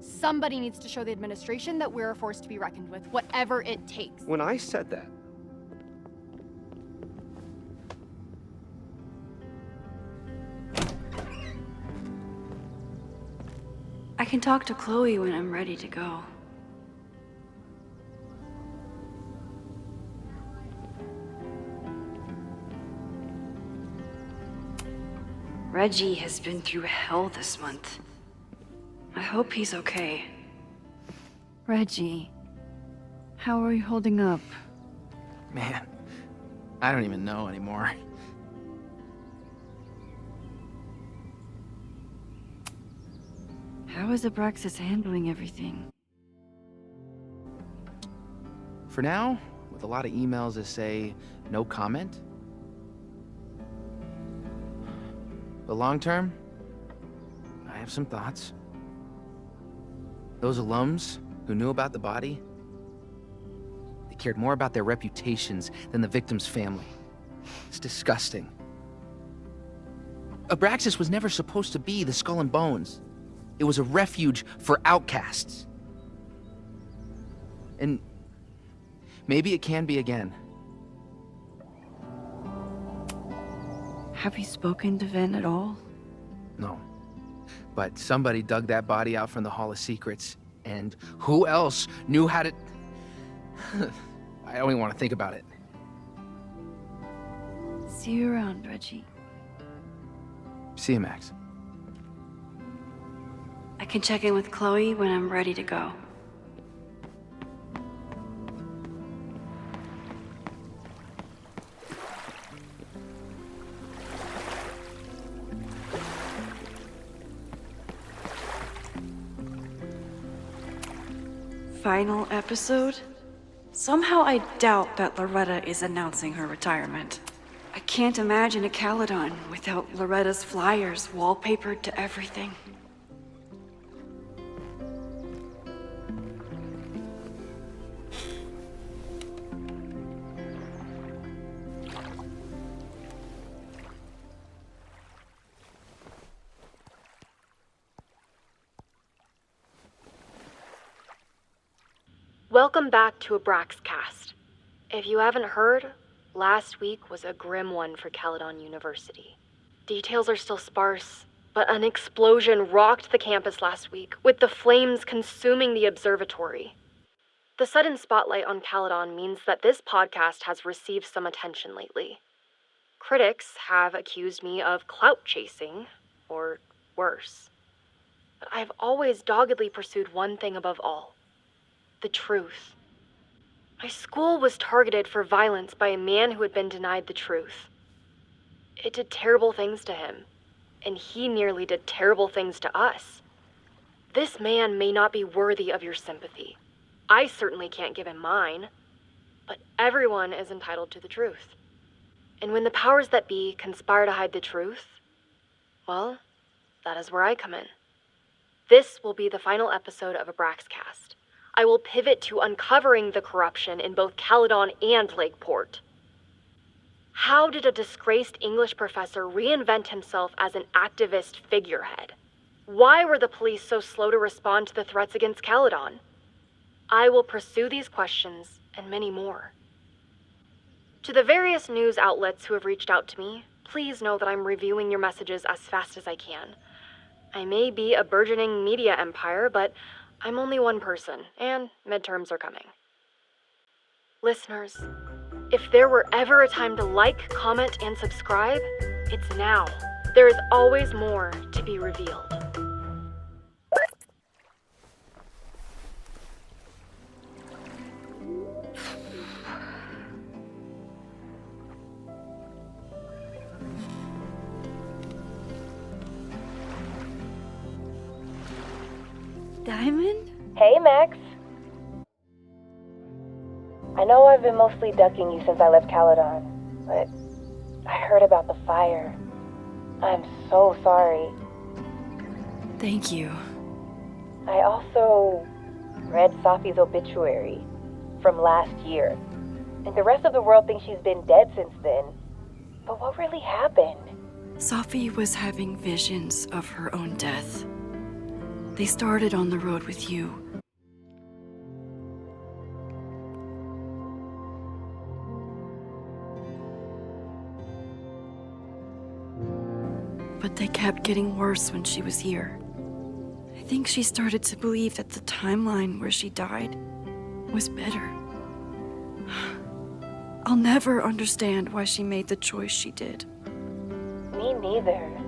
I: Somebody needs to show the administration that we're a force to be reckoned with, whatever it takes.
L: When I said that,
H: I can talk to Chloe when I'm ready to go. Reggie has been through hell this month. I hope he's okay.
D: Reggie, how are you holding up?
T: Man, I don't even know anymore.
D: How is Abraxas handling everything?
T: For now, with a lot of emails that say no comment. But long term, I have some thoughts. Those alums who knew about the body, they cared more about their reputations than the victim's family. It's disgusting. Abraxas was never supposed to be the Skull and Bones. It was a refuge for outcasts. And maybe it can be again.
D: Have you spoken to Ven at all?
T: No. But somebody dug that body out from the Hall of Secrets, and who else knew how to... I don't even want to think about it.
H: See you around, Reggie.
G: See you, Max.
H: I can check in with Chloe when I'm ready to go. Final episode? Somehow I doubt that Loretta is announcing her retirement. I can't imagine a Caledon without Loretta's flyers wallpapered to everything.
C: Welcome back to Abraxcast. If you haven't heard, last week was a grim one for Caledon University. Details are still sparse, but an explosion rocked the campus last week, with the flames consuming the observatory. The sudden spotlight on Caledon means that this podcast has received some attention lately. Critics have accused me of clout chasing, or worse. But I've always doggedly pursued one thing above all: the truth. My school was targeted for violence by a man who had been denied the truth. It did terrible things to him, and he nearly did terrible things to us. This man may not be worthy of your sympathy. I certainly can't give him mine, but everyone is entitled to the truth. And when the powers that be conspire to hide the truth, well, that is where I come in. This will be the final episode of Abraxcast. I will pivot to uncovering the corruption in both Caledon and Lakeport. How did a disgraced English professor reinvent himself as an activist figurehead? Why were the police so slow to respond to the threats against Caledon? I will pursue these questions and many more. To the various news outlets who have reached out to me, please know that I'm reviewing your messages as fast as I can. I may be a burgeoning media empire, but I'm only one person, and midterms are coming. Listeners, if there were ever a time to like, comment, and subscribe, it's now. There is always more to be revealed.
H: Diamond?
K: Hey, Max. I know I've been mostly ducking you since I left Caledon, but I heard about the fire. I'm so sorry.
H: Thank you.
K: I also read Safi's obituary from last year, and the rest of the world thinks she's been dead since then. But what really happened?
H: Safi was having visions of her own death. They started on the road with you. But they kept getting worse when she was here. I think she started to believe that the timeline where she died was better. I'll never understand why she made the choice she did.
K: Me neither.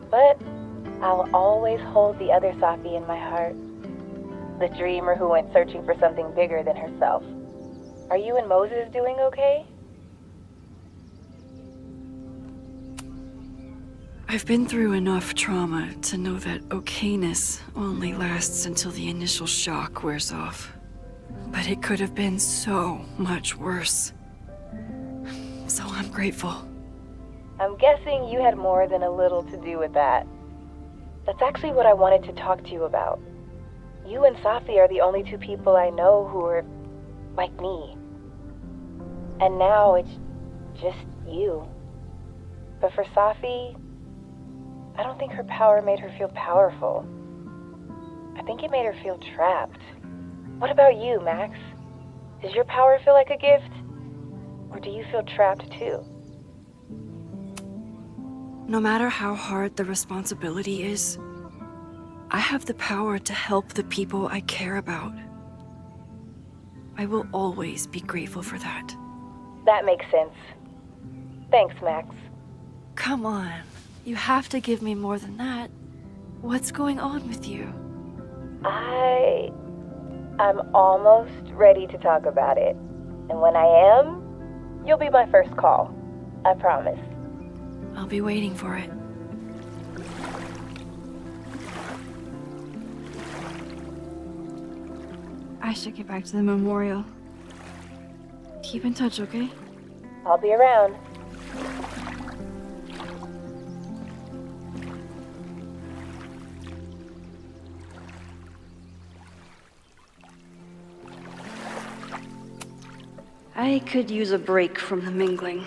K: But I'll always hold the other Safi in my heart. The dreamer who went searching for something bigger than herself. Are you and Moses doing okay?
H: I've been through enough trauma to know that okayness only lasts until the initial shock wears off. But it could have been so much worse. So I'm grateful.
K: I'm guessing you had more than a little to do with that. That's actually what I wanted to talk to you about. You and Safi are the only two people I know who are like me. And now it's just you. But for Safi, I don't think her power made her feel powerful. I think it made her feel trapped. What about you, Max? Does your power feel like a gift? Or do you feel trapped too?
H: No matter how hard the responsibility is, I have the power to help the people I care about. I will always be grateful for that.
K: That makes sense. Thanks, Max.
D: Come on. You have to give me more than that. What's going on with you?
K: I'm almost ready to talk about it. And when I am, you'll be my first call. I promise.
D: I'll be waiting for it. I should get back to the memorial. Keep in touch, okay?
K: I'll be around.
H: I could use a break from the mingling.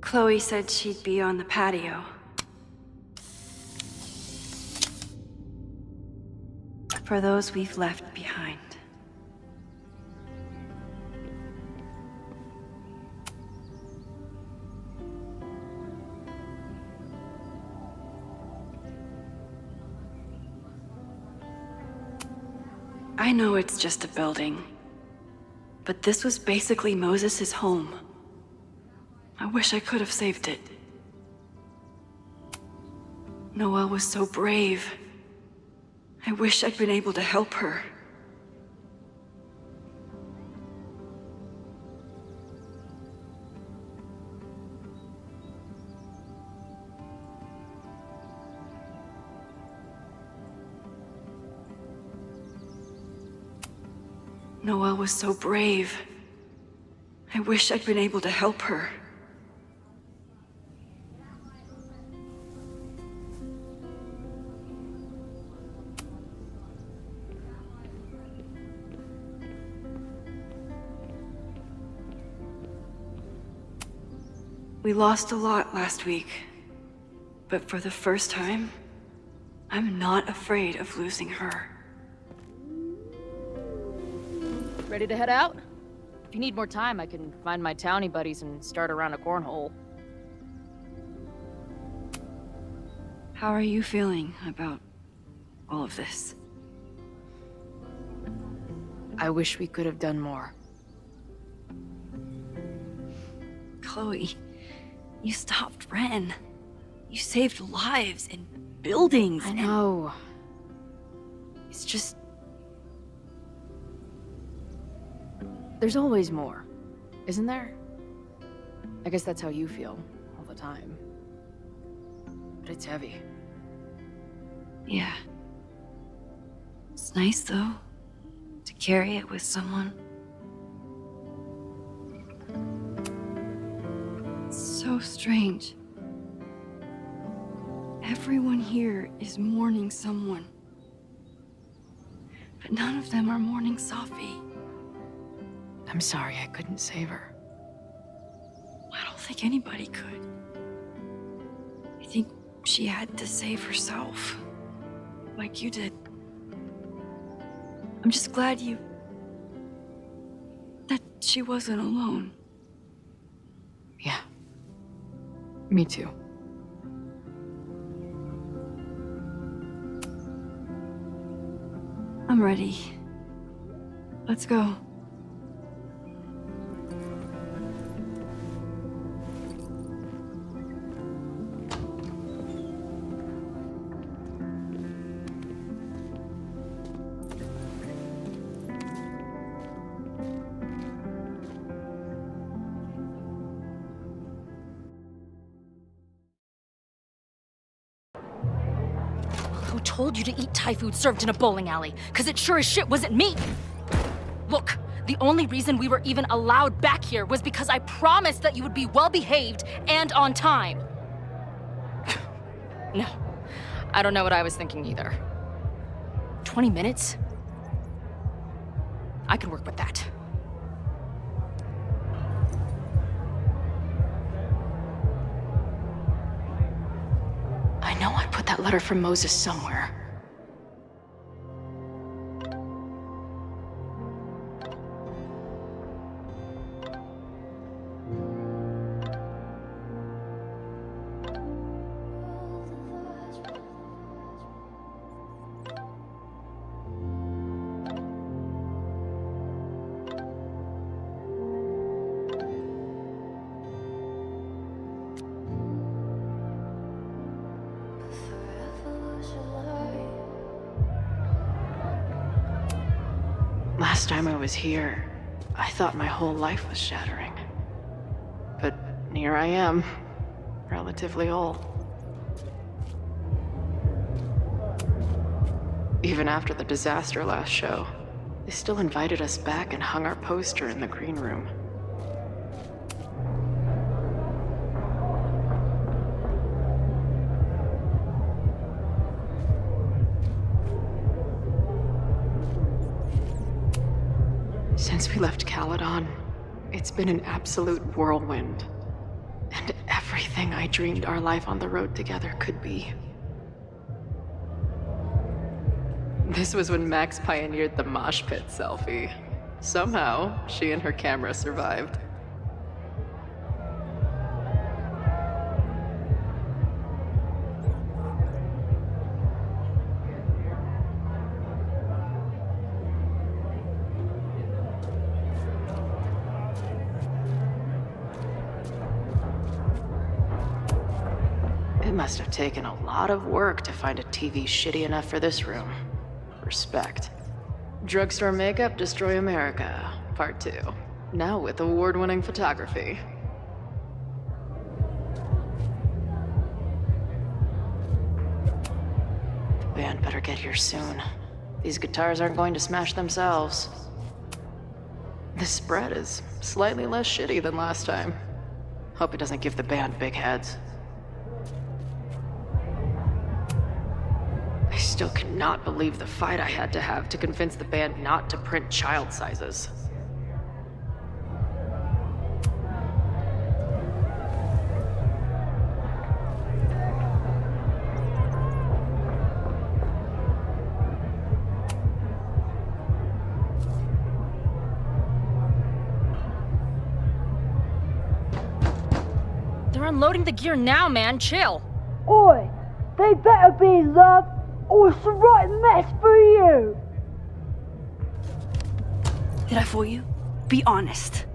H: Chloe said she'd be on the patio. For those we've left behind. I know it's just a building, but this was basically Moses' home. I wish I could have saved it. Noelle was so brave. I wish I'd been able to help her. Noelle was so brave. I wish I'd been able to help her. We lost a lot last week, but for the first time, I'm not afraid of losing her.
C: Ready to head out? If you need more time, I can find my townie buddies and start around a cornhole.
H: How are you feeling about all of this?
C: I wish we could have done more.
H: Chloe, you stopped Ren. You saved lives and buildings.
C: I know. It's just... There's always more, isn't there? I guess that's how you feel all the time. But it's heavy.
H: Yeah. It's nice, though, to carry it with someone. It's so strange. Everyone here is mourning someone. But none of them are mourning Safi.
C: I'm sorry I couldn't save her.
H: I don't think anybody could. I think she had to save herself. Like you did. I'm just glad that she wasn't alone.
C: Yeah. Me too.
H: I'm ready. Let's go.
C: Who told you to eat Thai food served in a bowling alley? Because it sure as shit wasn't me! Look, the only reason we were even allowed back here was because I promised that you would be well-behaved and on time. No, I don't know what I was thinking either. 20 minutes? I can work with that. know I put that letter from Moses somewhere. Last time I was here, I thought my whole life was shattering. But here I am, relatively whole. Even after the disaster last show, they still invited us back and hung our poster in the green room. Since we left Caledon, it's been an absolute whirlwind. And everything I dreamed our life on the road together could be. This was when Max pioneered the mosh pit selfie. Somehow, she and her camera survived. It must have taken a lot of work to find a TV shitty enough for this room. Respect. Drugstore Makeup Destroy America, Part 2. Now with award-winning photography. The band better get here soon. These guitars aren't going to smash themselves. This spread is slightly less shitty than last time. Hope it doesn't give the band big heads. I still cannot believe the fight I had to have to convince the band not to print child sizes. They're unloading the gear now, man. Chill.
O: Oi! They better be in love, or it's a right mess for you!
H: Did I fool you? Be honest.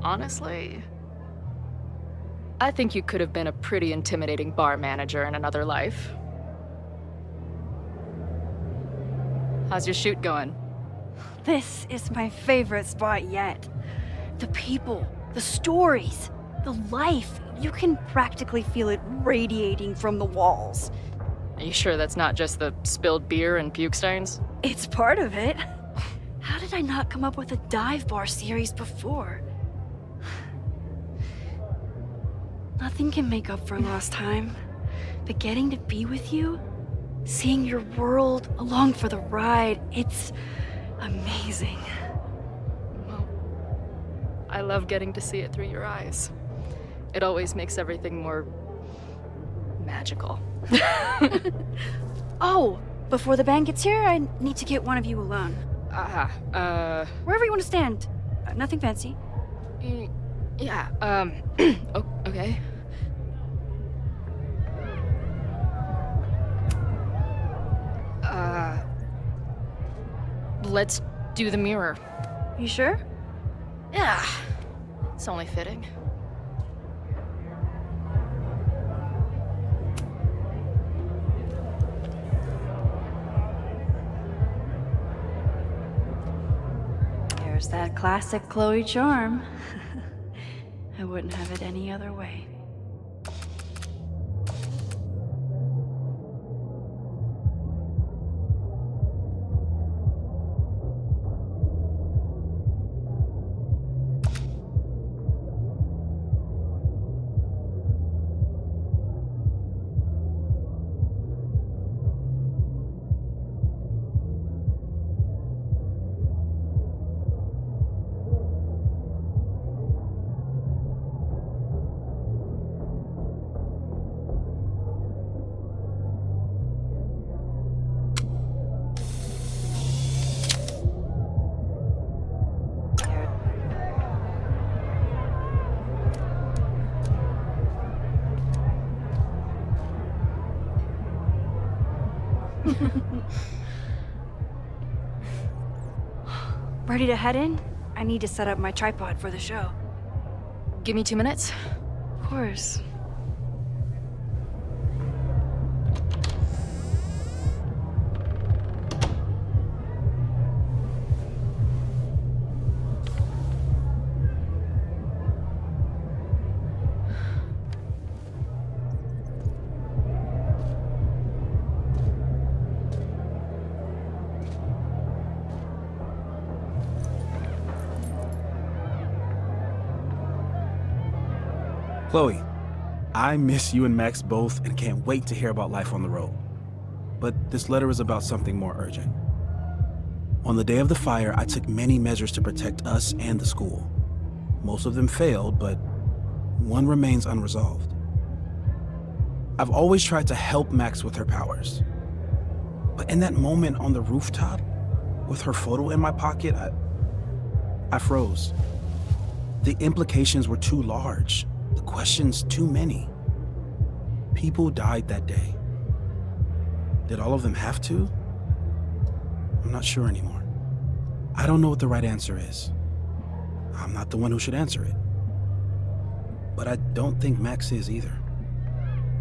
C: Honestly, I think you could have been a pretty intimidating bar manager in another life. How's your shoot going?
H: This is my favorite spot yet. The people, the stories, the life. You can practically feel it radiating from the walls.
C: Are you sure that's not just the spilled beer and puke stains?
H: It's part of it. How did I not come up with a dive bar series before? Nothing can make up for lost time. But getting to be with you, seeing your world along for the ride, it's amazing.
C: Well, I love getting to see it through your eyes. It always makes everything more magical.
H: Oh, before the band gets here, I need to get one of you alone. Wherever you want to stand. Nothing fancy.
C: Yeah, okay. Let's do the mirror.
H: You sure?
C: Yeah. It's only fitting.
H: There's that classic Chloe charm. I wouldn't have it any other way. Ready to head in? I need to set up my tripod for the show.
C: Give me 2 minutes.
H: Of course.
B: Chloe, I miss you and Max both and can't wait to hear about life on the road. But this letter is about something more urgent. On the day of the fire, I took many measures to protect us and the school. Most of them failed, but one remains unresolved. I've always tried to help Max with her powers. But in that moment on the rooftop, with her photo in my pocket, I froze. The implications were too large. The questions too many. People died that day. Did all of them have to? I'm not sure anymore. I don't know what the right answer is. I'm not the one who should answer it. But I don't think Max is either.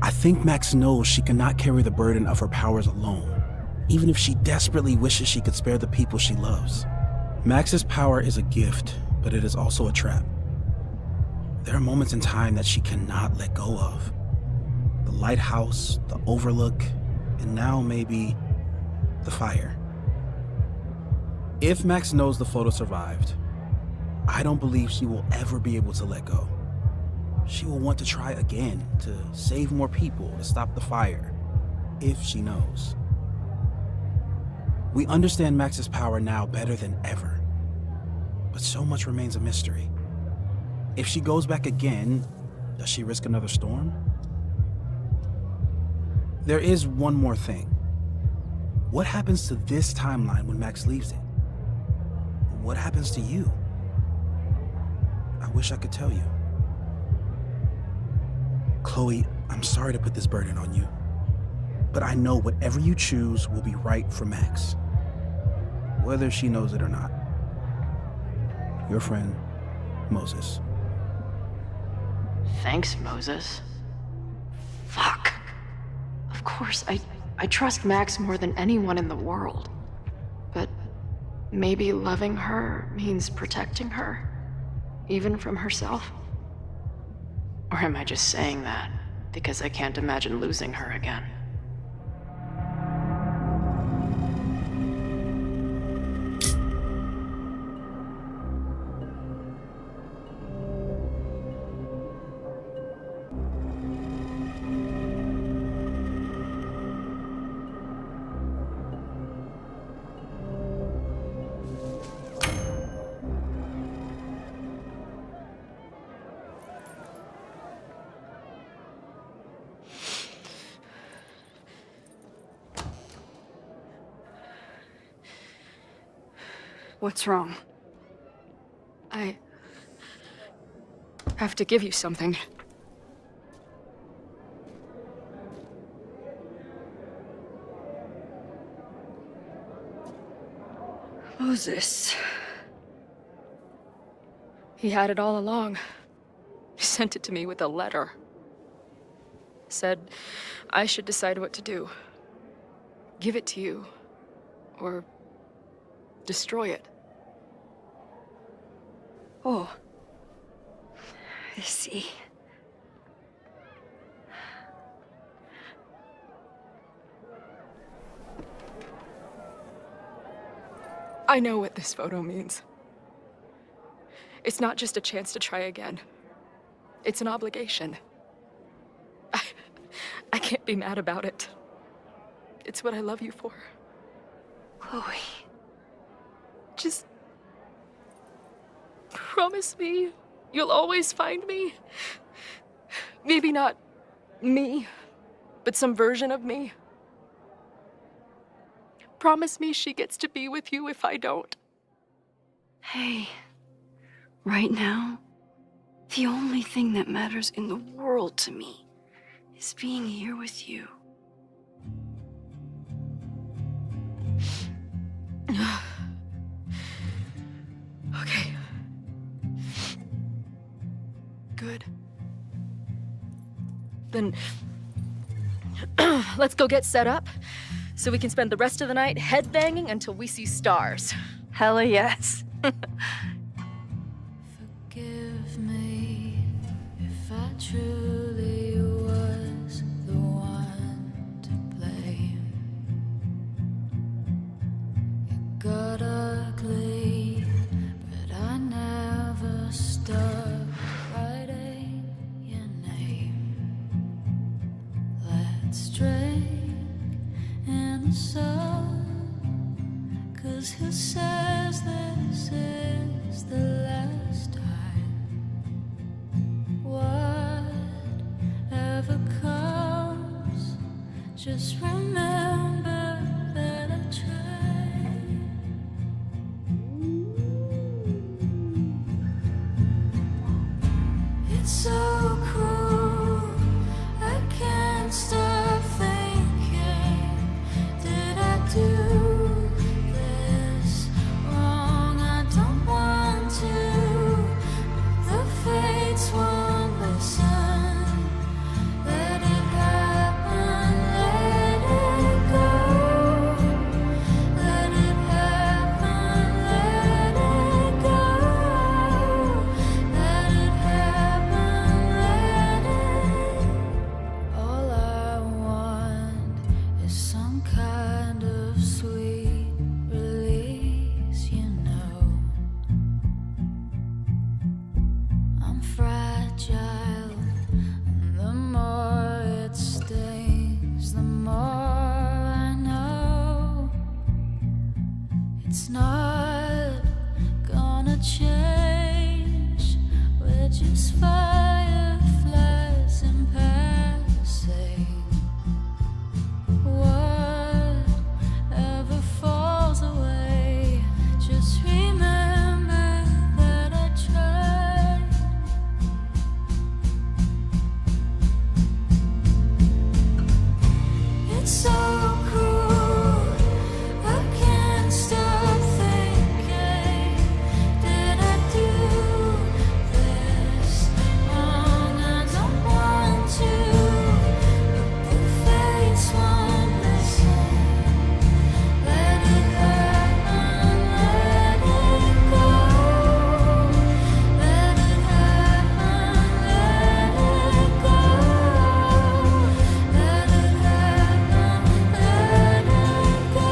B: I think Max knows she cannot carry the burden of her powers alone, even if she desperately wishes she could spare the people she loves. Max's power is a gift, but it is also a trap. There are moments in time that she cannot let go of. The lighthouse, the overlook, and now maybe the fire. If Max knows the photo survived, I don't believe she will ever be able to let go. She will want to try again, to save more people, to stop the fire, if she knows. We understand Max's power now better than ever, but so much remains a mystery. If she goes back again, does she risk another storm? There is one more thing. What happens to this timeline when Max leaves it? What happens to you? I wish I could tell you. Chloe, I'm sorry to put this burden on you, but I know whatever you choose will be right for Max, whether she knows it or not. Your friend, Moses.
C: Thanks, Moses. Fuck. Of course, I trust Max more than anyone in the world. But maybe loving her means protecting her, even from herself? Or am I just saying that because I can't imagine losing her again?
H: What's wrong?
C: I have to give you something.
H: Moses.
C: He had it all along. He sent it to me with a letter. Said I should decide what to do. Give it to you, or destroy it.
H: Oh. I see.
C: I know what this photo means. It's not just a chance to try again. It's an obligation. I can't be mad about it. It's what I love you for.
H: Chloe.
C: Just promise me you'll always find me. Maybe not me, but some version of me. Promise me she gets to be with you if I don't.
H: Hey, right now, the only thing that matters in the world to me is being here with you.
C: Then let's go get set up so we can spend the rest of the night headbanging until we see stars.
D: Hella yes.
F: Forgive me if I truly was the one to blame. It got ugly, but I never stopped writing your name. Let's drink in the sun, 'cause who says this is the last time? Whatever comes, just remember that I tried. It's so cruel, I can't stop thinking, did I do this wrong? I don't want to, but the fates won't listen. Let it happen, let it go. Let it happen, let it go. Let it happen, let it. All I want is some kind of sweet release, you know. I'm fragile, and the more it stings, the more I know. It's not gonna change, we're just fireflies in passing. Whatever falls away, just remember that I tried. It's so cruel, I can't stop thinking, did I do this wrong? I don't want to, but the fates won't listen. Let it happen, let it go. Let it happen, let it go. Let it happen, let it go.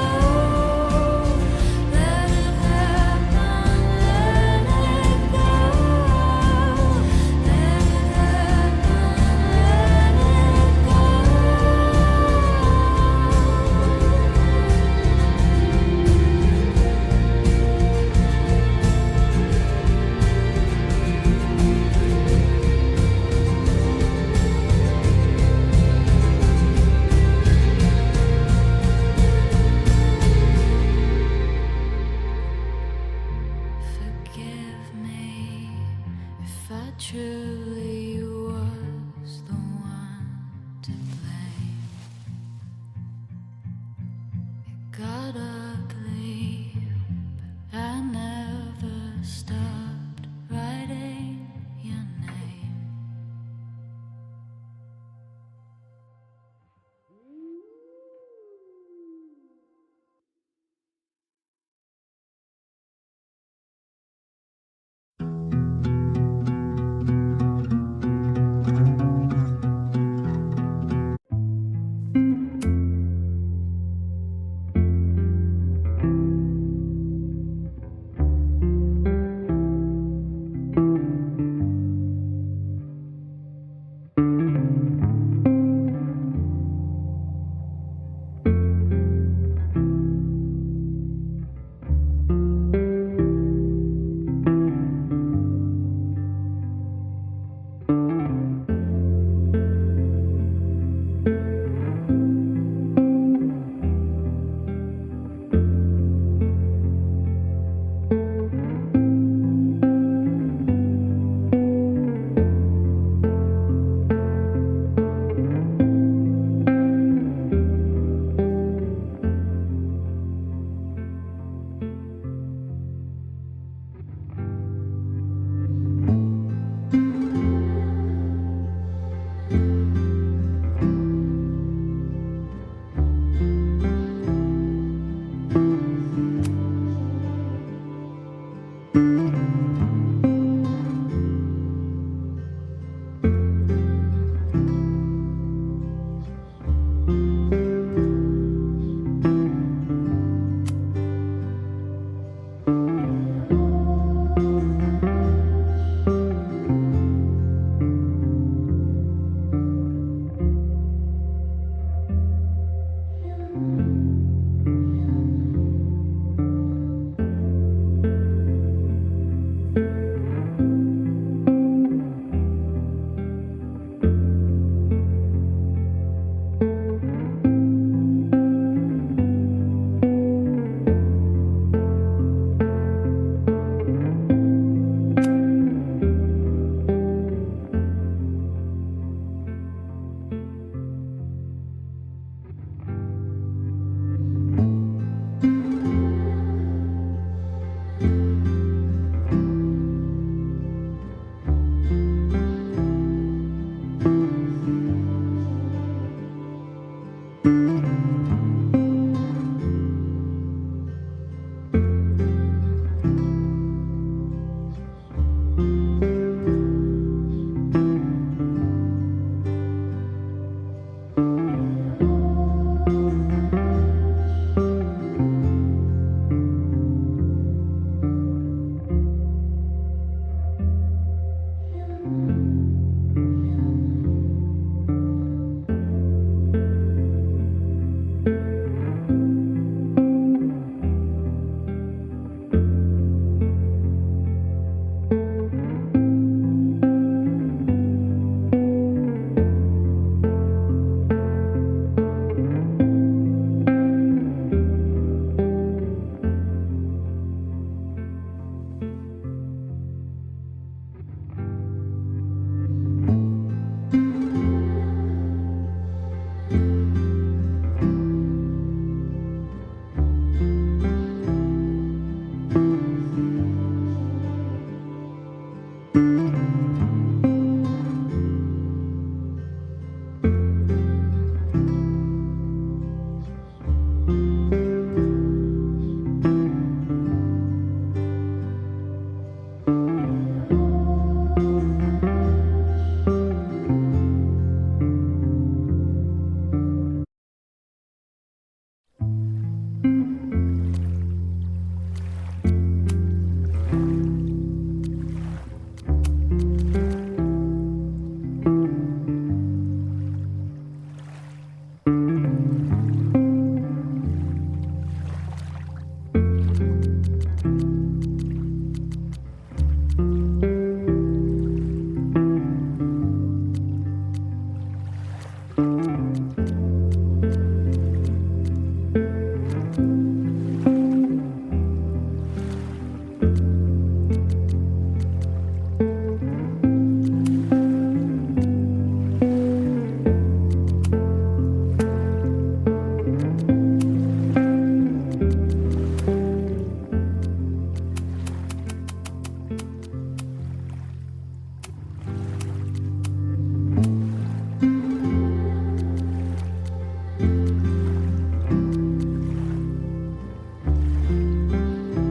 F: Let it happen, let it go. Let it Forgive me if I truly